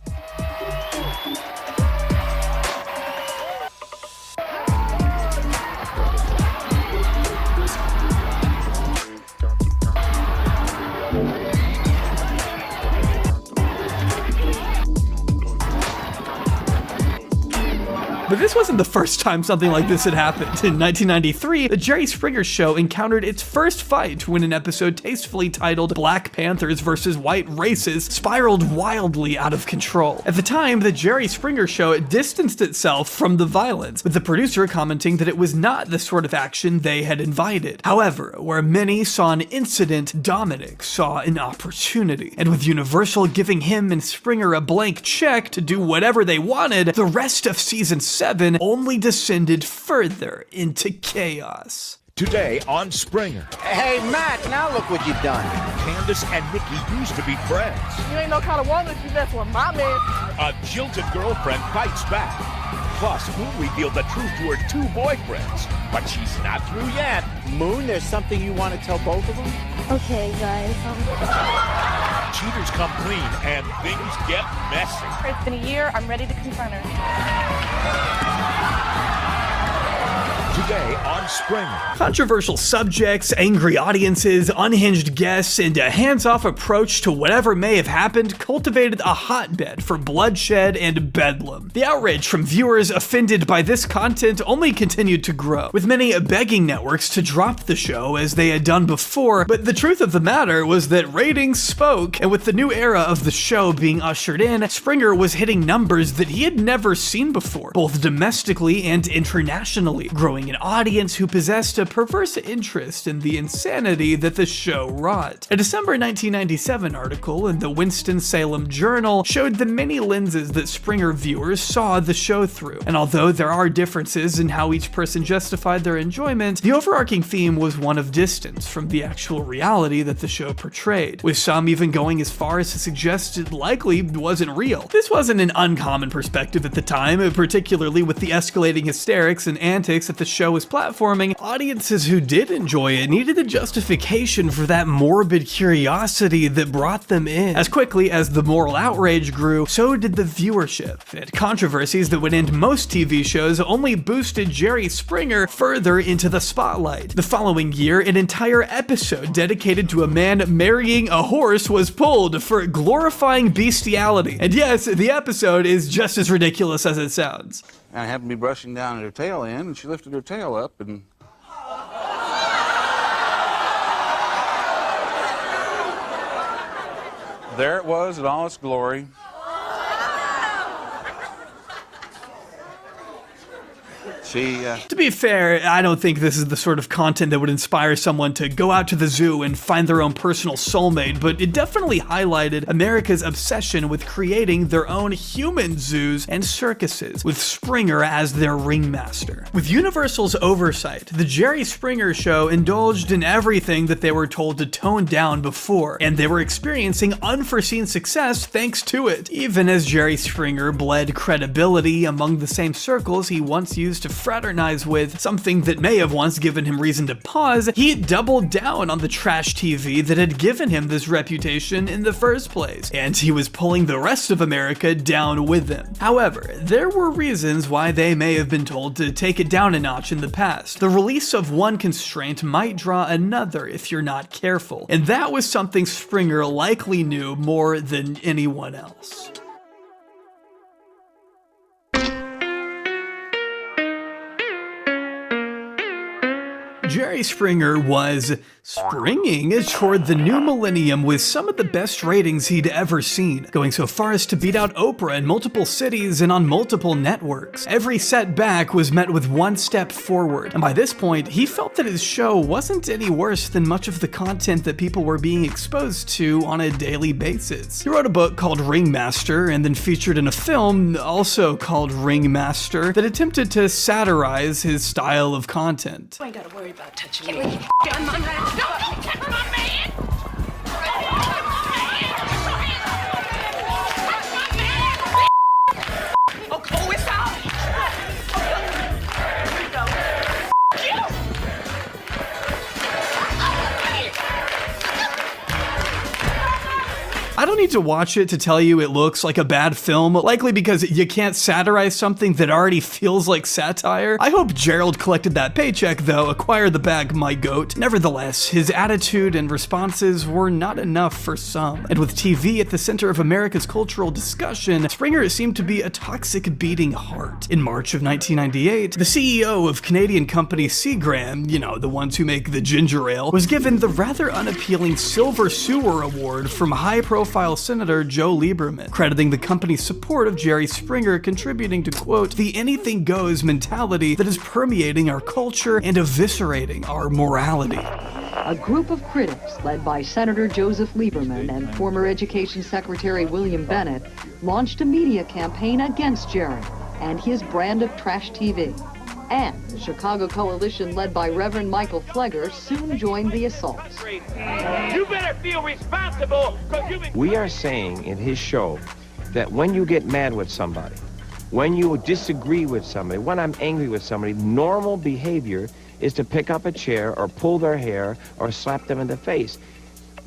But this wasn't the first time something like this had happened. In 1993, the Jerry Springer Show encountered its first fight when an episode tastefully titled Black Panthers vs. White Races spiraled wildly out of control. At the time, the Jerry Springer Show distanced itself from the violence, with the producer commenting that it was not the sort of action they had invited. However, where many saw an incident, Dominic saw an opportunity. And with Universal giving him and Springer a blank check to do whatever they wanted, the rest of season 7 only descended further into chaos. Today on Springer. Hey, Matt, now look what you've done. Candace and Nikki used to be friends. You ain't no kind of woman if you mess with my man. A jilted girlfriend fights back. Plus, Moon revealed the truth to her 2 boyfriends. But she's not through yet. Moon, there's something you want to tell both of them? Okay, guys. Cheaters come clean and things get messy. It's been a year. I'm ready to confront her. Today on Springer. Controversial subjects, angry audiences, unhinged guests, and a hands-off approach to whatever may have happened cultivated a hotbed for bloodshed and bedlam. The outrage from viewers offended by this content only continued to grow, with many begging networks to drop the show as they had done before, but the truth of the matter was that ratings spoke, and with the new era of the show being ushered in, Springer was hitting numbers that he had never seen before, both domestically and internationally, growing an audience who possessed a perverse interest in the insanity that the show wrought. A December 1997 article in the Winston-Salem Journal showed the many lenses that Springer viewers saw the show through, and although there are differences in how each person justified their enjoyment, the overarching theme was one of distance from the actual reality that the show portrayed, with some even going as far as to suggest it likely wasn't real. This wasn't an uncommon perspective at the time, particularly with the escalating hysterics and antics that the show was platforming. Audiences who did enjoy it needed a justification for that morbid curiosity that brought them in. As quickly as the moral outrage grew, so did the viewership, and controversies that would end most TV shows only boosted Jerry Springer further into the spotlight. The following year, an entire episode dedicated to a man marrying a horse was pulled for glorifying bestiality. And yes, the episode is just as ridiculous as it sounds. I happened to be brushing down at her tail end, and she lifted her tail up, and... there it was in all its glory. To be fair, I don't think this is the sort of content that would inspire someone to go out to the zoo and find their own personal soulmate, but it definitely highlighted America's obsession with creating their own human zoos and circuses, with Springer as their ringmaster. With Universal's oversight, the Jerry Springer Show indulged in everything that they were told to tone down before, and they were experiencing unforeseen success thanks to it, even as Jerry Springer bled credibility among the same circles he once used to fraternize with, something that may have once given him reason to pause. He doubled down on the trash TV that had given him this reputation in the first place, and he was pulling the rest of America down with him. However, there were reasons why they may have been told to take it down a notch in the past. The release of one constraint might draw another if you're not careful, and that was something Springer likely knew more than anyone else. Jerry Springer was springing toward the new millennium with some of the best ratings he'd ever seen, going so far as to beat out Oprah in multiple cities and on multiple networks. Every setback was met with one step forward, and by this point, he felt that his show wasn't any worse than much of the content that people were being exposed to on a daily basis. He wrote a book called Ringmaster and then featured in a film also called Ringmaster that attempted to satirize his style of content. You ain't gotta worry about touching me. On my man. No, don't touch my man! Oh, Chloe, stop! I don't need to watch it to tell you it looks like a bad film, likely because you can't satirize something that already feels like satire. I hope Gerald collected that paycheck though, acquire the bag, my goat. Nevertheless, his attitude and responses were not enough for some. And with TV at the center of America's cultural discussion, Springer seemed to be a toxic beating heart. In March of 1998, the CEO of Canadian company Seagram, you know, the ones who make the ginger ale, was given the rather unappealing Silver Sewer Award from high-profile Senator Joe Lieberman, crediting the company's support of Jerry Springer contributing to, quote, the anything goes mentality that is permeating our culture and eviscerating our morality. A group of critics, led by Senator Joseph Lieberman and former Education Secretary William Bennett, launched a media campaign against Jerry and his brand of trash TV. And the Chicago Coalition, led by Reverend Michael Flegger, soon joined the assaults. You better feel responsible, because you've been... We are saying in his show that when you get mad with somebody, when you disagree with somebody, when I'm angry with somebody, normal behavior is to pick up a chair or pull their hair or slap them in the face.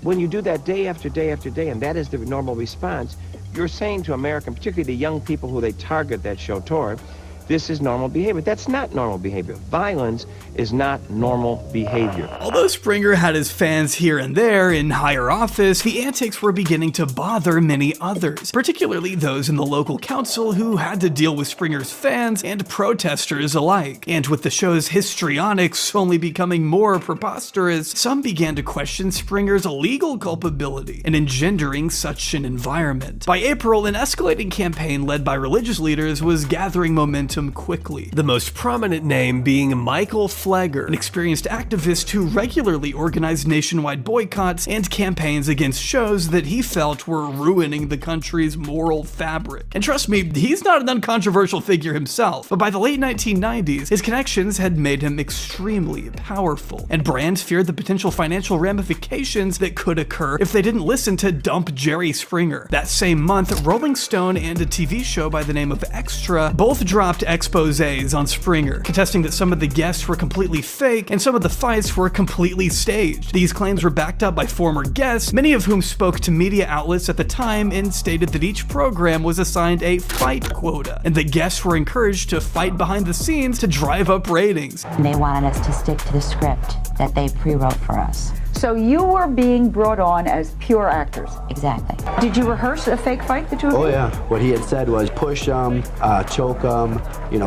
When you do that day after day after day, and that is the normal response, you're saying to America, particularly the young people who they target that show toward, this is normal behavior. That's not normal behavior. Violence is not normal behavior. Although Springer had his fans here and there in higher office, the antics were beginning to bother many others, particularly those in the local council who had to deal with Springer's fans and protesters alike. And with the show's histrionics only becoming more preposterous, some began to question Springer's legal culpability in engendering such an environment. By April, an escalating campaign led by religious leaders was gathering momentum quickly, the most prominent name being Michael Flegger, an experienced activist who regularly organized nationwide boycotts and campaigns against shows that he felt were ruining the country's moral fabric. And trust me, he's not an uncontroversial figure himself, but by the late 1990s, his connections had made him extremely powerful, and brands feared the potential financial ramifications that could occur if they didn't listen to dump Jerry Springer. That same month, Rolling Stone and a TV show by the name of Extra both dropped exposés on Springer, contesting that some of the guests were completely fake and some of the fights were completely staged. These claims were backed up by former guests, many of whom spoke to media outlets at the time and stated that each program was assigned a fight quota, and that guests were encouraged to fight behind the scenes to drive up ratings. They wanted us to stick to the script that they pre-wrote for us. So you were being brought on as pure actors? Exactly. Did you rehearse a fake fight that you were Oh yeah, what he had said was push them, choke them,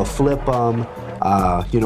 flip them,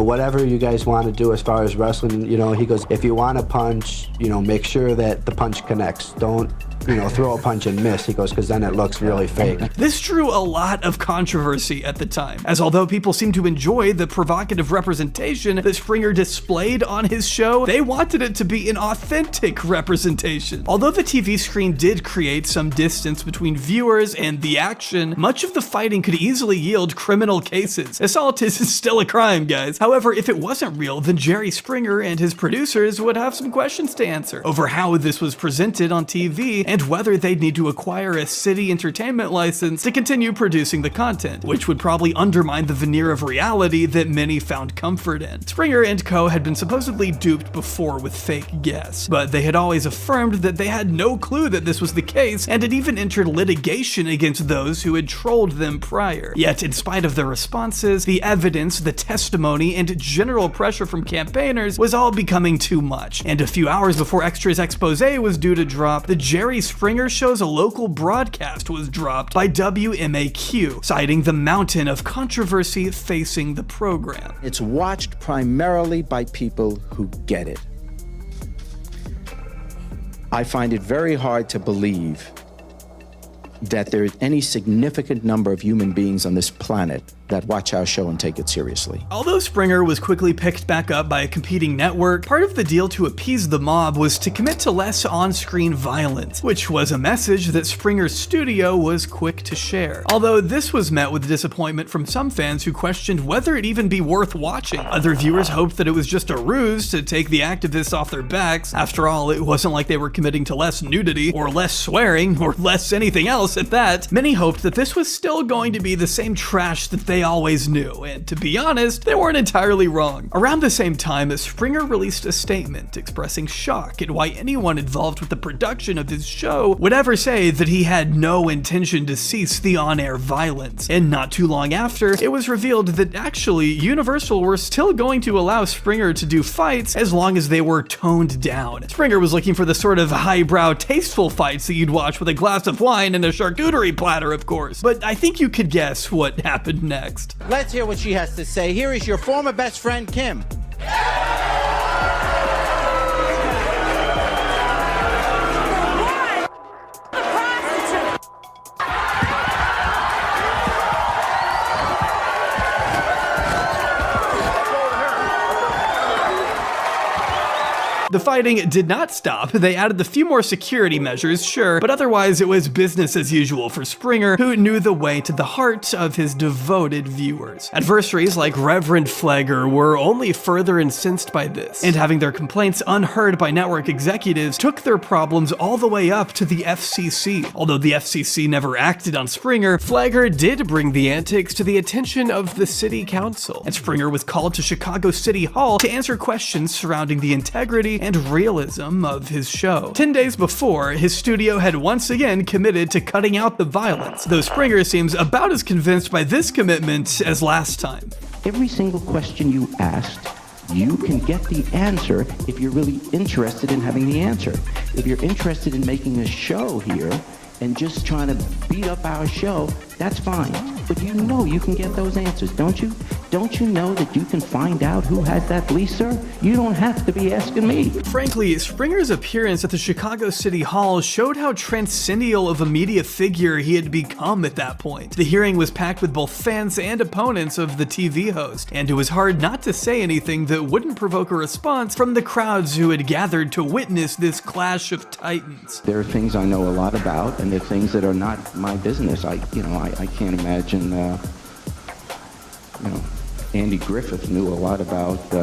whatever you guys want to do as far as wrestling, he goes, if you want to punch, make sure that the punch connects. Don't, throw a punch and miss. He goes, because then it looks really fake. This drew a lot of controversy at the time, as although people seemed to enjoy the provocative representation that Springer displayed on his show, they wanted it to be an authentic representation. Although the TV screen did create some distance between viewers and the action, much of the fighting could easily yield criminal cases. Assault is still a crime, guys. However, if it wasn't real, then Jerry Springer and his producers would have some questions to answer over how this was presented on TV and whether they'd need to acquire a city entertainment license to continue producing the content, which would probably undermine the veneer of reality that many found comfort in. Springer and co. had been supposedly duped before with fake guests, but they had always affirmed that they had no clue that this was the case and had even entered litigation against those who had trolled them prior. Yet, in spite of their responses, the evidence, the testimony, and general pressure from campaigners was all becoming too much, and a few hours before Extra's expose was due to drop, the Jerry Springer show's local broadcast was dropped by WMAQ, citing the mountain of controversy facing the program. It's watched primarily by people who get it. I find it very hard to believe that there is any significant number of human beings on this planet that watch our show and take it seriously. Although Springer was quickly picked back up by a competing network, part of the deal to appease the mob was to commit to less on-screen violence, which was a message that Springer's studio was quick to share. Although this was met with disappointment from some fans who questioned whether it'd even be worth watching. Other viewers hoped that it was just a ruse to take the activists off their backs. After all, it wasn't like they were committing to less nudity, or less swearing, or less anything else at that. Many hoped that this was still going to be the same trash that they always knew, and to be honest, they weren't entirely wrong. Around the same time, Springer released a statement expressing shock at why anyone involved with the production of his show would ever say that he had no intention to cease the on-air violence. And not too long after, it was revealed that actually Universal were still going to allow Springer to do fights as long as they were toned down. Springer was looking for the sort of highbrow, tasteful fights that you'd watch with a glass of wine and a charcuterie platter, of course. But I think you could guess what happened next. Let's hear what she has to say. Here is your former best friend, Kim. The fighting did not stop. They added a few more security measures, sure, but otherwise it was business as usual for Springer, who knew the way to the heart of his devoted viewers. Adversaries like Reverend Flagger were only further incensed by this, and having their complaints unheard by network executives took their problems all the way up to the FCC. Although the FCC never acted on Springer, Flagger did bring the antics to the attention of the city council, and Springer was called to Chicago City Hall to answer questions surrounding the integrity and realism of his show. 10 days before, his studio had once again committed to cutting out the violence, though Springer seems about as convinced by this commitment as last time. Every single question you asked, you can get the answer if you're really interested in having the answer. If you're interested in making a show here and just trying to beat up our show, that's fine. But you know you can get those answers, don't you? Don't you know that you can find out who has that lease, sir? You don't have to be asking me. Frankly, Springer's appearance at the Chicago City Hall showed how transcendental of a media figure he had become at that point. The hearing was packed with both fans and opponents of the TV host, and it was hard not to say anything that wouldn't provoke a response from the crowds who had gathered to witness this clash of titans. There are things I know a lot about, and there are things that are not my business. I can't imagine, Andy Griffith knew a lot about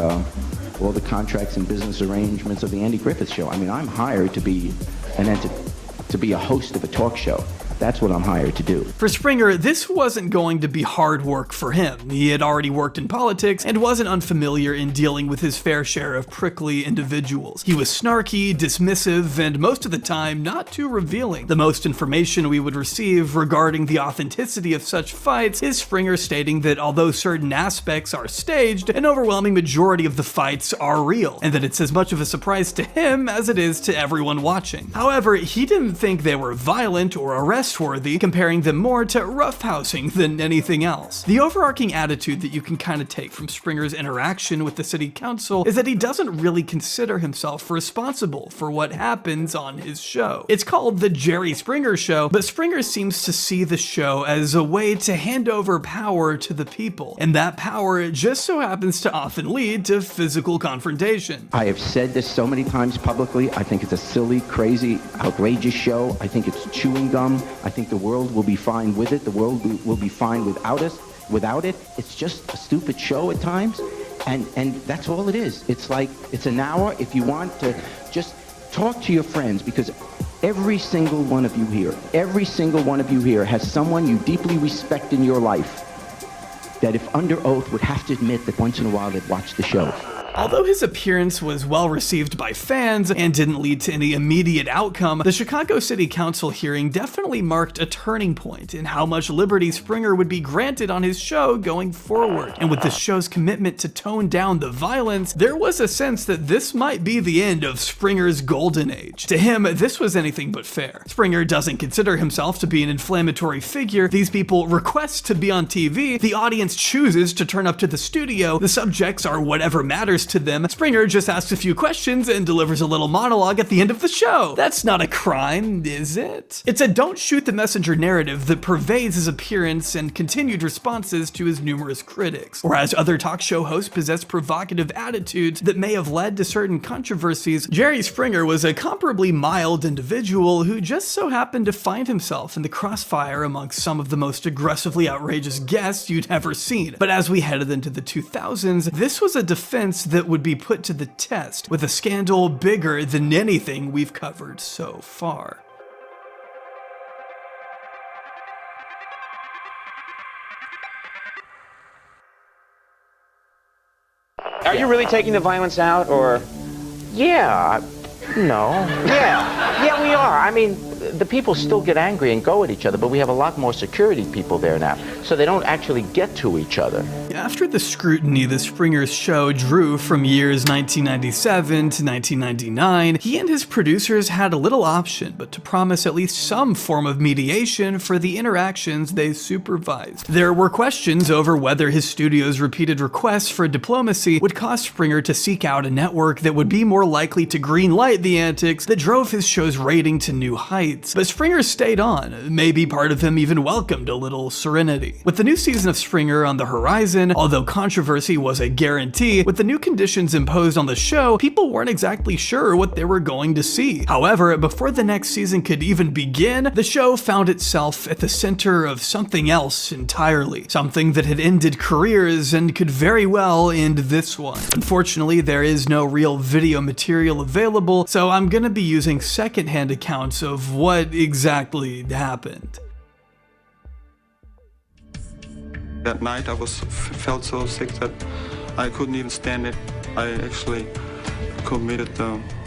all the contracts and business arrangements of the Andy Griffith Show. I mean, I'm hired to be a host of a talk show. That's what I'm hired to do. For Springer, this wasn't going to be hard work for him. He had already worked in politics and wasn't unfamiliar in dealing with his fair share of prickly individuals. He was snarky, dismissive, and most of the time not too revealing. The most information we would receive regarding the authenticity of such fights is Springer stating that although certain aspects are staged, an overwhelming majority of the fights are real, and that it's as much of a surprise to him as it is to everyone watching. However, he didn't think they were violent or arrest-worthy, comparing them more to roughhousing than anything else. The overarching attitude that you can kind of take from Springer's interaction with the city council is that he doesn't really consider himself responsible for what happens on his show. It's called The Jerry Springer Show, but Springer seems to see the show as a way to hand over power to the people, and that power just so happens to often lead to physical confrontation. I have said this so many times publicly. I think it's a silly, crazy, outrageous show. I think it's chewing gum. I think the world will be fine with it. The world will be fine without us. Without it, it's just a stupid show at times, and that's all it is. It's like, it's an hour if you want to just talk to your friends, because every single one of you here has someone you deeply respect in your life that if under oath would have to admit that once in a while they've watched the show. Although his appearance was well received by fans and didn't lead to any immediate outcome, the Chicago City Council hearing definitely marked a turning point in how much liberty Springer would be granted on his show going forward. And with the show's commitment to tone down the violence, there was a sense that this might be the end of Springer's golden age. To him, this was anything but fair. Springer doesn't consider himself to be an inflammatory figure. These people request to be on TV, the audience chooses to turn up to the studio, the subjects are whatever matters to them. Springer just asks a few questions and delivers a little monologue at the end of the show. That's not a crime, is it? It's a don't shoot the messenger narrative that pervades his appearance and continued responses to his numerous critics. Whereas other talk show hosts possess provocative attitudes that may have led to certain controversies, Jerry Springer was a comparably mild individual who just so happened to find himself in the crossfire amongst some of the most aggressively outrageous guests you'd ever seen. But as we headed into the 2000s, this was a defense that would be put to the test with a scandal bigger than anything we've covered so far. Are you really taking the violence out, or? Yeah, no. Yeah, we are. I mean, the people still get angry and go at each other, but we have a lot more security people there now, so they don't actually get to each other. After the scrutiny the Springer's show drew from years 1997 to 1999, he and his producers had a little option but to promise at least some form of mediation for the interactions they supervised. There were questions over whether his studio's repeated requests for diplomacy would cause Springer to seek out a network that would be more likely to greenlight the antics that drove his show's rating to new heights. But Springer stayed on. Maybe part of him even welcomed a little serenity. With the new season of Springer on the horizon, although controversy was a guarantee, with the new conditions imposed on the show, people weren't exactly sure what they were going to see. However, before the next season could even begin, the show found itself at the center of something else entirely. Something that had ended careers and could very well end this one. Unfortunately, there is no real video material available, so I'm gonna be using secondhand accounts of what exactly happened. That night I felt so sick that I couldn't even stand it. I actually committed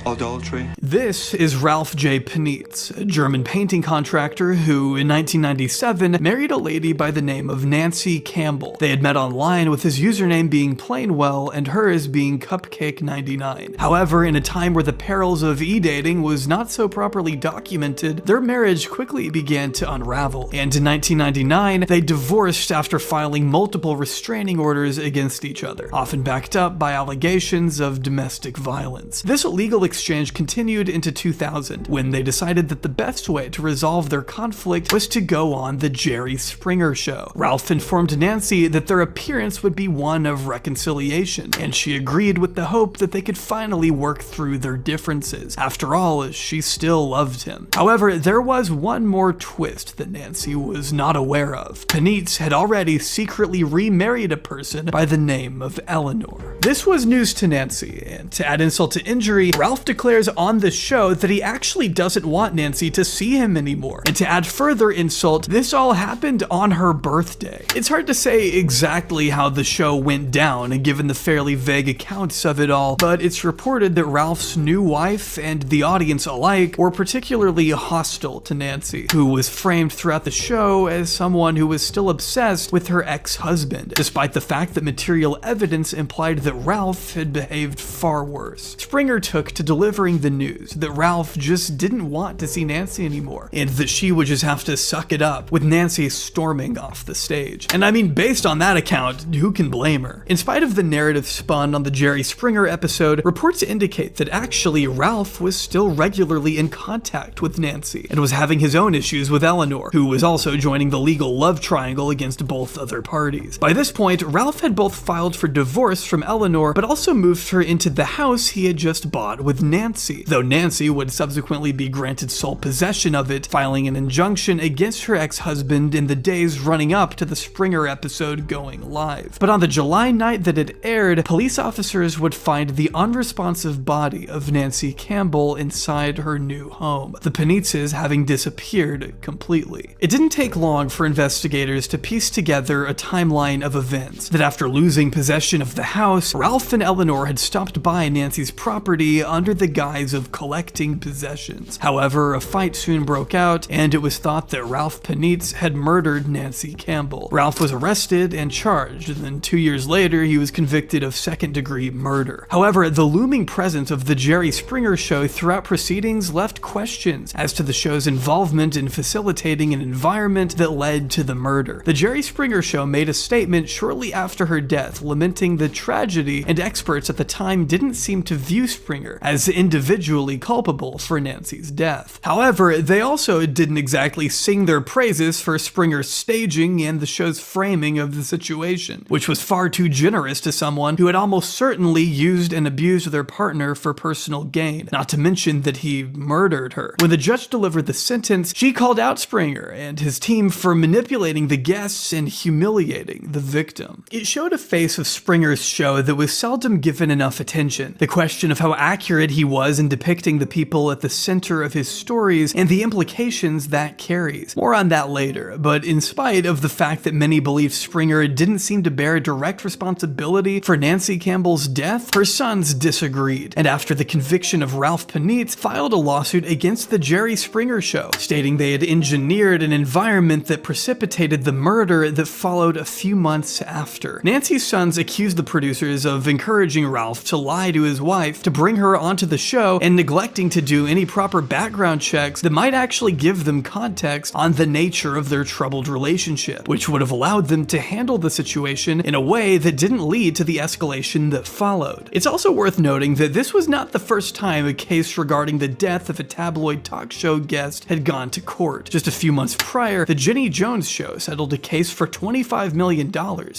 adultery. This is Ralph J. Panitz, a German painting contractor who, in 1997, married a lady by the name of Nancy Campbell. They had met online, with his username being Plainwell and hers being Cupcake99. However, in a time where the perils of e-dating was not so properly documented, their marriage quickly began to unravel, and in 1999, they divorced after filing multiple restraining orders against each other, often backed up by allegations of domestic violence. This legal exchange continued into 2000, when they decided that the best way to resolve their conflict was to go on the Jerry Springer Show. Ralph informed Nancy that their appearance would be one of reconciliation, and she agreed with the hope that they could finally work through their differences. After all, she still loved him. However, there was one more twist that Nancy was not aware of. Panitz had already secretly remarried a person by the name of Eleanor. This was news to Nancy, and to add insult to injury, Ralph declares on the show that he actually doesn't want Nancy to see him anymore. And to add further insult, this all happened on her birthday. It's hard to say exactly how the show went down, given the fairly vague accounts of it all, but it's reported that Ralph's new wife and the audience alike were particularly hostile to Nancy, who was framed throughout the show as someone who was still obsessed with her ex-husband, despite the fact that material evidence implied that Ralph had behaved far worse. Springer took to delivering the news that Ralph just didn't want to see Nancy anymore, and that she would just have to suck it up, with Nancy storming off the stage. And I mean, based on that account, who can blame her? In spite of the narrative spun on the Jerry Springer episode, reports indicate that actually Ralph was still regularly in contact with Nancy, and was having his own issues with Eleanor, who was also joining the legal love triangle against both other parties. By this point, Ralph had both filed for divorce from Eleanor, but also moved her into the house he had just bought with Nancy, though Nancy would subsequently be granted sole possession of it, filing an injunction against her ex-husband in the days running up to the Springer episode going live. But on the July night that it aired, police officers would find the unresponsive body of Nancy Campbell inside her new home, the Panitzes having disappeared completely. It didn't take long for investigators to piece together a timeline of events, that after losing possession of the house, Ralph and Eleanor had stopped by Nancy's property under the guise of collecting possessions. However, a fight soon broke out, and it was thought that Ralph Panitz had murdered Nancy Campbell. Ralph was arrested and charged, and then 2 years later, he was convicted of second-degree murder. However, the looming presence of the Jerry Springer Show throughout proceedings left questions as to the show's involvement in facilitating an environment that led to the murder. The Jerry Springer Show made a statement shortly after her death, lamenting the tragedy, and experts at the time didn't seem to view Springer as individually culpable for Nancy's death. However, they also didn't exactly sing their praises for Springer's staging and the show's framing of the situation, which was far too generous to someone who had almost certainly used and abused their partner for personal gain, not to mention that he murdered her. When the judge delivered the sentence, she called out Springer and his team for manipulating the guests and humiliating the victim. It showed a face of Springer's show that was seldom given enough attention. The question of how accurate he was in depicting the people at the center of his stories and the implications that carries. More on that later, but in spite of the fact that many believed Springer didn't seem to bear direct responsibility for Nancy Campbell's death, her sons disagreed, and after the conviction of Ralph Panitz, filed a lawsuit against the Jerry Springer Show, stating they had engineered an environment that precipitated the murder that followed a few months after. Nancy's sons accused the producers of encouraging Ralph to lie to his wife to bring her onto the show and neglecting to do any proper background checks that might actually give them context on the nature of their troubled relationship, which would have allowed them to handle the situation in a way that didn't lead to the escalation that followed. It's also worth noting that this was not the first time a case regarding the death of a tabloid talk show guest had gone to court. Just a few months prior, the Jenny Jones Show settled a case for $25 million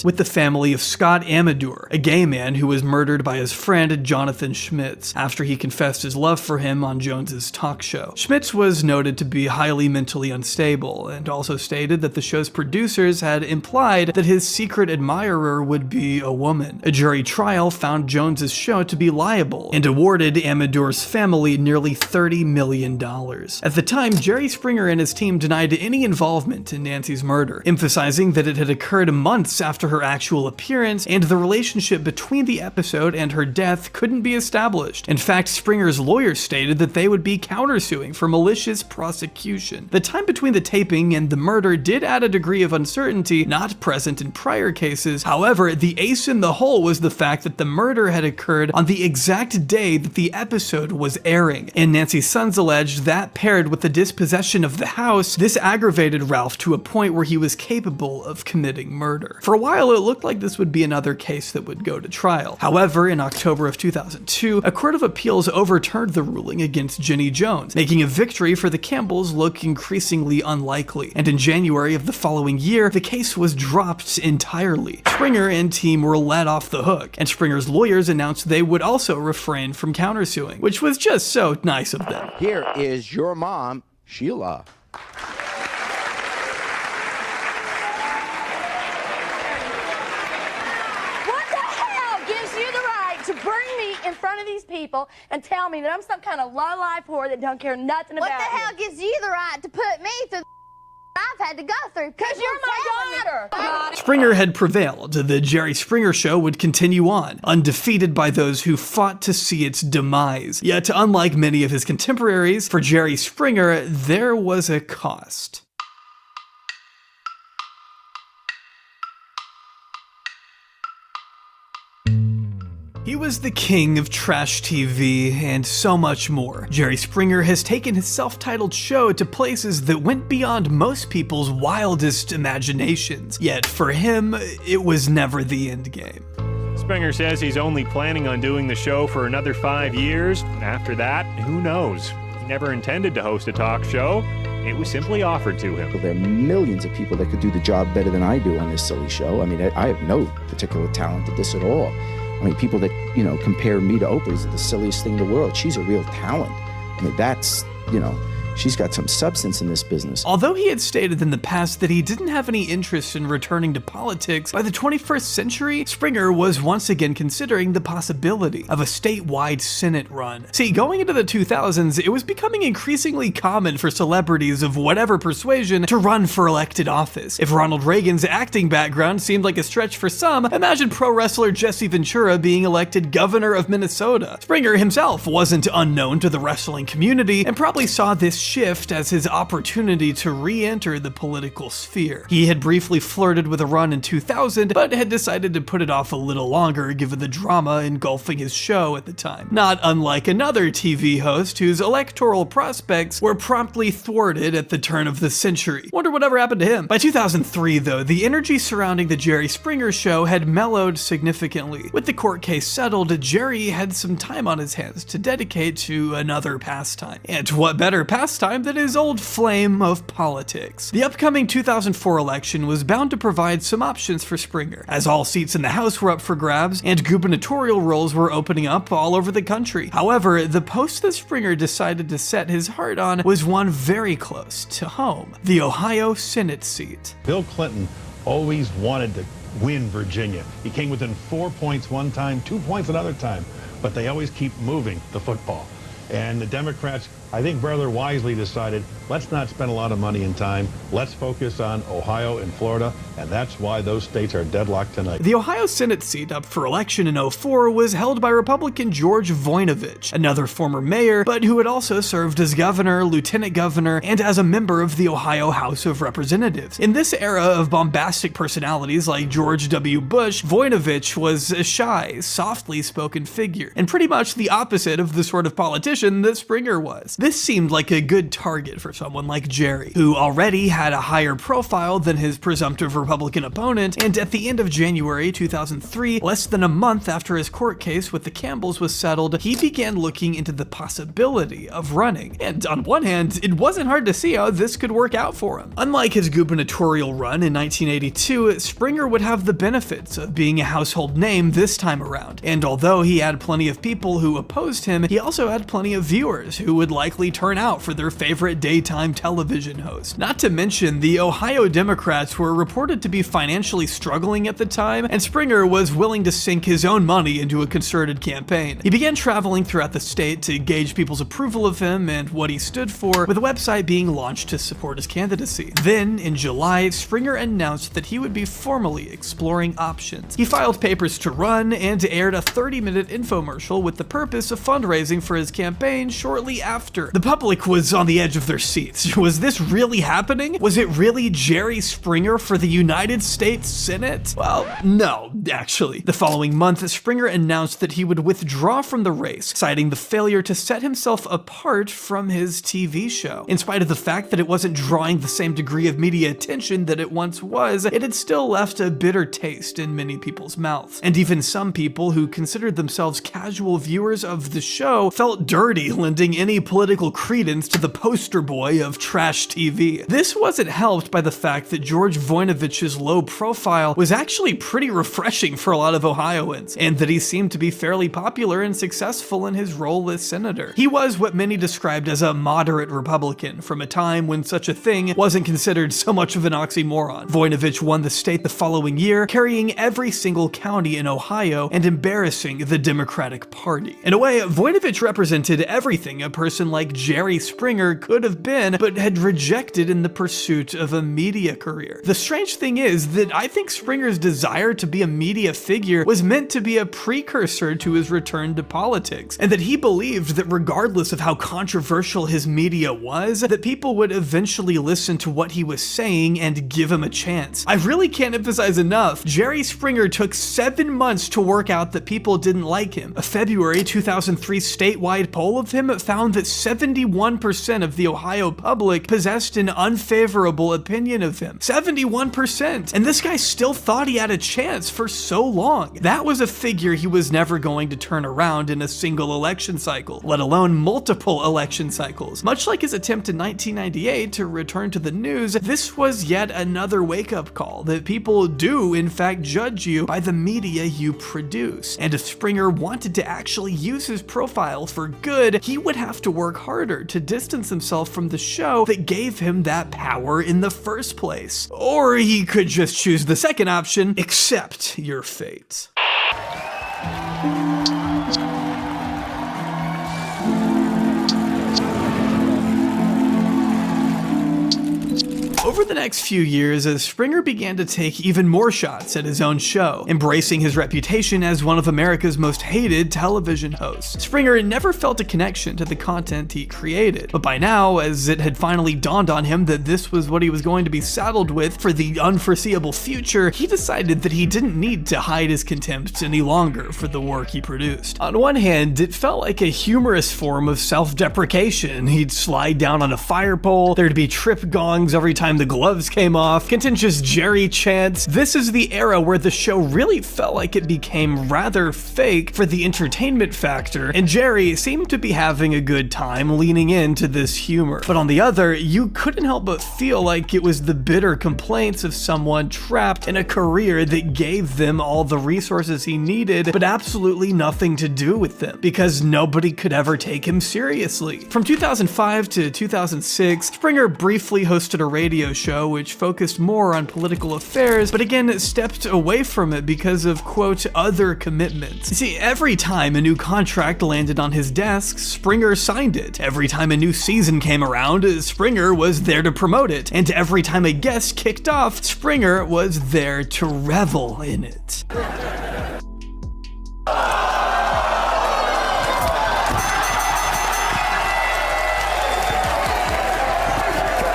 with the family of Scott Amador, a gay man who was murdered by his friend Jonathan Schmitz after he confessed his love for him on Jones's talk show. Schmitz was noted to be highly mentally unstable and also stated that the show's producers had implied that his secret admirer would be a woman. A jury trial found Jones's show to be liable and awarded Amador's family nearly $30 million. At the time, Jerry Springer and his team denied any involvement in Nancy's murder, emphasizing that it had occurred months after her actual appearance and the relationship between the episode and her death couldn't be established. In fact, Springer's lawyers stated that they would be countersuing for malicious prosecution. The time between the taping and the murder did add a degree of uncertainty not present in prior cases. However, the ace in the hole was the fact that the murder had occurred on the exact day that the episode was airing, and Nancy's sons alleged that paired with the dispossession of the house, this aggravated Ralph to a point where he was capable of committing murder. For a while, it looked like this would be another case that would go to trial. However, in October of 2002, a court of appeals overturned the ruling against Jenny Jones, making a victory for the Campbells look increasingly unlikely, and in January of the following year, the case was dropped entirely. Springer and team were let off the hook, and Springer's lawyers announced they would also refrain from countersuing, which was just so nice of them. Here is your mom, Sheila. To bring me in front of these people and tell me that I'm some kind of low-life whore that don't care nothing about What the hell gives you the right to put me through the I've had to go through? Because you're my daughter! Springer had prevailed. The Jerry Springer Show would continue on, undefeated by those who fought to see its demise. Yet, unlike many of his contemporaries, for Jerry Springer, there was a cost. He was the king of trash TV and so much more. Jerry Springer has taken his self-titled show to places that went beyond most people's wildest imaginations. Yet for him, it was never the end game. Springer says he's only planning on doing the show for another 5 years. After that, who knows? He never intended to host a talk show. It was simply offered to him. There are millions of people that could do the job better than I do on this silly show. I mean, I have no particular talent at this at all. I mean, people that, compare me to Oprah is the silliest thing in the world. She's a real talent. I mean, that's, She's got some substance in this business. Although he had stated in the past that he didn't have any interest in returning to politics, by the 21st century, Springer was once again considering the possibility of a statewide Senate run. See, going into the 2000s, it was becoming increasingly common for celebrities of whatever persuasion to run for elected office. If Ronald Reagan's acting background seemed like a stretch for some, imagine pro wrestler Jesse Ventura being elected governor of Minnesota. Springer himself wasn't unknown to the wrestling community and probably saw this shift as his opportunity to re-enter the political sphere. He had briefly flirted with a run in 2000, but had decided to put it off a little longer given the drama engulfing his show at the time. Not unlike another TV host whose electoral prospects were promptly thwarted at the turn of the century. Wonder whatever happened to him. By 2003 though, the energy surrounding the Jerry Springer show had mellowed significantly. With the court case settled, Jerry had some time on his hands to dedicate to another pastime. And what better pastime than his old flame of politics? The upcoming 2004 election was bound to provide some options for Springer, as all seats in the House were up for grabs and gubernatorial roles were opening up all over the country. However, the post that Springer decided to set his heart on was one very close to home, the Ohio Senate seat. Bill Clinton always wanted to win Virginia. He came within 4 points one time, 2 points another time, but they always keep moving the football. And the Democrats, I think rather wisely decided, let's not spend a lot of money and time. Let's focus on Ohio and Florida, and that's why those states are deadlocked tonight. The Ohio Senate seat up for election in 2004 was held by Republican George Voinovich, another former mayor, but who had also served as governor, lieutenant governor, and as a member of the Ohio House of Representatives. In this era of bombastic personalities like George W. Bush, Voinovich was a shy, softly spoken figure, and pretty much the opposite of the sort of politician that Springer was. This seemed like a good target for someone like Jerry, who already had a higher profile than his presumptive Republican opponent, and at the end of January 2003, less than a month after his court case with the Campbells was settled, he began looking into the possibility of running. And on one hand, it wasn't hard to see how this could work out for him. Unlike his gubernatorial run in 1982, Springer would have the benefits of being a household name this time around, and although he had plenty of people who opposed him, he also had plenty of viewers who would likely turn out for their favorite daytime television host. Not to mention, the Ohio Democrats were reported to be financially struggling at the time, and Springer was willing to sink his own money into a concerted campaign. He began traveling throughout the state to gauge people's approval of him and what he stood for, with a website being launched to support his candidacy. Then, in July, Springer announced that he would be formally exploring options. He filed papers to run and aired a 30-minute infomercial with the purpose of fundraising for his campaign shortly after. The public was on the edge of their seats. Was this really happening? Was it really Jerry Springer for the United States Senate? Well, no, actually. The following month, Springer announced that he would withdraw from the race, citing the failure to set himself apart from his TV show. In spite of the fact that it wasn't drawing the same degree of media attention that it once was, it had still left a bitter taste in many people's mouths. And even some people who considered themselves casual viewers of the show felt dirty lending any political credence to the poster boy of trash TV. This wasn't helped by the fact that George Voinovich's low profile was actually pretty refreshing for a lot of Ohioans, and that he seemed to be fairly popular and successful in his role as senator. He was what many described as a moderate Republican from a time when such a thing wasn't considered so much of an oxymoron. Voinovich won the state the following year, carrying every single county in Ohio and embarrassing the Democratic Party. In a way, Voinovich represented everything a person like Jerry Springer could have been, but had rejected in the pursuit of a media career. The strange thing is that I think Springer's desire to be a media figure was meant to be a precursor to his return to politics, and that he believed that regardless of how controversial his media was, that people would eventually listen to what he was saying and give him a chance. I really can't emphasize enough, Jerry Springer took 7 months to work out that people didn't like him. A February 2003 statewide poll of him found that 71% of the Ohio public possessed an unfavorable opinion of him. 71%! And this guy still thought he had a chance for so long. That was a figure he was never going to turn around in a single election cycle, let alone multiple election cycles. Much like his attempt in 1998 to return to the news, this was yet another wake-up call that people do in fact judge you by the media you produce. And if Springer wanted to actually use his profile for good, he would have to work harder to distance himself from the show that gave him that power in the first place. Or he could just choose the second option, accept your fate. Over the next few years, as Springer began to take even more shots at his own show, embracing his reputation as one of America's most hated television hosts, Springer never felt a connection to the content he created. But by now, as it had finally dawned on him that this was what he was going to be saddled with for the unforeseeable future, he decided that he didn't need to hide his contempt any longer for the work he produced. On one hand, it felt like a humorous form of self-deprecation. He'd slide down on a fire pole, there'd be trip gongs every time the gloves came off, contentious Jerry chants. This is the era where the show really felt like it became rather fake for the entertainment factor, and Jerry seemed to be having a good time leaning into this humor. But on the other, you couldn't help but feel like it was the bitter complaints of someone trapped in a career that gave them all the resources he needed, but absolutely nothing to do with them, because nobody could ever take him seriously. From 2005 to 2006, Springer briefly hosted a radio show which focused more on political affairs, but again stepped away from it because of, quote, other commitments. See, every time a new contract landed on his desk, Springer signed it. Every time a new season came around, Springer was there to promote it. And every time a guest kicked off, Springer was there to revel in it.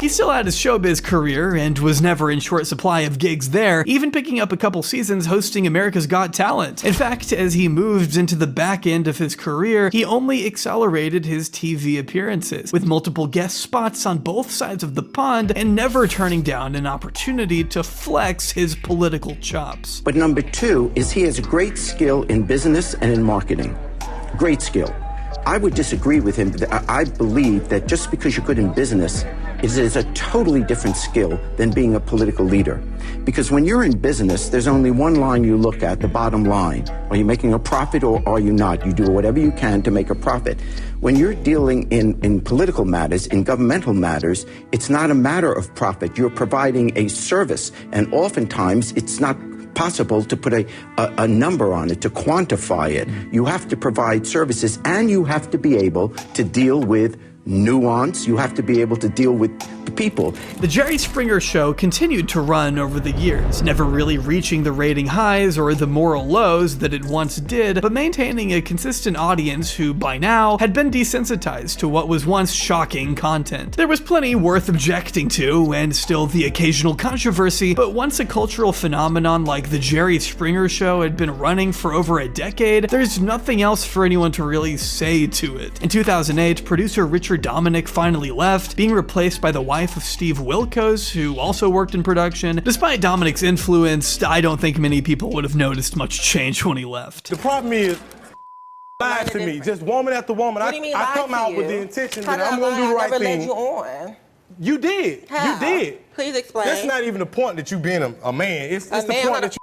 He still had his showbiz career and was never in short supply of gigs there, even picking up a couple seasons hosting America's Got Talent. In fact, as he moved into the back end of his career, he only accelerated his TV appearances, with multiple guest spots on both sides of the pond and never turning down an opportunity to flex his political chops. But number two is he has a great skill in business and in marketing. Great skill. I would disagree with him. I believe that just because you're good in business, it is a totally different skill than being a political leader. Because when you're in business, there's only one line you look at, the bottom line. Are you making a profit or are you not? You do whatever you can to make a profit. When you're dealing in political matters, in governmental matters, it's not a matter of profit. You're providing a service, and oftentimes it's not possible to put a number on it, to quantify it. You have to provide services, and you have to be able to deal with nuance. You have to be able to deal with the people. The Jerry Springer Show continued to run over the years, never really reaching the rating highs or the moral lows that it once did, but maintaining a consistent audience who, by now, had been desensitized to what was once shocking content. There was plenty worth objecting to, and still the occasional controversy, but once a cultural phenomenon like the Jerry Springer Show had been running for over a decade, there's nothing else for anyone to really say to it. In 2008, producer Richard Dominic finally left, being replaced by the wife of Steve Wilkos, who also worked in production. Despite Dominic's influence, I don't think many people would have noticed much change when he left. The problem is, lied to me, just woman after woman. What do you mean I come out with the intention that I'm going to do the right thing. I never led you on. You did. How? You did. Please explain. That's not even the point that you being a man. It's the man, point that you...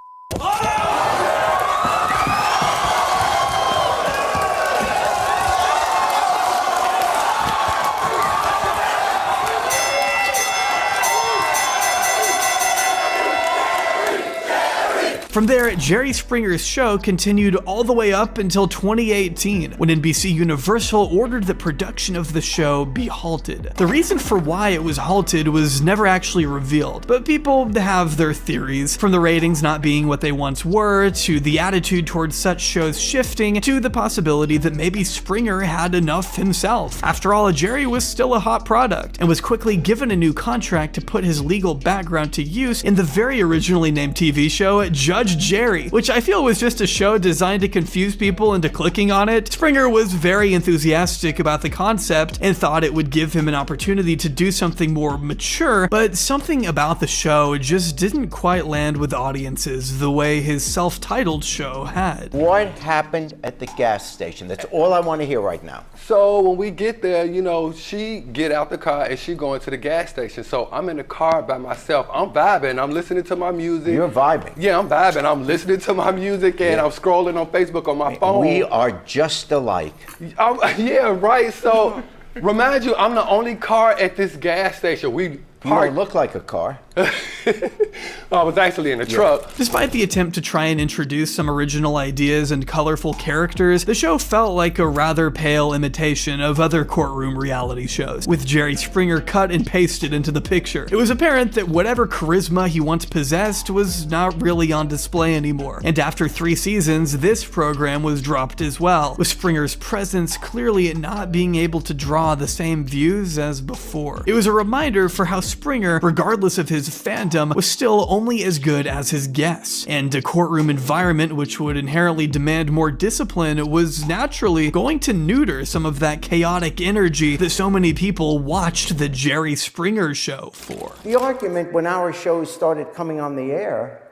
From there, Jerry Springer's show continued all the way up until 2018, when NBC Universal ordered the production of the show be halted. The reason for why it was halted was never actually revealed, but people have their theories, from the ratings not being what they once were, to the attitude towards such shows shifting, to the possibility that maybe Springer had enough himself. After all, Jerry was still a hot product, and was quickly given a new contract to put his legal background to use in the very originally named TV show Judge Jerry, which I feel was just a show designed to confuse people into clicking on it. Springer was very enthusiastic about the concept and thought it would give him an opportunity to do something more mature, but something about the show just didn't quite land with audiences the way his self-titled show had. What happened at the gas station? That's all I want to hear right now. So when we get there, you know, she get out the car and she going to the gas station. So I'm in the car by myself. I'm vibing. I'm listening to my music. You're vibing? Yeah, I'm vibing. cab and I'm listening to my music and I'm scrolling on Facebook on my phone. We are just alike. Yeah, right. So remind you, I'm the only car at this gas station. We You don't look like a car. I was actually in a truck. Despite the attempt to try and introduce some original ideas and colorful characters, the show felt like a rather pale imitation of other courtroom reality shows, with Jerry Springer cut and pasted into the picture. It was apparent that whatever charisma he once possessed was not really on display anymore, and after 3 seasons, this program was dropped as well, with Springer's presence clearly not being able to draw the same views as before. It was a reminder for how Springer, regardless of his fandom, was still only as good as his guests, and a courtroom environment which would inherently demand more discipline was naturally going to neuter some of that chaotic energy that so many people watched the Jerry Springer show for. The argument when our shows started coming on the air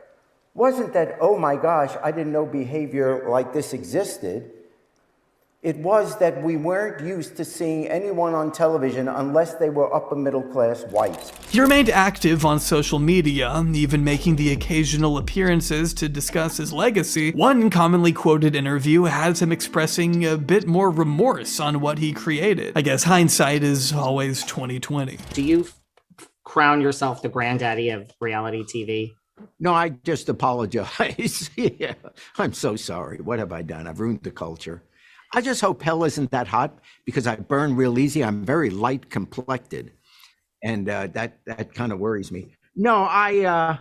wasn't that, oh my gosh, I didn't know behavior like this existed. It was that we weren't used to seeing anyone on television unless they were upper middle class whites. He remained active on social media, even making the occasional appearances to discuss his legacy. One commonly quoted interview has him expressing a bit more remorse on what he created. I guess hindsight is always 20/20. Do you crown yourself the granddaddy of reality TV? No, I just apologize. Yeah, I'm so sorry. What have I done? I've ruined the culture. I just hope hell isn't that hot because I burn real easy. I'm very light complected, and that kind of worries me. No, I'm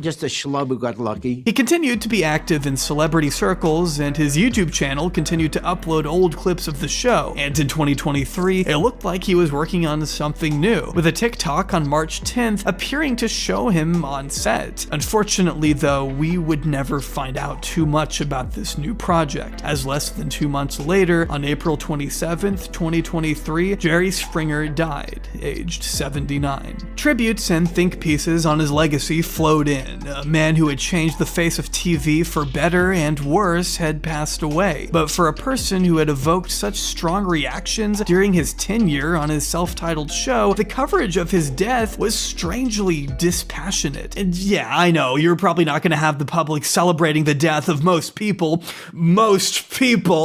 just a schlub who got lucky. He continued to be active in celebrity circles, and his YouTube channel continued to upload old clips of the show. And in 2023, it looked like he was working on something new, with a TikTok on March 10th appearing to show him on set. Unfortunately, though, we would never find out too much about this new project, as less than 2 months later, on April 27th, 2023, Jerry Springer died, aged 79. Tributes and think pieces on his legacy flowed in. A man who had changed the face of TV for better and worse had passed away. But for a person who had evoked such strong reactions during his tenure on his self-titled show, the coverage of his death was strangely dispassionate. And yeah, I know, you're probably not going to have the public celebrating the death of most people,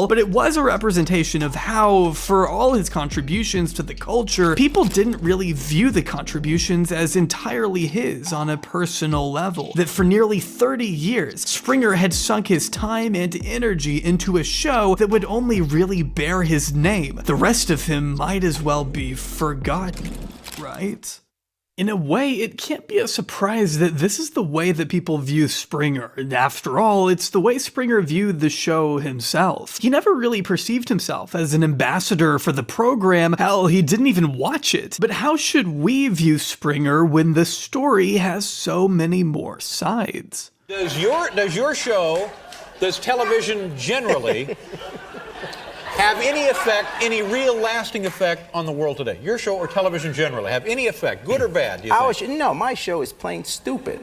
but it was a representation of how, for all his contributions to the culture, people didn't really view the contributions as entirely his on a personal level. That for nearly 30 years, Springer had sunk his time and energy into a show that would only really bear his name. The rest of him might as well be forgotten, right? In a way, it can't be a surprise that this is the way that people view Springer. After all, it's the way Springer viewed the show himself. He never really perceived himself as an ambassador for the program. Hell, he didn't even watch it. But how should we view Springer when the story has so many more sides? Does your show, does television generally have any effect, any real lasting effect on the world today? Your show or television generally have any effect, good or bad, do you think? No, my show is plain stupid.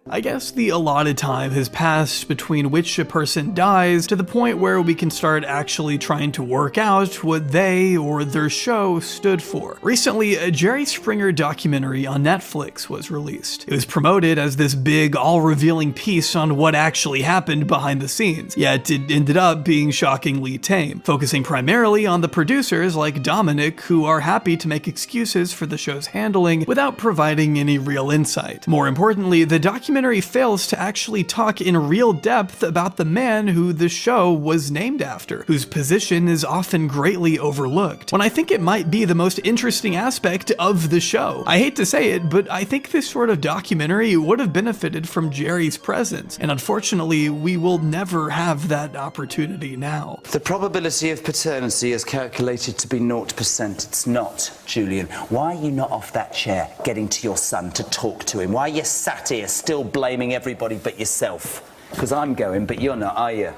I guess the allotted time has passed between which a person dies to the point where we can start actually trying to work out what they or their show stood for. Recently, a Jerry Springer documentary on Netflix was released. It was promoted as this big, all-revealing piece on what actually happened behind the scenes, yet it ended up being shockingly tame, focusing primarily on the producers like Dominic, who are happy to make excuses for the show's handling without providing any real insight. More importantly, the documentary fails to actually talk in real depth about the man who the show was named after, whose position is often greatly overlooked, when I think it might be the most interesting aspect of the show. I hate to say it, but I think this sort of documentary would have benefited from Jerry's presence, and unfortunately, we will never have that opportunity now. The probability of paternity is calculated to be 0%. It's not, Julian. Why are you not off that chair getting to your son to talk to him? Why are you sat here still blaming everybody but yourself? Because I'm going, but you're not, are you?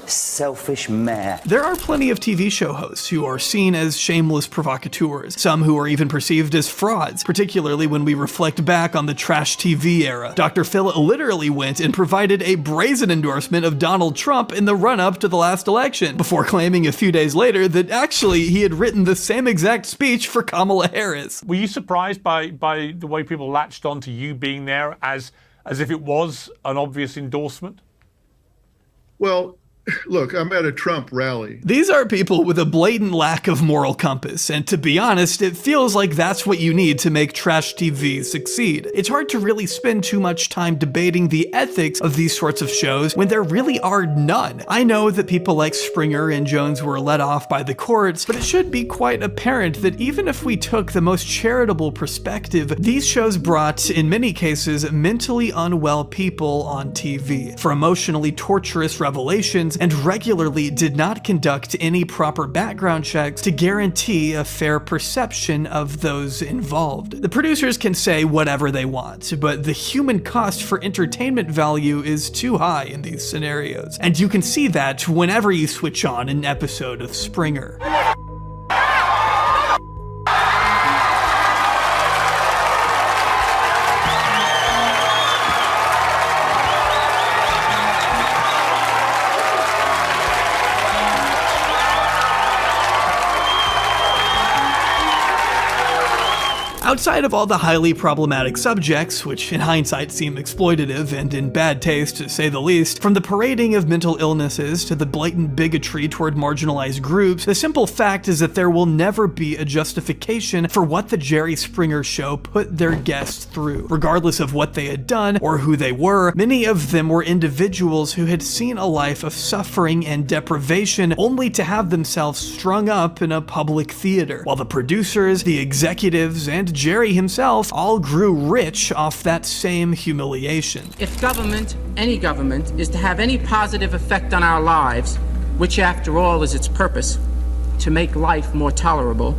selfish mare. There are plenty of TV show hosts who are seen as shameless provocateurs, some who are even perceived as frauds, particularly when we reflect back on the trash TV era. Dr. Phil literally went and provided a brazen endorsement of Donald Trump in the run-up to the last election, before claiming a few days later that actually he had written the same exact speech for Kamala Harris. Were you surprised by the way people latched on to you being there as if it was an obvious endorsement? Well, look, I'm at a Trump rally. These are people with a blatant lack of moral compass, and to be honest, it feels like that's what you need to make trash TV succeed. It's hard to really spend too much time debating the ethics of these sorts of shows when there really are none. I know that people like Springer and Jones were let off by the courts, but it should be quite apparent that even if we took the most charitable perspective, these shows brought, in many cases, mentally unwell people on TV for emotionally torturous revelations, and regularly did not conduct any proper background checks to guarantee a fair perception of those involved. The producers can say whatever they want, but the human cost for entertainment value is too high in these scenarios, and you can see that whenever you switch on an episode of Springer. Outside of all the highly problematic subjects, which in hindsight seem exploitative and in bad taste to say the least, from the parading of mental illnesses to the blatant bigotry toward marginalized groups, the simple fact is that there will never be a justification for what the Jerry Springer Show put their guests through. Regardless of what they had done or who they were, many of them were individuals who had seen a life of suffering and deprivation only to have themselves strung up in a public theater, while the producers, the executives, and Jerry himself all grew rich off that same humiliation. If government, any government, is to have any positive effect on our lives, which after all is its purpose, to make life more tolerable,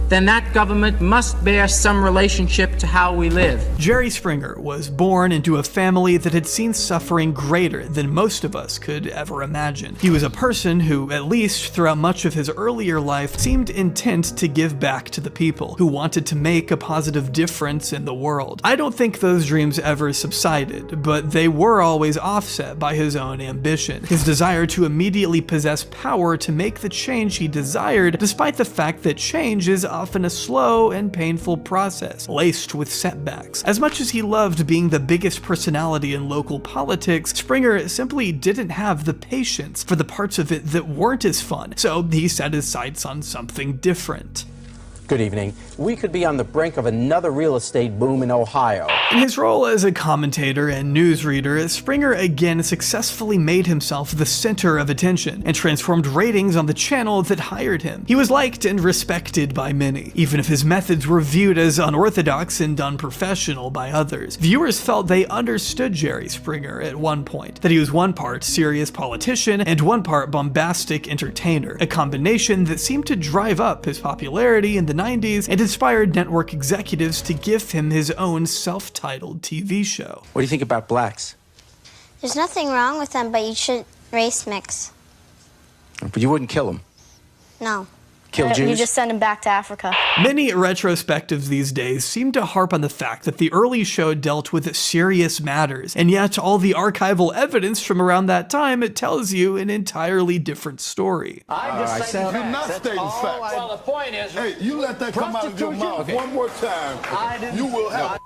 then that government must bear some relationship to how we live. Jerry Springer was born into a family that had seen suffering greater than most of us could ever imagine. He was a person who, at least throughout much of his earlier life, seemed intent to give back to the people, who wanted to make a positive difference in the world. I don't think those dreams ever subsided, but they were always offset by his own ambition, his desire to immediately possess power to make the change he desired, despite the fact that change is often a slow and painful process, laced with setbacks. As much as he loved being the biggest personality in local politics, Springer simply didn't have the patience for the parts of it that weren't as fun, so he set his sights on something different. Good evening. We could be on the brink of another real estate boom in Ohio. In his role as a commentator and newsreader, Springer again successfully made himself the center of attention and transformed ratings on the channel that hired him. He was liked and respected by many, even if his methods were viewed as unorthodox and unprofessional by others. Viewers felt they understood Jerry Springer at one point, that he was one part serious politician and one part bombastic entertainer, a combination that seemed to drive up his popularity in the 90s and inspired network executives to give him his own self-titled TV show. What do you think about blacks? There's nothing wrong with them, but you should race mix. But you wouldn't kill them. No. Kill Jews? You just send them back to Africa. Many retrospectives these days seem to harp on the fact that the early show dealt with serious matters, and yet all the archival evidence from around that time, it tells you an entirely different story. You're not stating facts. Well, the point is, hey, you let that come out of your mouth one more time, you will have.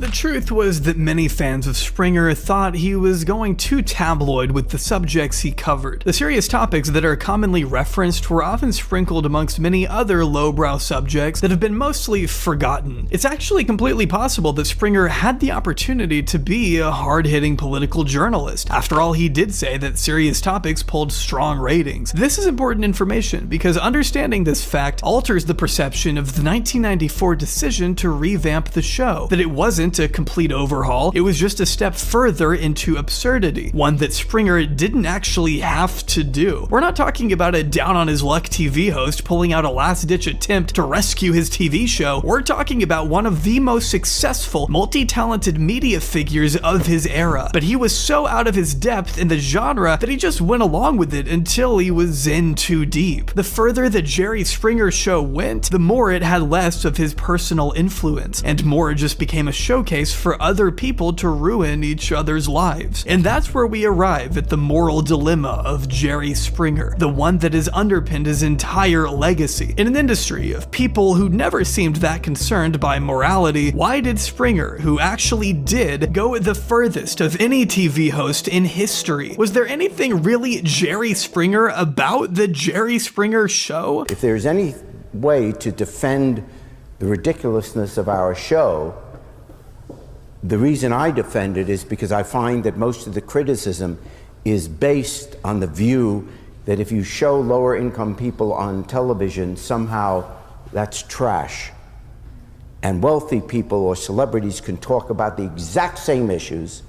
The truth was that many fans of Springer thought he was going too tabloid with the subjects he covered. The serious topics that are commonly referenced were often sprinkled amongst many other lowbrow subjects that have been mostly forgotten. It's actually completely possible that Springer had the opportunity to be a hard-hitting political journalist. After all, he did say that serious topics pulled strong ratings. This is important information because understanding this fact alters the perception of the 1994 decision to revamp the show, that it wasn't a a complete overhaul. It was just a step further into absurdity, one that Springer didn't actually have to do. We're not talking about a down-on-his-luck TV host pulling out a last-ditch attempt to rescue his TV show. We're talking about one of the most successful, multi-talented media figures of his era. But he was so out of his depth in the genre that he just went along with it until he was in too deep. The further the Jerry Springer show went, the more it had less of his personal influence, and more just became a showcase for other people to ruin each other's lives. And that's where we arrive at the moral dilemma of Jerry Springer, the one that has underpinned his entire legacy. In an industry of people who never seemed that concerned by morality, why did Springer, who actually did, go the furthest of any TV host in history? Was there anything really Jerry Springer about the Jerry Springer show? If there's any way to defend the ridiculousness of our show, the reason I defend it is because I find that most of the criticism is based on the view that if you show lower income people on television, somehow that's trash. And wealthy people or celebrities can talk about the exact same issues,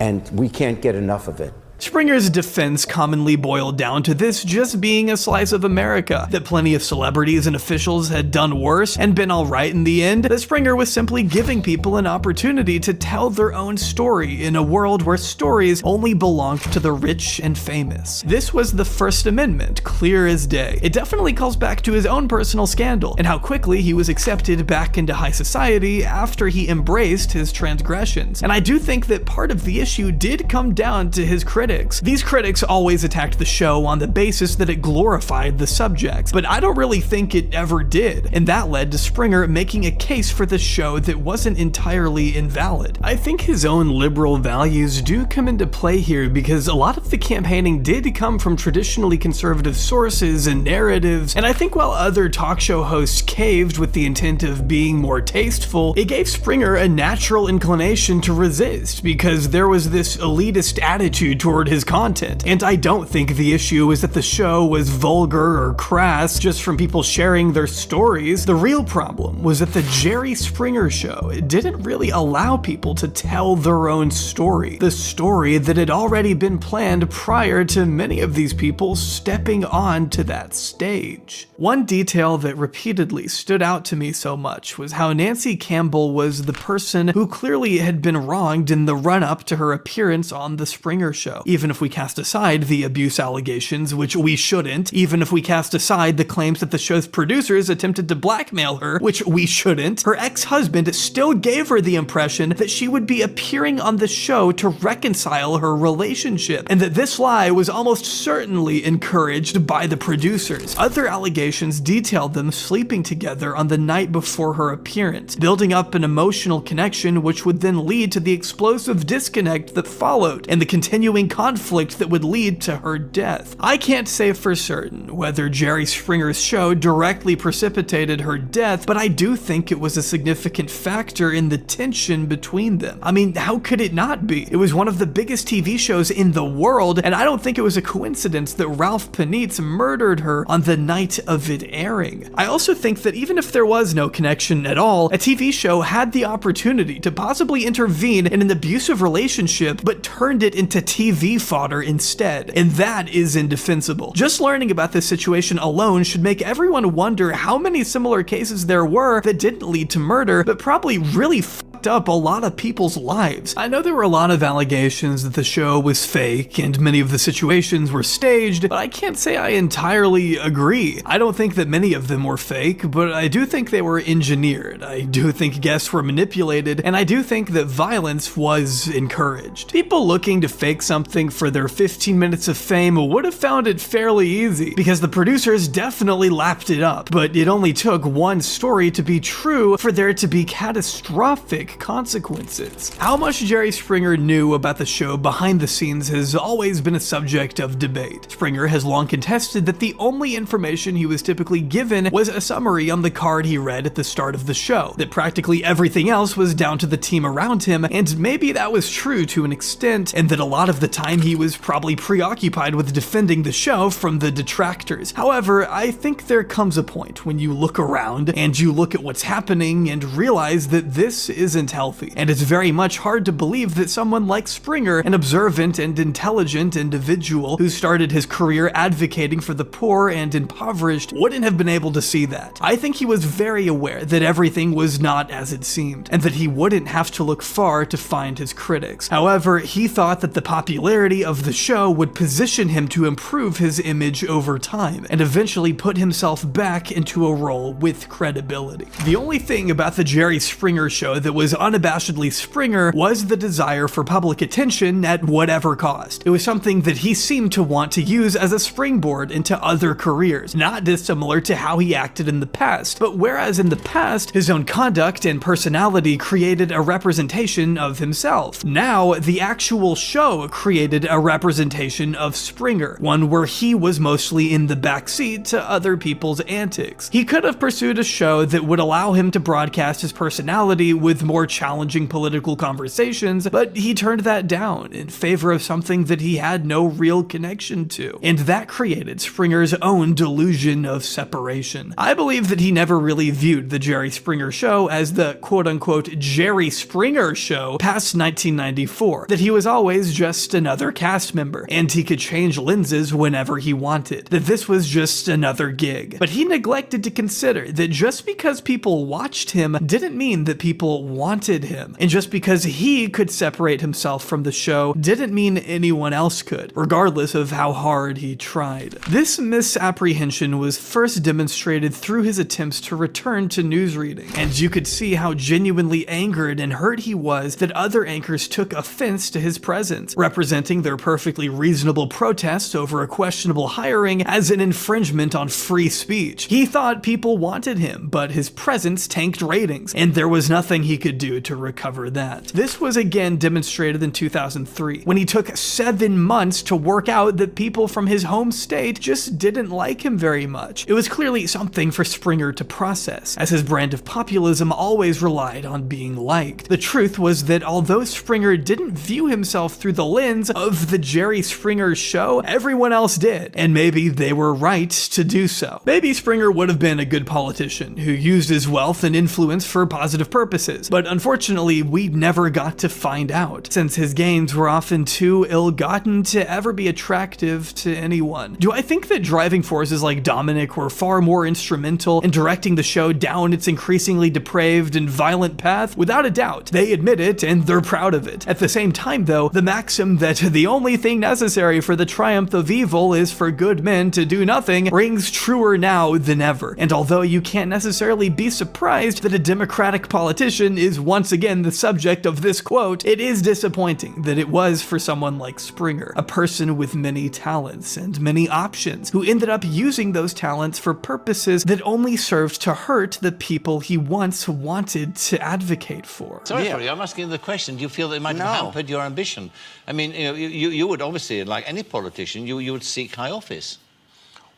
and we can't get enough of it. Springer's defense commonly boiled down to this just being a slice of America, that plenty of celebrities and officials had done worse and been alright in the end, that Springer was simply giving people an opportunity to tell their own story in a world where stories only belonged to the rich and famous. This was the First Amendment, clear as day. It definitely calls back to his own personal scandal, and how quickly he was accepted back into high society after he embraced his transgressions. And I do think that part of the issue did come down to his critics. These critics always attacked the show on the basis that it glorified the subjects, but I don't really think it ever did, and that led to Springer making a case for the show that wasn't entirely invalid. I think his own liberal values do come into play here because a lot of the campaigning did come from traditionally conservative sources and narratives, and I think while other talk show hosts caved with the intent of being more tasteful, it gave Springer a natural inclination to resist because there was this elitist attitude toward his content. And I don't think the issue is that the show was vulgar or crass just from people sharing their stories. The real problem was that the Jerry Springer show didn't really allow people to tell their own story, the story that had already been planned prior to many of these people stepping onto that stage. One detail that repeatedly stood out to me so much was how Nancy Campbell was the person who clearly had been wronged in the run-up to her appearance on the Springer show. Even if we cast aside the abuse allegations, which we shouldn't, even if we cast aside the claims that the show's producers attempted to blackmail her, which we shouldn't, her ex-husband still gave her the impression that she would be appearing on the show to reconcile her relationship, and that this lie was almost certainly encouraged by the producers. Other allegations detailed them sleeping together on the night before her appearance, building up an emotional connection which would then lead to the explosive disconnect that followed, and the continuing conflict that would lead to her death. I can't say for certain whether Jerry Springer's show directly precipitated her death, but I do think it was a significant factor in the tension between them. I mean, how could it not be? It was one of the biggest TV shows in the world, and I don't think it was a coincidence that Ralph Panitz murdered her on the night of it airing. I also think that even if there was no connection at all, a TV show had the opportunity to possibly intervene in an abusive relationship, but turned it into TV fodder instead, and that is indefensible. Just learning about this situation alone should make everyone wonder how many similar cases there were that didn't lead to murder, but probably really fucked up a lot of people's lives. I know there were a lot of allegations that the show was fake and many of the situations were staged, but I can't say I entirely agree. I don't think that many of them were fake, but I do think they were engineered. I do think guests were manipulated, and I do think that violence was encouraged. People looking to fake something for their 15 minutes of fame would have found it fairly easy, because the producers definitely lapped it up, but it only took one story to be true for there to be catastrophic consequences. How much Jerry Springer knew about the show behind the scenes has always been a subject of debate. Springer has long contested that the only information he was typically given was a summary on the card he read at the start of the show, that practically everything else was down to the team around him, and maybe that was true to an extent, and that a lot of the time he was probably preoccupied with defending the show from the detractors. However, I think there comes a point when you look around and you look at what's happening and realize that this isn't isn't healthy, and it's very much hard to believe that someone like Springer, an observant and intelligent individual who started his career advocating for the poor and impoverished, wouldn't have been able to see that. I think he was very aware that everything was not as it seemed, and that he wouldn't have to look far to find his critics. However, he thought that the popularity of the show would position him to improve his image over time, and eventually put himself back into a role with credibility. The only thing about the Jerry Springer show that was unabashedly Springer was the desire for public attention at whatever cost. It was something that he seemed to want to use as a springboard into other careers, not dissimilar to how he acted in the past. But whereas in the past, his own conduct and personality created a representation of himself, now the actual show created a representation of Springer, one where he was mostly in the backseat to other people's antics. He could have pursued a show that would allow him to broadcast his personality with more challenging political conversations, but he turned that down in favor of something that he had no real connection to, and that created Springer's own delusion of separation. I believe that he never really viewed the Jerry Springer show as the quote-unquote Jerry Springer show past 1994, that he was always just another cast member, and he could change lenses whenever he wanted, that this was just another gig. But he neglected to consider that just because people watched him didn't mean that people wanted him, and just because he could separate himself from the show didn't mean anyone else could, regardless of how hard he tried. This misapprehension was first demonstrated through his attempts to return to newsreading, and you could see how genuinely angered and hurt he was that other anchors took offense to his presence, representing their perfectly reasonable protests over a questionable hiring as an infringement on free speech. He thought people wanted him, but his presence tanked ratings, and there was nothing he could do to recover that. This was again demonstrated in 2003, when he took 7 months to work out that people from his home state just didn't like him very much. It was clearly something for Springer to process, as his brand of populism always relied on being liked. The truth was that although Springer didn't view himself through the lens of the Jerry Springer show, everyone else did, and maybe they were right to do so. Maybe Springer would have been a good politician who used his wealth and influence for positive purposes, but unfortunately we never got to find out, since his gains were often too ill-gotten to ever be attractive to anyone. Do I think that driving forces like Dominic were far more instrumental in directing the show down its increasingly depraved and violent path? Without a doubt. They admit it, and they're proud of it. At the same time though, the maxim that the only thing necessary for the triumph of evil is for good men to do nothing rings truer now than ever. And although you can't necessarily be surprised that a Democratic politician is once again the subject of this quote, it is disappointing that it was for someone like Springer, a person with many talents and many options, who ended up using those talents for purposes that only served to hurt the people he once wanted to advocate for. Sorry for you, I'm asking the question. Do you feel that it might have hampered your ambition? I mean, you would obviously, like any politician, you would seek high office.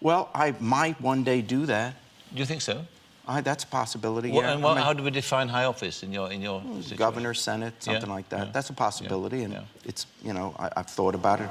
Well, I might one day do that. Do you think so? That's a possibility, Well, yeah. and how do we define high office in your situation? Governor, Senate, something like that. That's a possibility, and it's, you know, I've thought about it.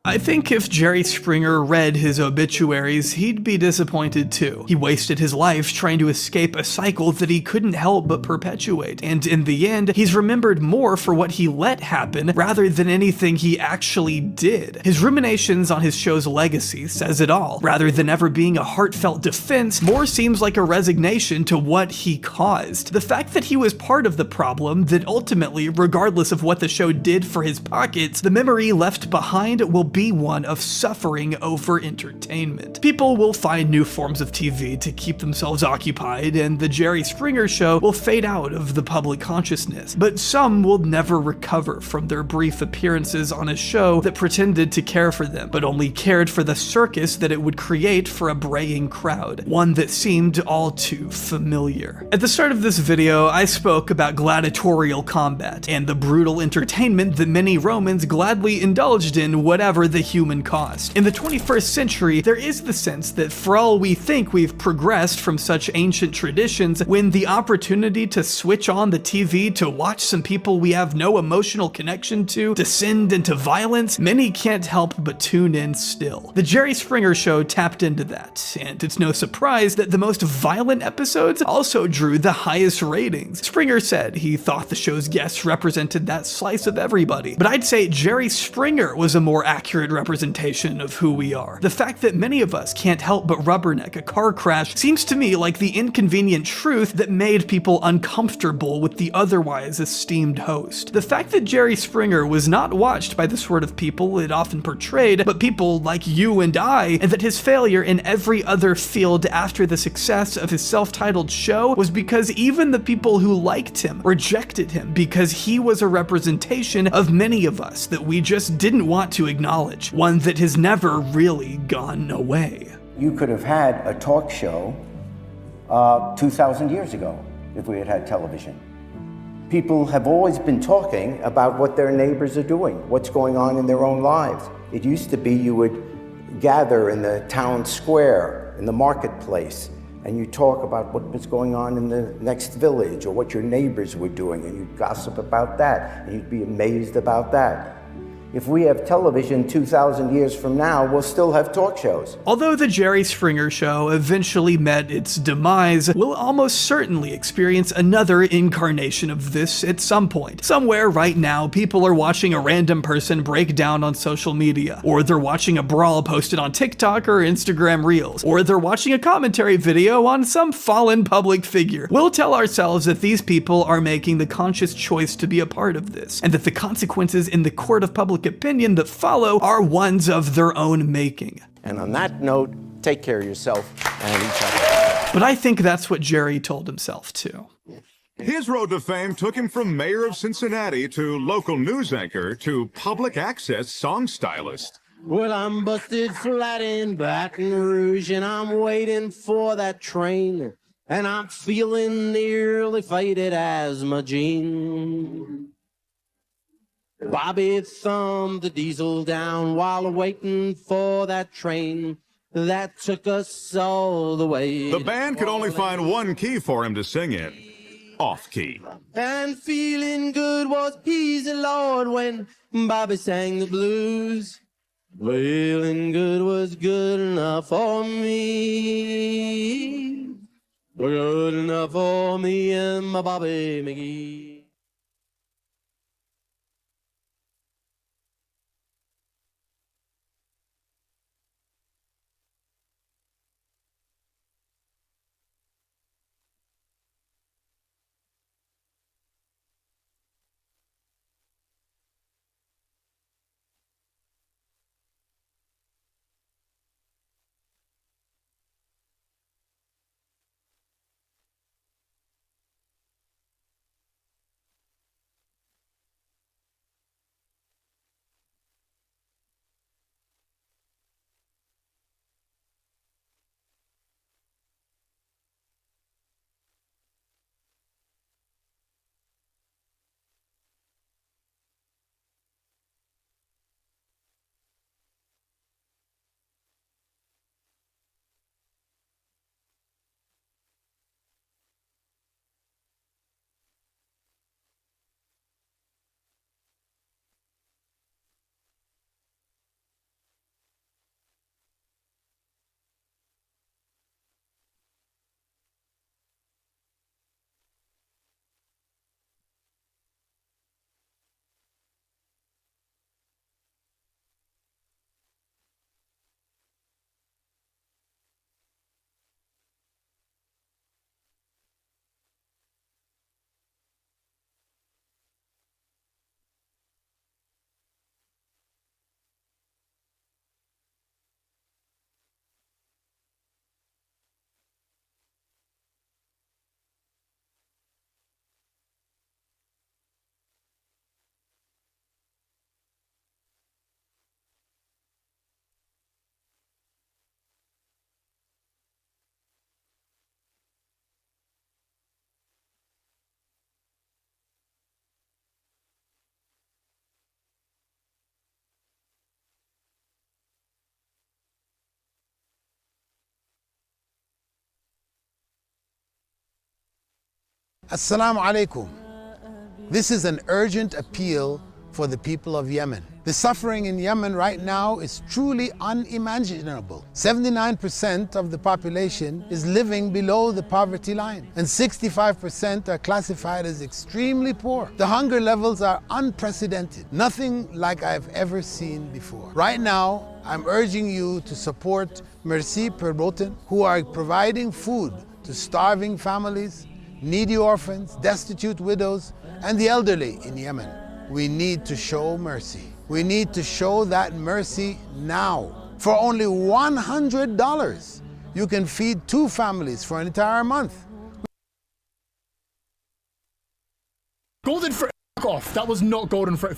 I think if Jerry Springer read his obituaries, he'd be disappointed too. He wasted his life trying to escape a cycle that he couldn't help but perpetuate, and in the end, he's remembered more for what he let happen rather than anything he actually did. His ruminations on his show's legacy says it all. Rather than ever being a heartfelt defense, more seems like a resignation to what he caused. The fact that he was part of the problem, that ultimately, regardless of what the show did for his pockets, the memory left behind will be one of suffering over entertainment. People will find new forms of TV to keep themselves occupied, and the Jerry Springer show will fade out of the public consciousness, but some will never recover from their brief appearances on a show that pretended to care for them, but only cared for the circus that it would create for a braying crowd, one that seemed all too familiar. At the start of this video, I spoke about gladiatorial combat and the brutal entertainment that many Romans gladly indulged in whatever or the human cost. In the 21st century, there is the sense that for all we think we've progressed from such ancient traditions, when the opportunity to switch on the TV to watch some people we have no emotional connection to descend into violence, many can't help but tune in still. The Jerry Springer Show tapped into that, and it's no surprise that the most violent episodes also drew the highest ratings. Springer said he thought the show's guests represented that slice of everybody, but I'd say Jerry Springer was a more accurate representation of who we are. The fact that many of us can't help but rubberneck a car crash seems to me like the inconvenient truth that made people uncomfortable with the otherwise esteemed host. The fact that Jerry Springer was not watched by the sort of people it often portrayed, but people like you and I, and that his failure in every other field after the success of his self-titled show was because even the people who liked him rejected him because he was a representation of many of us that we just didn't want to acknowledge, one that has never really gone away. You could have had a talk show 2,000 years ago if we had had television. People have always been talking about what their neighbors are doing, what's going on in their own lives. It used to be you would gather in the town square, in the marketplace, and you talk about what was going on in the next village or what your neighbors were doing, and you'd gossip about that, and you'd be amazed about that. If we have television 2,000 years from now, we'll still have talk shows. Although the Jerry Springer Show eventually met its demise, we'll almost certainly experience another incarnation of this at some point. Somewhere right now, people are watching a random person break down on social media, or they're watching a brawl posted on TikTok or Instagram Reels, or they're watching a commentary video on some fallen public figure. We'll tell ourselves that these people are making the conscious choice to be a part of this, and that the consequences in the court of public opinion that follow are ones of their own making. And on that note, take care of yourself and each other. But I think that's what Jerry told himself too. His road to fame took him from mayor of Cincinnati to local news anchor to public access song stylist. Well, I'm busted flat in Baton Rouge and I'm waiting for that train, and I'm feeling nearly faded as my jeans. Bobby thumbed the diesel down while waiting for that train that took us all the way. The band could only find one key for him to sing in. Off key. And feeling good was easy, Lord, when Bobby sang the blues. Feeling good was good enough for me. Good enough for me and my Bobby McGee. Assalamu alaikum. This is an urgent appeal for the people of Yemen. The suffering in Yemen right now is truly unimaginable. 79% of the population is living below the poverty line, and 65% are classified as extremely poor. The hunger levels are unprecedented, nothing like I've ever seen before. Right now, I'm urging you to support Merci Perboten, who are providing food to starving families, needy orphans, destitute widows, and the elderly in Yemen. We need to show mercy. We need to show that mercy now. For only $100, you can feed 2 families for an entire month. Golden for off. That was not golden for.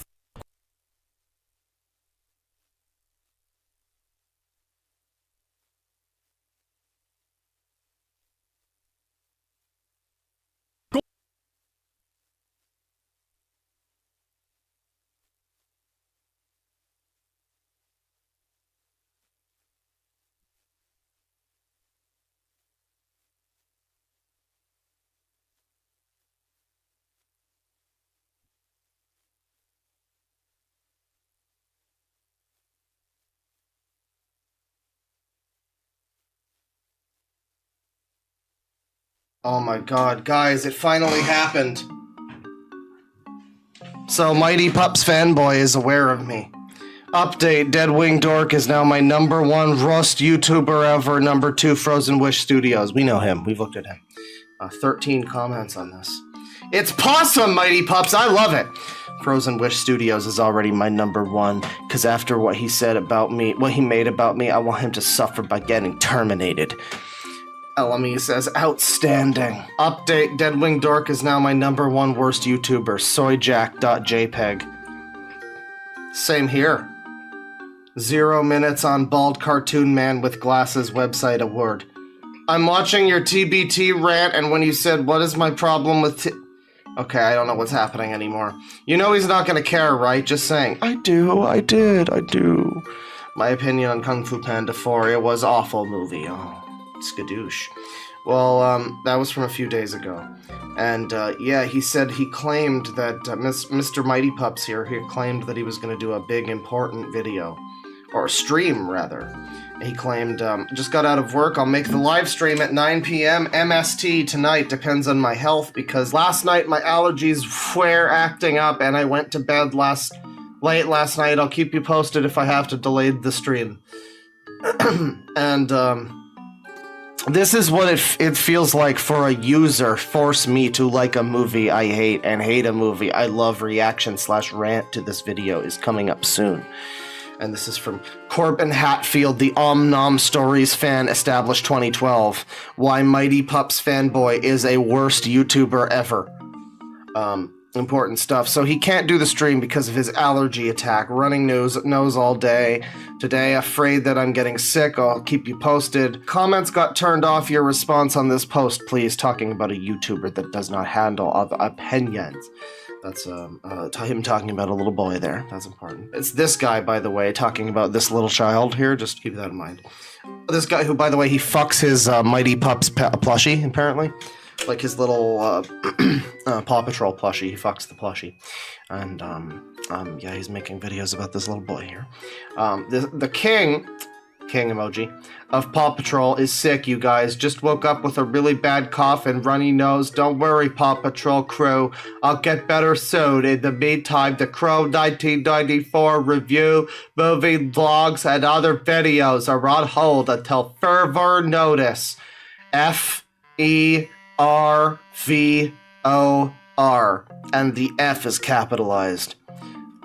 Oh my god, guys, it finally happened. So, Mighty Pups fanboy is aware of me. Update, Deadwing Dork is now my #1 Rust YouTuber ever, #2 Frozen Wish Studios. We know him, we've looked at him. 13 comments on this. It's possum, Mighty Pups, I love it! Frozen Wish Studios is already my #1, because after what he said about me, what he made about me, I want him to suffer by getting terminated. LME says, outstanding. Update, Deadwing Dork is now my #1 worst YouTuber, soyjack.jpg. Same here. 0 minutes on bald cartoon man with glasses website award. I'm watching your TBT rant, and when you said, what is my problem with Okay, I don't know what's happening anymore. You know he's not gonna care, right? Just saying. I do. My opinion on Kung Fu Panda 4, it was awful movie. Oh. Skadoosh. Well, that was from a few days ago. And, yeah, he claimed that, Mr. Mighty Pups here, he claimed that he was going to do a big, important video. Or a stream, rather. He claimed, just got out of work, I'll make the live stream at 9 p.m. MST tonight, depends on my health, because last night my allergies were acting up, and I went to bed late last night. I'll keep you posted if I have to delay the stream. And, this is what it feels like for a user force me to like a movie I hate and hate a movie I love. Reaction/rant to this video is coming up soon. And this is from Corbin Hatfield, the Nom Stories fan, established 2012. Why Mighty Pups fanboy is a worst YouTuber ever. Important stuff. So he can't do the stream because of his allergy attack. Running nose all day. Today, afraid that I'm getting sick. I'll keep you posted. Comments got turned off. Your response on this post, please. Talking about a YouTuber that does not handle other opinions. That's him talking about a little boy there. That's important. It's this guy, by the way, talking about this little child here. Just keep that in mind. This guy who, by the way, he fucks his Mighty Pups plushie, apparently. Like his little Paw Patrol plushie. He fucks the plushie. And, yeah, he's making videos about this little boy here. The king emoji, of Paw Patrol is sick, you guys. Just woke up with a really bad cough and runny nose. Don't worry, Paw Patrol crew. I'll get better soon. In the meantime, the Crow 1994 review, movie vlogs, and other videos are on hold until further notice. FERVOR. And the F is capitalized.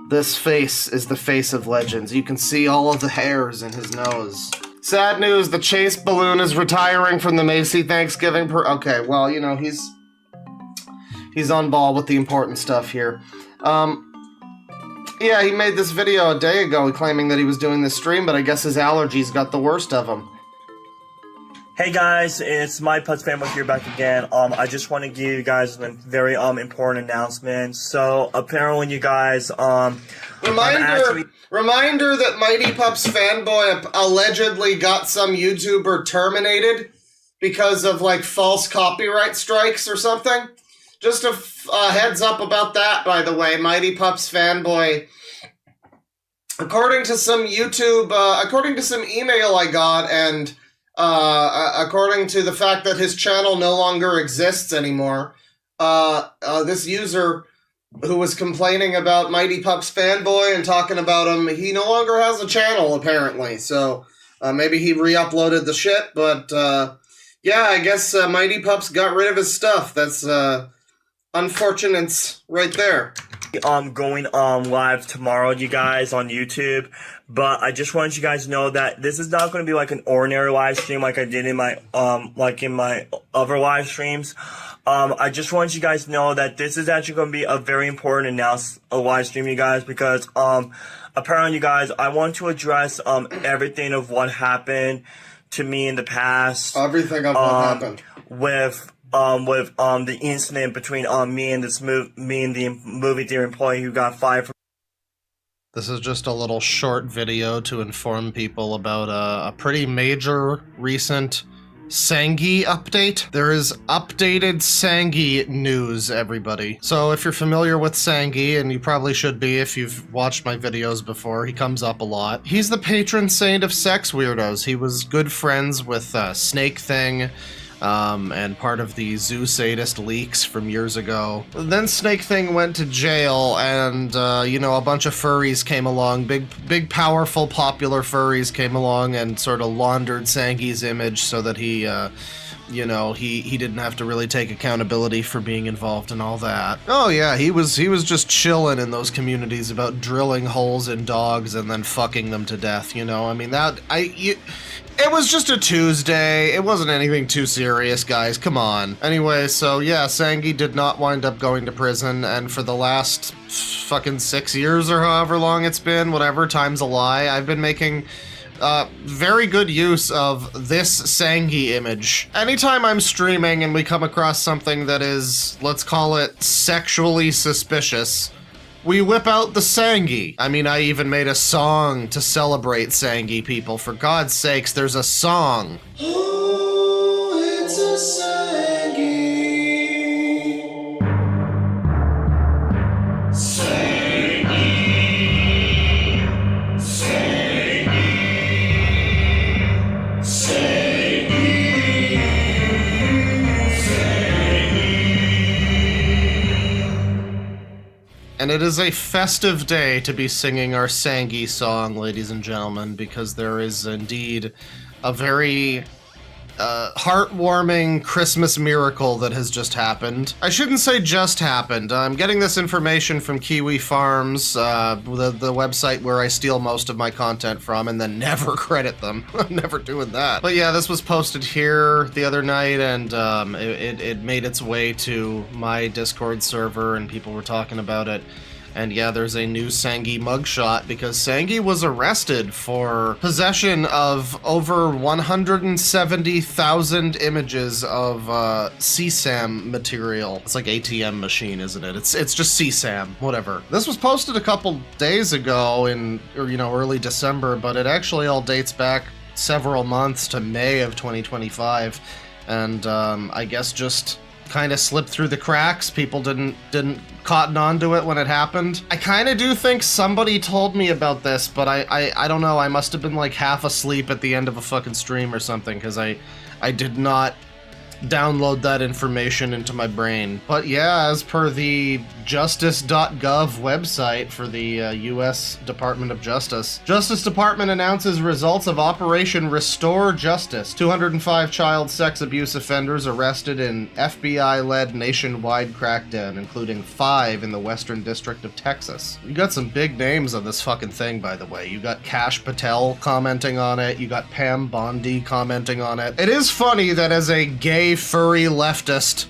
This face is the face of legends. You can see all of the hairs in his nose. Sad news, the Chase balloon is retiring from the Macy Thanksgiving Okay, well, you know, he's on ball with the important stuff here. Yeah, he made this video a day ago claiming that he was doing this stream, but I guess his allergies got the worst of him. Hey guys, it's my Putz Fanboy here back again. I just want to give you guys a very important announcement. So apparently you guys Reminder that Mighty Pups Fanboy allegedly got some YouTuber terminated because of like false copyright strikes or something. Just a heads up about that, by the way, Mighty Pups fanboy. According to some according to some email I got, and according to the fact that his channel no longer exists anymore, this user who was complaining about Mighty Pups fanboy and talking about him, he no longer has a channel, apparently. So maybe he re-uploaded the shit, but yeah, I guess Mighty Pups got rid of his stuff. That's unfortunate right there. Going live tomorrow, you guys, on YouTube, but I just wanted you guys to know that this is not going to be like an ordinary live stream like I did in my like in my other live streams. I just want you guys to know that this is actually going to be a very important live stream, you guys, because apparently, you guys, I want to address everything of what happened to me in the past. Everything of what happened with the incident between me and the movie theater employee who got fired from. This is just a little short video to inform people about a pretty major recent Sangi update. There is updated Sangi news, everybody. So if you're familiar with Sangi, and you probably should be if you've watched my videos before, he comes up a lot. He's the patron saint of sex weirdos. He was good friends with Snake Thing, and part of the Zoo Sadist leaks from years ago. Then Snake Thing went to jail, and, you know, a bunch of furries came along, big, powerful, popular furries came along and sort of laundered Sangi's image so that he, you know, he didn't have to really take accountability for being involved in all that. Oh yeah, he was just chilling in those communities about drilling holes in dogs and then fucking them to death, you know? I mean, it was just a Tuesday. It wasn't anything too serious, guys. Come on. Anyway, so yeah, Sangi did not wind up going to prison, and for the last fucking 6 years or however long it's been, whatever, time's a lie, I've been making very good use of this Sangi image. Anytime I'm streaming and we come across something that is, let's call it, sexually suspicious, we whip out the Sangi. I mean, I even made a song to celebrate Sangi people. For God's sakes, there's a song. Oh, it's a Sangi. Sangi. Sangi. Sangi. And it is a festive day to be singing our Sangi song, ladies and gentlemen, because there is indeed a very heartwarming Christmas miracle that has just happened. I shouldn't say just happened. I'm getting this information from Kiwi Farms, the website where I steal most of my content from and then never credit them. I'm never doing that. But yeah, this was posted here the other night, and it made its way to my Discord server, and people were talking about it. And yeah, there's a new Sangi mugshot because Sangi was arrested for possession of over 170,000 images of CSAM material. It's like ATM machine, isn't it? It's just CSAM, whatever. This was posted a couple days ago in, early December, but it actually all dates back several months to May of 2025. And I guess just kind of slipped through the cracks. People didn't cotton on to it when it happened. I kind of do think somebody told me about this, but I don't know. I must have been like half asleep at the end of a fucking stream or something, because I did not download that information into my brain. But yeah, as per the justice.gov website for the U.S. Department of Justice, Justice Department announces results of Operation Restore Justice. 205 child sex abuse offenders arrested in FBI-led nationwide crackdown, including 5 in the Western District of Texas. You got some big names on this fucking thing, by the way. You got Kash Patel commenting on it. You got Pam Bondi commenting on it. It is funny that as a gay furry leftist,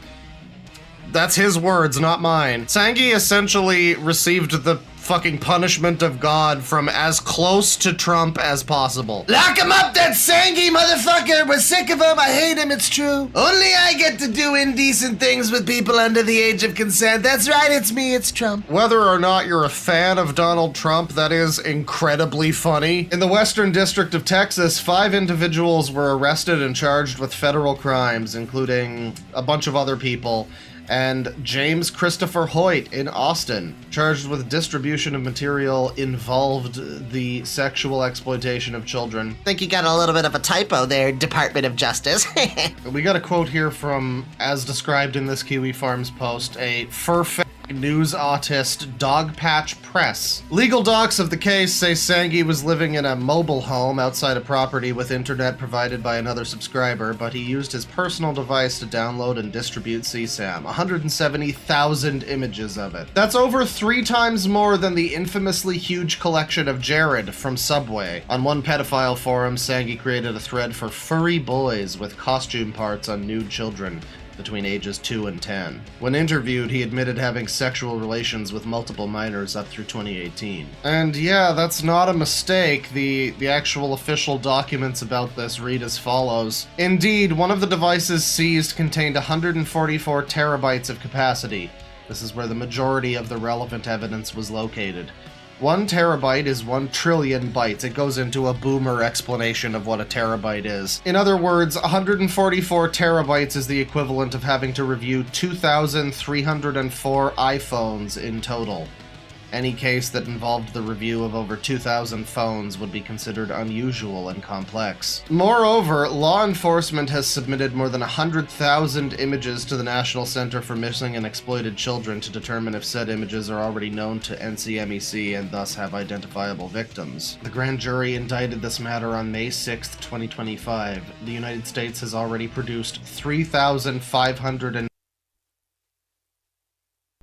that's his words, not mine, Sangi essentially received the fucking punishment of God from as close to Trump as possible. Lock him up, that Sangi motherfucker! We're sick of him, I hate him, it's true. Only I get to do indecent things with people under the age of consent. That's right, it's me, it's Trump. Whether or not you're a fan of Donald Trump, that is incredibly funny. In the Western District of Texas, 5 individuals were arrested and charged with federal crimes, including a bunch of other people. and James Christopher Hoyt in Austin, charged with distribution of material involved the sexual exploitation of children. Think you got a little bit of a typo there, Department of Justice. We got a quote here from, as described in this Kiwi Farms post, a news autist Dog Patch Press. Legal docs of the case say Sangi was living in a mobile home outside a property with internet provided by another subscriber, but he used his personal device to download and distribute CSAM. 170,000 images of it. That's over 3 times more than the infamously huge collection of Jared from Subway. On one pedophile forum, Sangi created a thread for furry boys with costume parts on nude children between ages 2 and 10. When interviewed, he admitted having sexual relations with multiple minors up through 2018. And yeah, that's not a mistake. The actual official documents about this read as follows. Indeed, one of the devices seized contained 144 terabytes of capacity. This is where the majority of the relevant evidence was located. 1 terabyte is 1 trillion bytes. It goes into a boomer explanation of what a terabyte is. In other words, 144 terabytes is the equivalent of having to review 2,304 iPhones in total. Any case that involved the review of over 2,000 phones would be considered unusual and complex. Moreover, law enforcement has submitted more than 100,000 images to the National Center for Missing and Exploited Children to determine if said images are already known to NCMEC and thus have identifiable victims. The grand jury indicted this matter on May 6, 2025. The United States has already produced 3,500